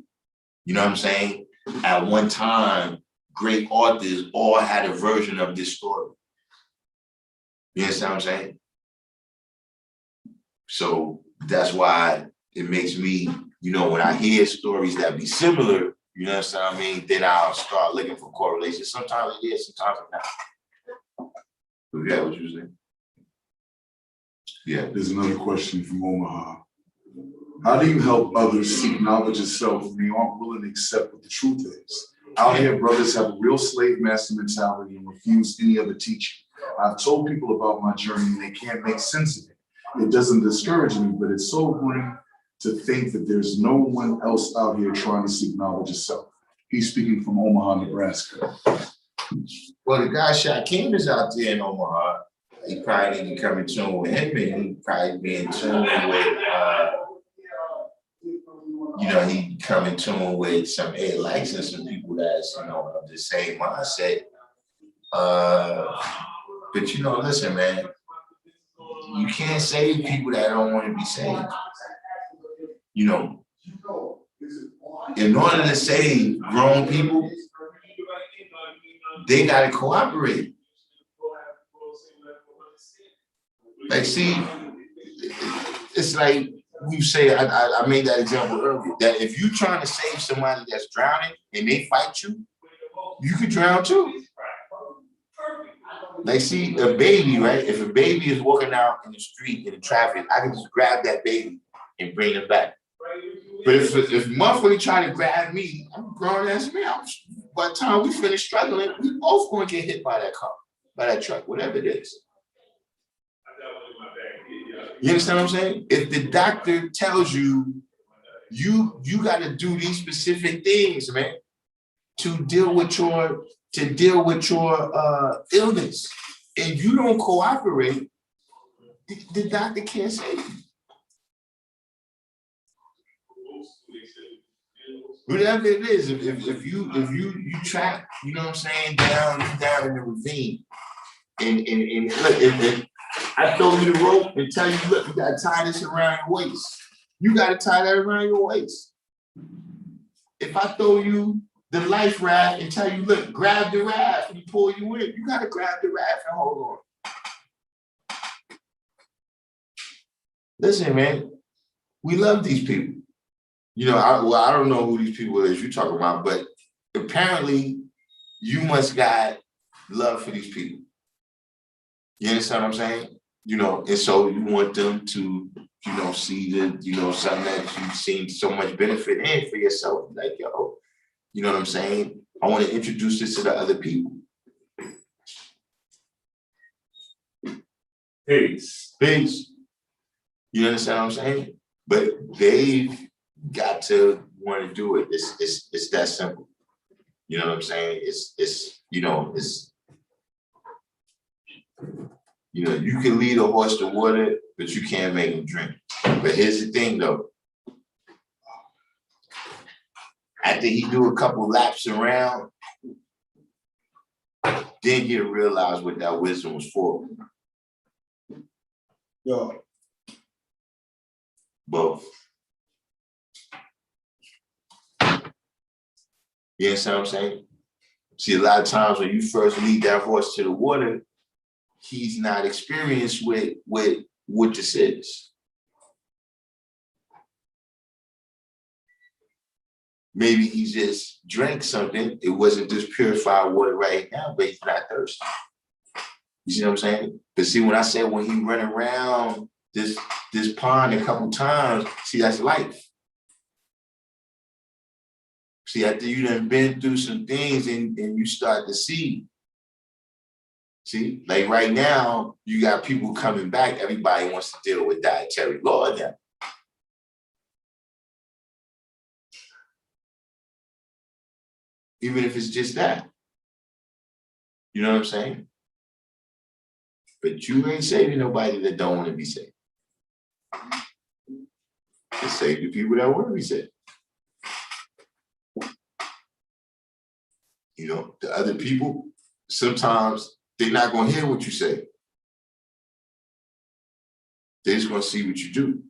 You know what I'm saying? At one time, great authors all had a version of this story. You understand what I'm saying? So that's why it makes me, you know, when I hear stories that be similar, you know what I mean, then I'll start looking for correlations. Sometimes it is, sometimes it's not. But yeah, what you saying? Yeah. There's another question from Omaha. How do you help others seek knowledge of self when they aren't willing to accept what the truth is? Out here, brothers have a real slave master mentality and refuse any other teaching. I've told people about my journey and they can't make sense of it. It doesn't discourage me, but it's sobering to think that there's no one else out here trying to seek knowledge of self. He's speaking from Omaha, Nebraska. Well, the guy Shaquem is out there in Omaha. He probably need to come in tune with him, and he probably be in tune with, you know, he come in tune with some likes and some people that's, you know, of the same mindset. But you know, listen, man, you can't save people that don't want to be saved. You know, in order to save grown people, they gotta cooperate. Like, see, it's like you say, I made that example earlier, that if you're trying to save somebody that's drowning and they fight you, you could drown too. Like, see, a baby, right? If a baby is walking out in the street in the traffic, I can just grab that baby and bring it back. But if motherfucker trying to grab me, I'm grown ass man. By the time we finish struggling, we both going to get hit by that car, by that truck, whatever it is. You understand what I'm saying? If the doctor tells you, you got to do these specific things, man, to deal with your illness, and you don't cooperate, the doctor can't save you. Whatever it is, if you track, you know what I'm saying, down in the ravine, and look, if I throw you the rope and tell you, look, you gotta tie this around your waist. You gotta tie that around your waist. If I throw you the life raft and tell you, look, grab the raft and pull you in, you gotta grab the raft and hold on. Listen, man, we love these people. You know, I don't know who these people is you talking about, but apparently you must got love for these people. You understand what I'm saying? You know, and so you want them to, you know, see the, you know, something that you've seen so much benefit in for yourself. Like, yo, You know what I'm saying? I want to introduce this to the other people. Peace. Peace. You understand what I'm saying? But they've got to want to do it. It's that simple. You know what I'm saying? You can lead a horse to water, but you can't make him drink. But here's the thing though. After he do a couple laps around, then he'll realize what that wisdom was for. Yo, Both. You understand what I'm saying? See, a lot of times when you first lead that horse to the water, he's not experienced with what this is. Maybe he just drank something. It wasn't just purified water right now, but he's not thirsty. You see what I'm saying? But see, when I said when he run around this pond a couple times, see, that's life. See, after you done been through some things and you start to see, like right now, you got people coming back, everybody wants to deal with dietary law now. Even if it's just that. You know what I'm saying? But you ain't saving nobody that don't want to be saved. Just save the people that want to be saved. You know, the other people, sometimes they're not going to hear what you say. They're just going to see what you do.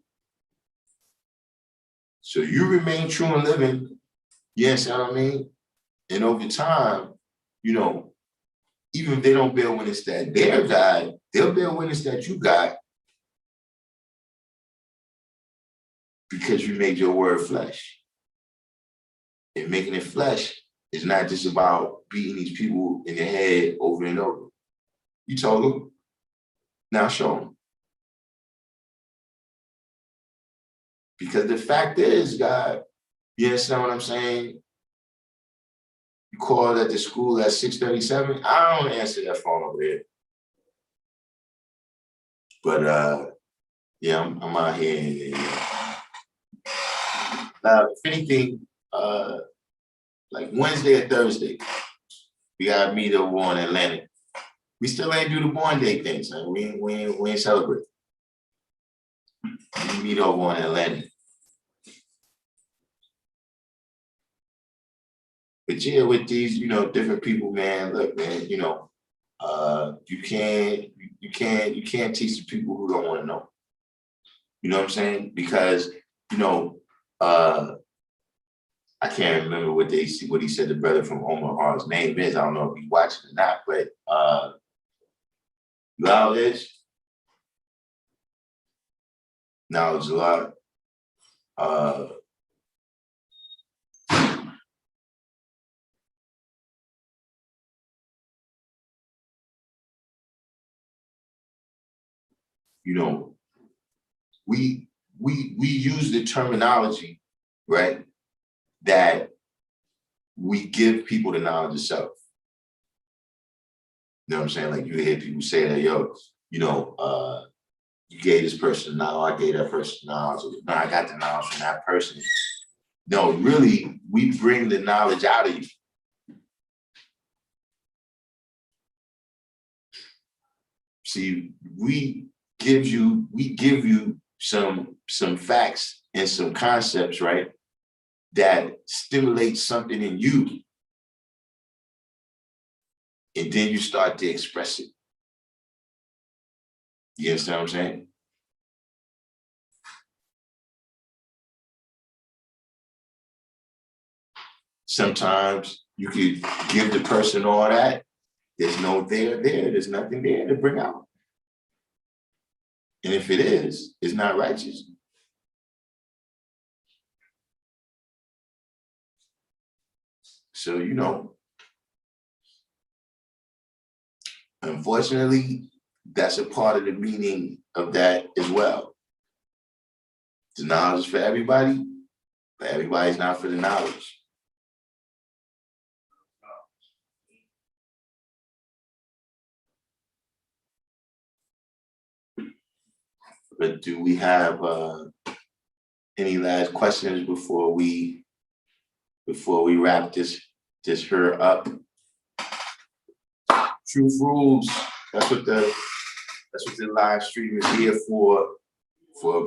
So you remain true and living, yes, you know what I mean? And over time, you know, even if they don't bear witness that they're God, they'll bear witness that you God because you made your word flesh. And making it flesh is not just about beating these people in the head over and over. You told them, now show them. Because the fact is, God, you understand what I'm saying? You called at the school at 6:37. I don't answer that phone over there. But yeah, I'm out here. If anything, like Wednesday or Thursday, we gotta meet over on Atlantic. We still ain't do the Born Day thing, son. We ain't celebrate. We meet over on Atlantic. But yeah, with these, you know, different people, man, look, man, you know, you can't teach the people who don't want to know. You know what I'm saying? Because, you know, I can't remember what he said, the brother from Omaha's name is. I don't know if he's watching or not, but knowledge a lot. You know, we use the terminology, right, that we give people the knowledge of self. You know what I'm saying? Like you hear people say that, yo, you know, you gave this person knowledge, I gave that person knowledge. No, I got the knowledge from that person. No, really, we bring the knowledge out of you. See, we give you some facts and some concepts, right, that stimulate something in you. And then you start to express it. You understand what I'm saying? Sometimes you could give the person all that. There's no there. There's nothing there to bring out. And if it is, it's not righteous. So, you know, unfortunately, that's a part of the meaning of that as well. The knowledge is for everybody, but everybody's not for the knowledge. But do we have any last questions before we wrap this here up? Truth rules. That's what the live stream is here for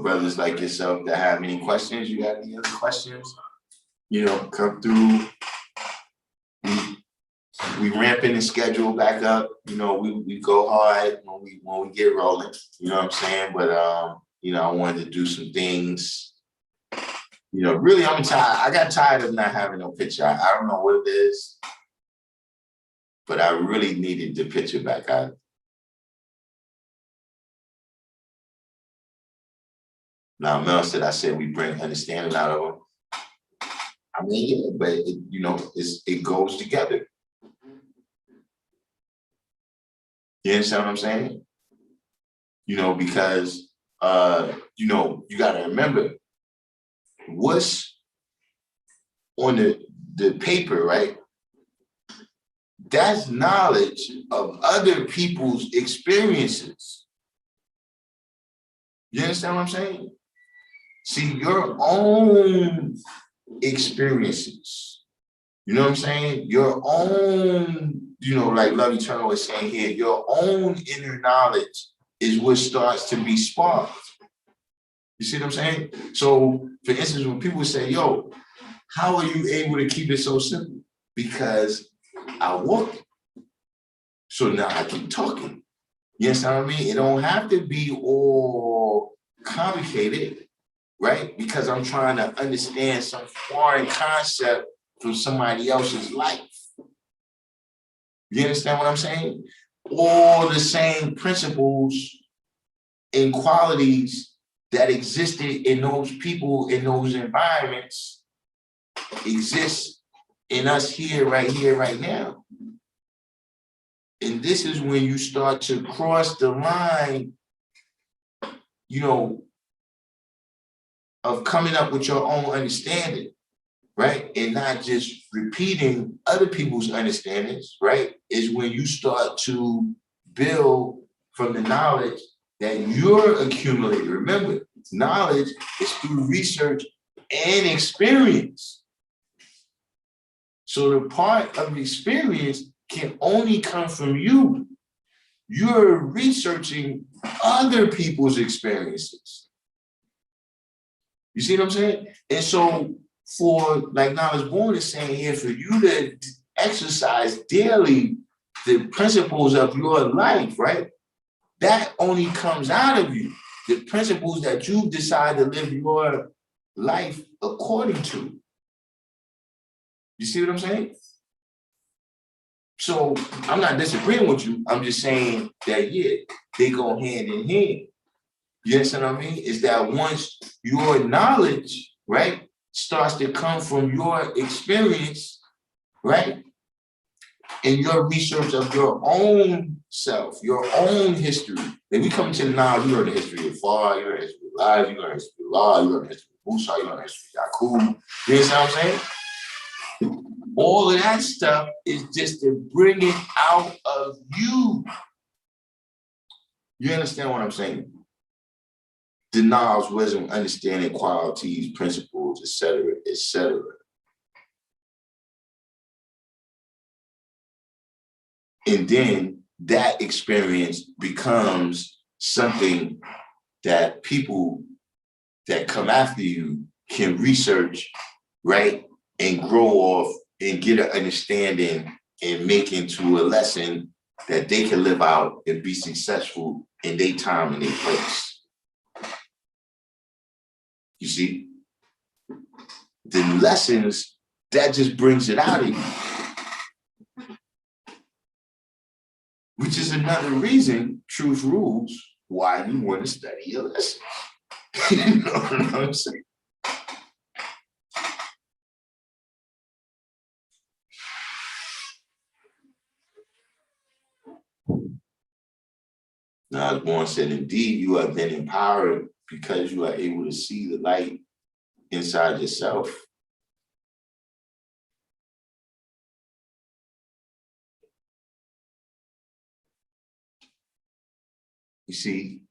brothers like yourself that have any questions. You got any other questions? You know, come through. We ramping the schedule back up. You know, we go hard when we get rolling. You know what I'm saying? But you know, I wanted to do some things. You know, really, I'm tired. I got tired of not having no picture. I don't know what it is, but I really needed the picture back. Now, Mel said, I said we bring understanding out of them. I mean, yeah, but you know, it goes together. You understand what I'm saying? You know, because you know, you gotta remember what's on the paper, right? That's knowledge of other people's experiences. You understand what I'm saying? See, your own experiences, you know what I'm saying? Your own, you know, like Love Eternal was saying here, your own inner knowledge is what starts to be sparked. You see what I'm saying? So, for instance, when people say, yo, how are you able to keep it so simple? Because I walk. So now I keep talking. You understand what I mean? It don't have to be all complicated, right? Because I'm trying to understand some foreign concept from somebody else's life. You understand what I'm saying? All the same principles and qualities that existed in those people, in those environments, exist in us here, right now. And this is when you start to cross the line, you know, of coming up with your own understanding, right? And not just repeating other people's understandings, right? Is when you start to build from the knowledge that you're accumulating. Remember, knowledge is through research and experience. So the part of experience can only come from you. You're researching other people's experiences. You see what I'm saying? And so for, like Knowledge Born is saying here, for you to exercise daily the principles of your life, right? That only comes out of you. The principles that you decide to live your life according to. You see what I'm saying? So I'm not disagreeing with you. I'm just saying that, yeah, they go hand in hand. You understand what I mean? Is that once your knowledge, right, starts to come from your experience, right, and your research of your own self, your own history. Then we come into the knowledge, you learn the history of Far, you learn the history of Lies, you learn the history of Law, you learn the history of Musa, you learn the history of Yakub. You understand what I'm saying? All of that stuff is just to bring it out of you. You understand what I'm saying? The knowledge, wisdom, understanding, qualities, principles, etc., etc. And then that experience becomes something that people that come after you can research, right? And grow off and get an understanding and make into a lesson that they can live out and be successful in their time and their place. You see? The lessons, that just brings it out of you. Which is another reason, truth rules, why you want to study your lessons. You know what I'm saying? Now, as Born said, indeed, you have been empowered because you are able to see the light inside yourself. You see,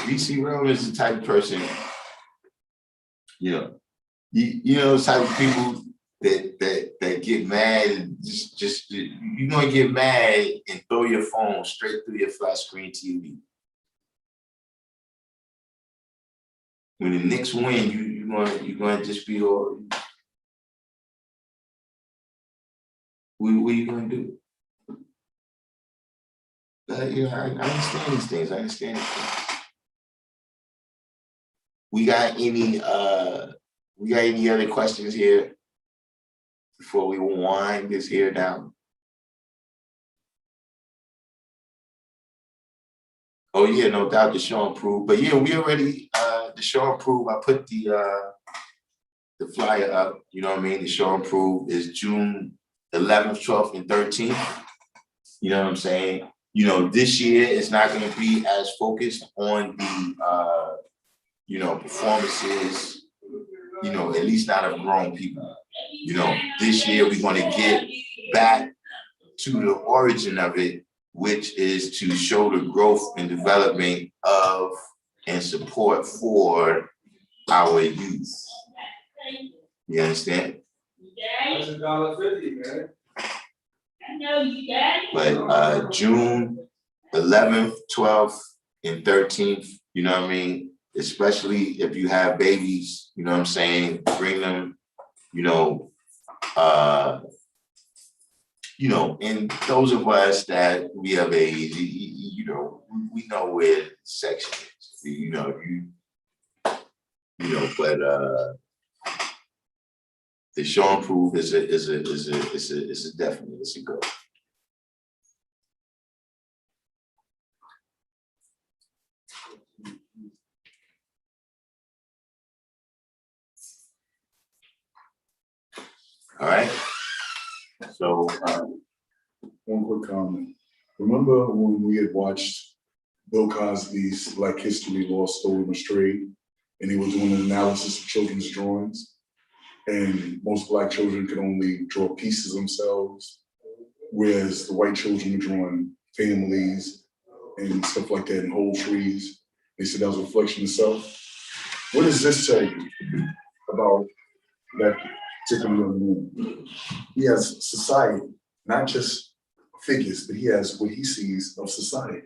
VC Realm is the type of person, you know, you know, the type of people that get mad and just you're gonna get mad and throw your phone straight through your flat screen TV. When the Knicks win, you're gonna just be all. What are you gonna do? You know, I understand these things. I understand these things. We got any other questions here before we wind this here down? Oh yeah, no doubt the show improved. But yeah, we already the show improved. I put the flyer up, you know what I mean? The show improved is June 11th, 12th, and 13th. You know what I'm saying? You know, this year it's not gonna be as focused on the you know, performances, you know, at least not of grown people. You know, this year we're gonna get back to the origin of it, which is to show the growth and development of and support for our youth. You understand? That's $1.50, man. But June 11th, 12th, and 13th, you know what I mean? Especially if you have babies, you know what I'm saying? Bring them, you know, and those of us that we have age, you know, we know where the section is. You know, but the show improve is a definite, it's a go. All right. So One quick comment. Remember when we had watched Bill Cosby's Black History Lost, Stolen, or Strayed, and he was doing an analysis of children's drawings, and most Black children could only draw pieces themselves, whereas the white children were drawing families and stuff like that, and whole trees. They said that was a reflection of self. What does this tell you about that particular young man? He has society, not just figures, but he has what he sees of society.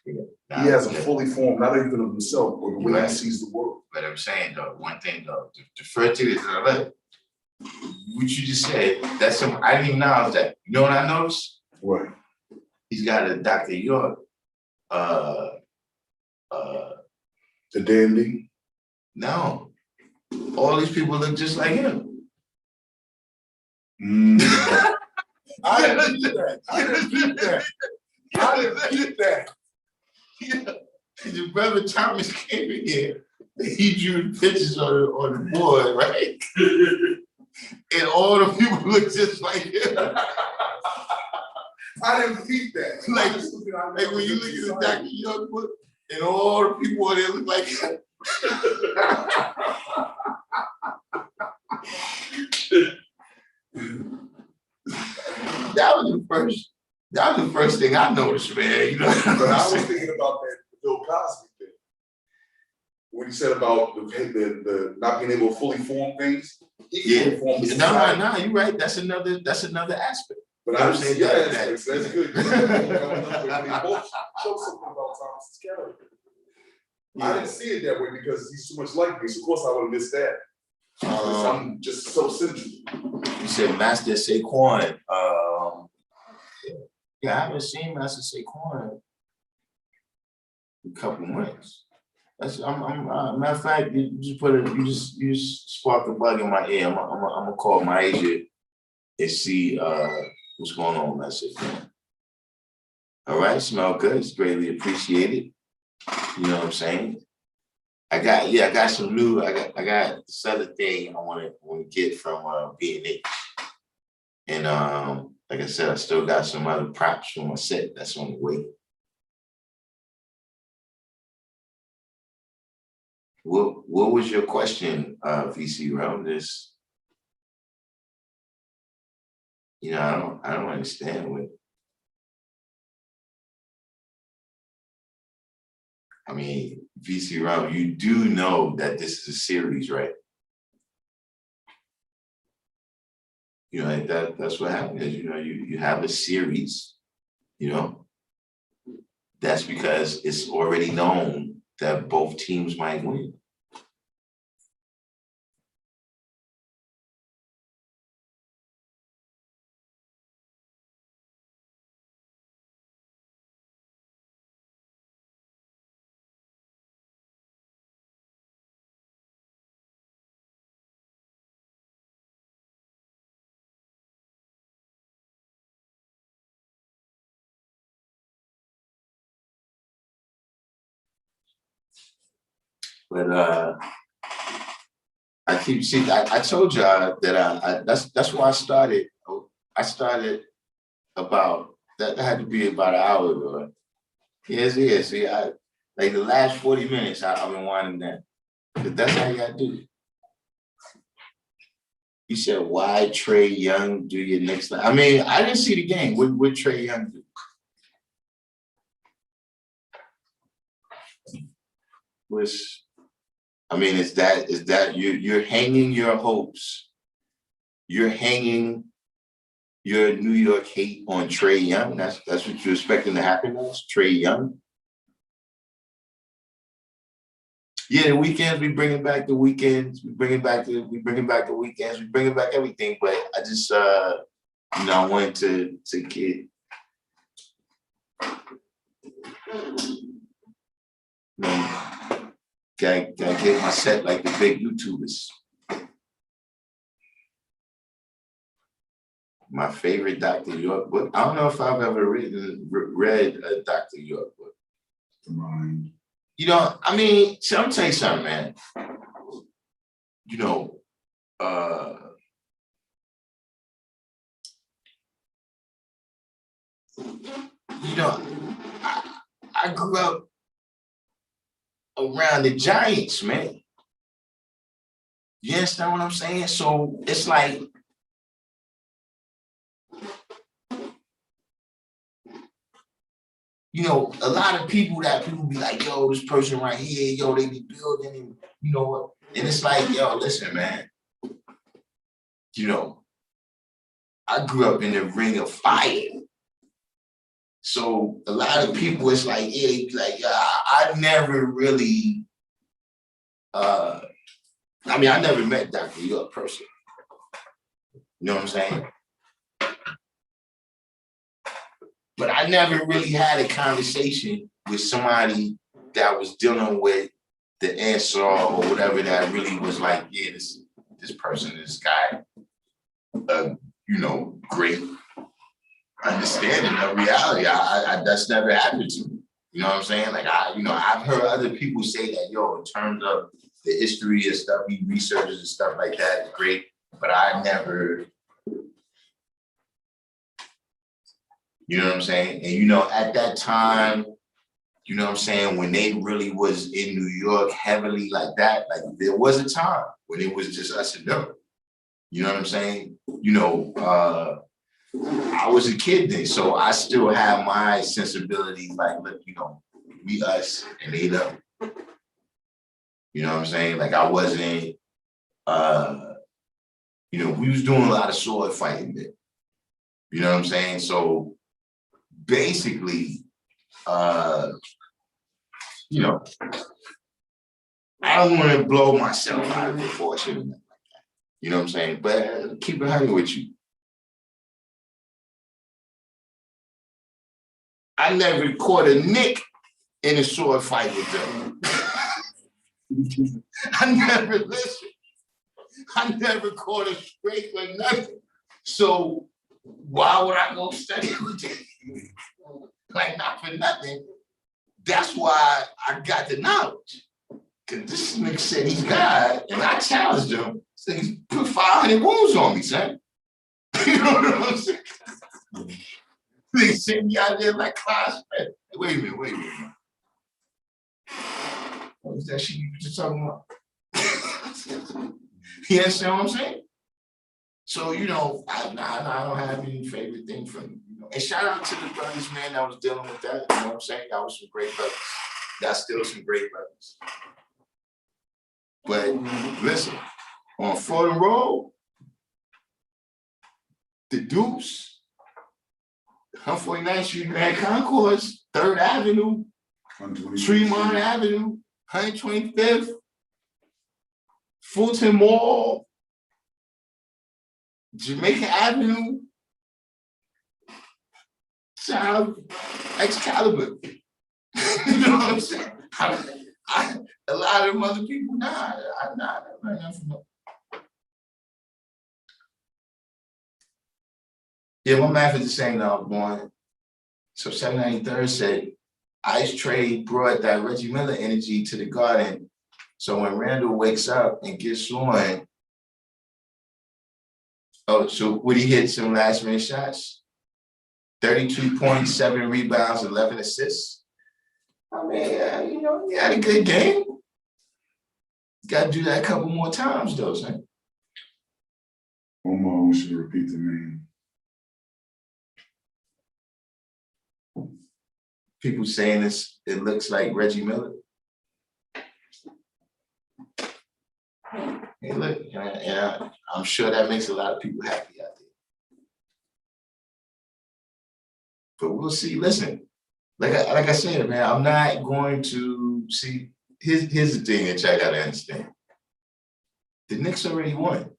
He has a fully formed, not even of himself, but the way he sees the world. But I'm saying though, one thing though, the first thing is what you just said, that's some, I didn't even know that. You know what I noticed? What? He's got a Dr. York, The dandy. no. All these people look just like him. I didn't keep that. I didn't keep that. I didn't keep that. Your brother Thomas came in here. He drew pictures on the board, right? And all the people look just like him. I didn't keep that. Like when you look at the Dr. York book, and all the people on there look like him. That was the first thing I noticed, man. You know, but I was thinking about that Bill Cosby thing. When he said about the not being able to fully form things. Yeah. No, you're right. That's another aspect. But I see that aspect. That's good. They both show something about Thomas's character. Yeah. I didn't see it that way because he's so much like me. So of course I would have missed that. I'm just so central. You said Master Saquon. Yeah, I haven't seen Master Saquon in a couple months. That's matter of fact, you just sparked a bug in my ear. I'm gonna call my agent and see what's going on with Master Saquon. All right, smell good. It's greatly appreciated. You know what I'm saying? I got some new. I got this other thing I want to get from B&H, and like I said, I still got some other props for my set that's on the way. What was your question, VC, around this? You know, I don't understand what. I mean, VC Rum, you do know that this is a series, right? You know, like that's what happens. You know, you have a series, you know. That's because it's already known that both teams might win. But I told y'all that that's why I started. I started about that had to be about an hour ago. Yes, yes. See, like the last 40 minutes I've been winding down. But that's how you gotta do it. You said, why Trey Young do your next line? I mean, I didn't see the game. What Trey Young do? Was I mean, is that you're hanging your hopes? You're hanging your New York hate on Trey Young. That's what you're expecting to happen to us, Trey Young. Yeah, the weekends, we bringing back the weekends, we bringing back the weekends, we bringing back everything. But I just you know, I wanted to get gotta get my set like the big YouTubers. My favorite Dr. York book. I don't know if I've ever read a Dr. York book. Mind. You know, I mean, so I'm tell you something, man. You know, I grew up around the Giants, man. You understand what I'm saying? So it's like, you know, a lot of people be like, yo, this person right here, yo, they be building, and you know what? And it's like, yo, listen, man. You know, I grew up in the ring of fire. So a lot of people, it's like, yeah, they be like, I never really, I mean, I never met Dr. York personally. You know what I'm saying? But I never really had a conversation with somebody that was dealing with the answer or whatever that really was like, yeah, this person, this guy, you know, great understanding of reality. I that's never happened to me. You know what I'm saying? Like I've heard other people say that, yo, in terms of the history and stuff, he researches and stuff like that, it's great. But I never, you know what I'm saying? And you know, at that time, you know what I'm saying, when they really was in New York heavily like that, like there was a time when it was just us and them. You know what I'm saying? You know, I was a kid then, so I still have my sensibilities like, look, you know, we us and they them. You know what I'm saying? Like I wasn't, you know, we was doing a lot of sword fighting then. You know what I'm saying? So basically, you know, I don't want to blow myself out of proportion or nothing like that. You know what I'm saying? But keep it honey with you. I never caught a nick in a sword fight with them. I never listened. I never caught a scrape or nothing. So why would I go study with them? Like not for nothing. That's why I got the knowledge. Cause this nigga said he's God, and I challenged him. So he put 500 wounds on me, son. You know what I'm saying? They sent me out there like class. Wait a minute. What was that shit you were just talking about? You understand what I'm saying? So, you know, I don't have any favorite thing from, you know. And shout out to the brothers, man, that was dealing with that. You know what I'm saying? That was some great brothers. got still some great brothers. But listen, on Fordham Road, the Deuce, 149th Street, Grand Concourse, 3rd Avenue, Tremont Avenue, 125th, Fulton Mall, Jamaica Avenue, child, Excalibur. You know what I'm saying? A lot of them other people, nah. Yeah, one math is the same though, born. So 793rd said, Ice Trade brought that Reggie Miller energy to the Garden. So when Randall wakes up and gets on, oh, so would he hit some last minute shots? 32.7 rebounds, 11 assists. I mean, you know, he had a good game. Got to do that a couple more times though, son. One more, I want you to repeat the name. People saying this, it looks like Reggie Miller. Hey, look, and I'm sure that makes a lot of people happy out there. But we'll see. Listen, like I said, man, I'm not going to see. Here's the thing that y'all gotta understand. The Knicks already won.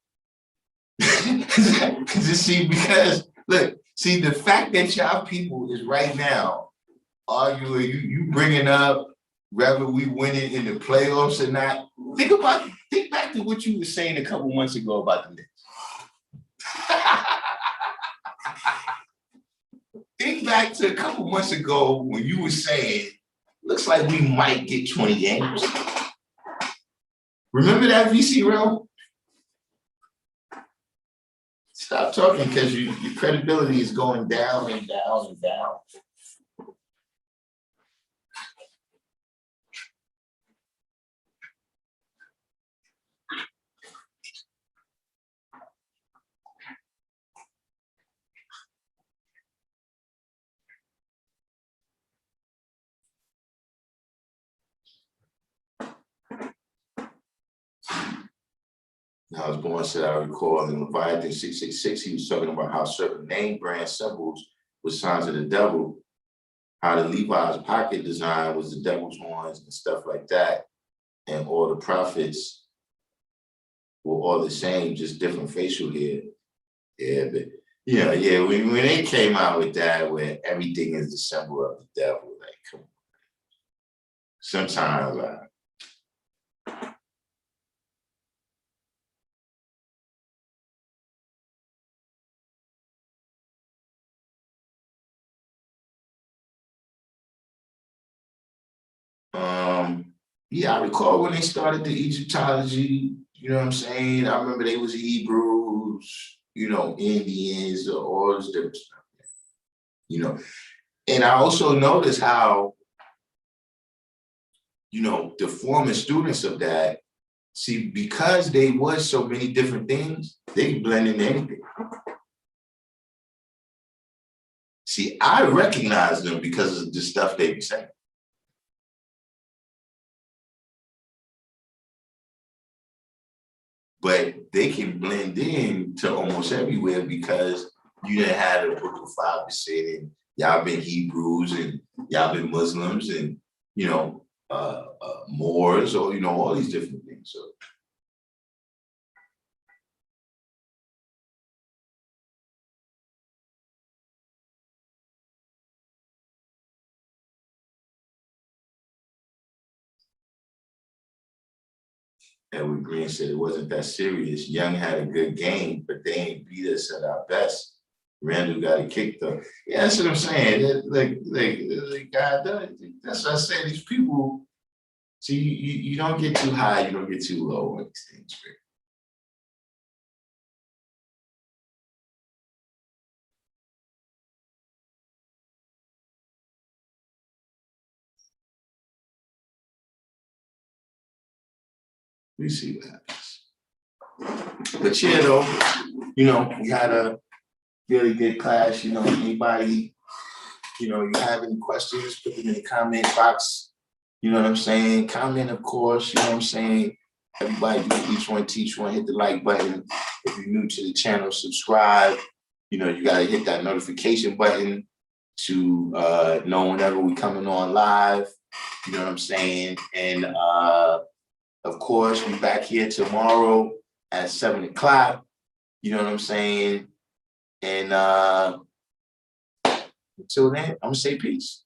Because look, see, the fact that y'all people is right now arguing, you bringing up whether we winning in the playoffs or not. Think back to what you were saying a couple months ago about the Knicks. Think back to a couple months ago when you were saying, looks like we might get 20 games. Remember that, VC Realm? Stop talking because your credibility is going down and down and down. I was born, said I recall in Leviathan 666, he was talking about how certain name brand symbols were signs of the devil, how the Levi's pocket design was the devil's horns and stuff like that. And all the prophets were all the same, just different facial hair. Yeah, but yeah, when they came out with that, where everything is the symbol of the devil, like, come on. Sometimes yeah, I recall when they started the Egyptology, you know what I'm saying? I remember they was Hebrews, you know, Indians, all this different stuff, you know. And I also noticed how, you know, the former students of that, see, because they was so many different things, they blend into anything. See, I recognize them because of the stuff they be saying. But they can blend in to almost everywhere because you done had a book of 5% and y'all been Hebrews and y'all been Muslims and, you know, Moors or, you know, all these different things. So. Edward Green said it wasn't that serious. Young had a good game, but they ain't beat us at our best. Randall got a kick though. Yeah, that's what I'm saying. Like God, that's what I say. These people, see, you don't get too high, you don't get too low on these things, right? We see what happens. But yeah, though, you know, we had a really good class. You know, anybody, you know, you have any questions, put them in the comment box. You know what I'm saying? Comment, of course, you know what I'm saying? Everybody do each one, teach one, hit the like button. If you're new to the channel, subscribe. You know, you gotta hit that notification button to know whenever we coming on live. You know what I'm saying? And of course, we back here tomorrow at 7 o'clock. You know what I'm saying? And until then, I'm gonna say peace.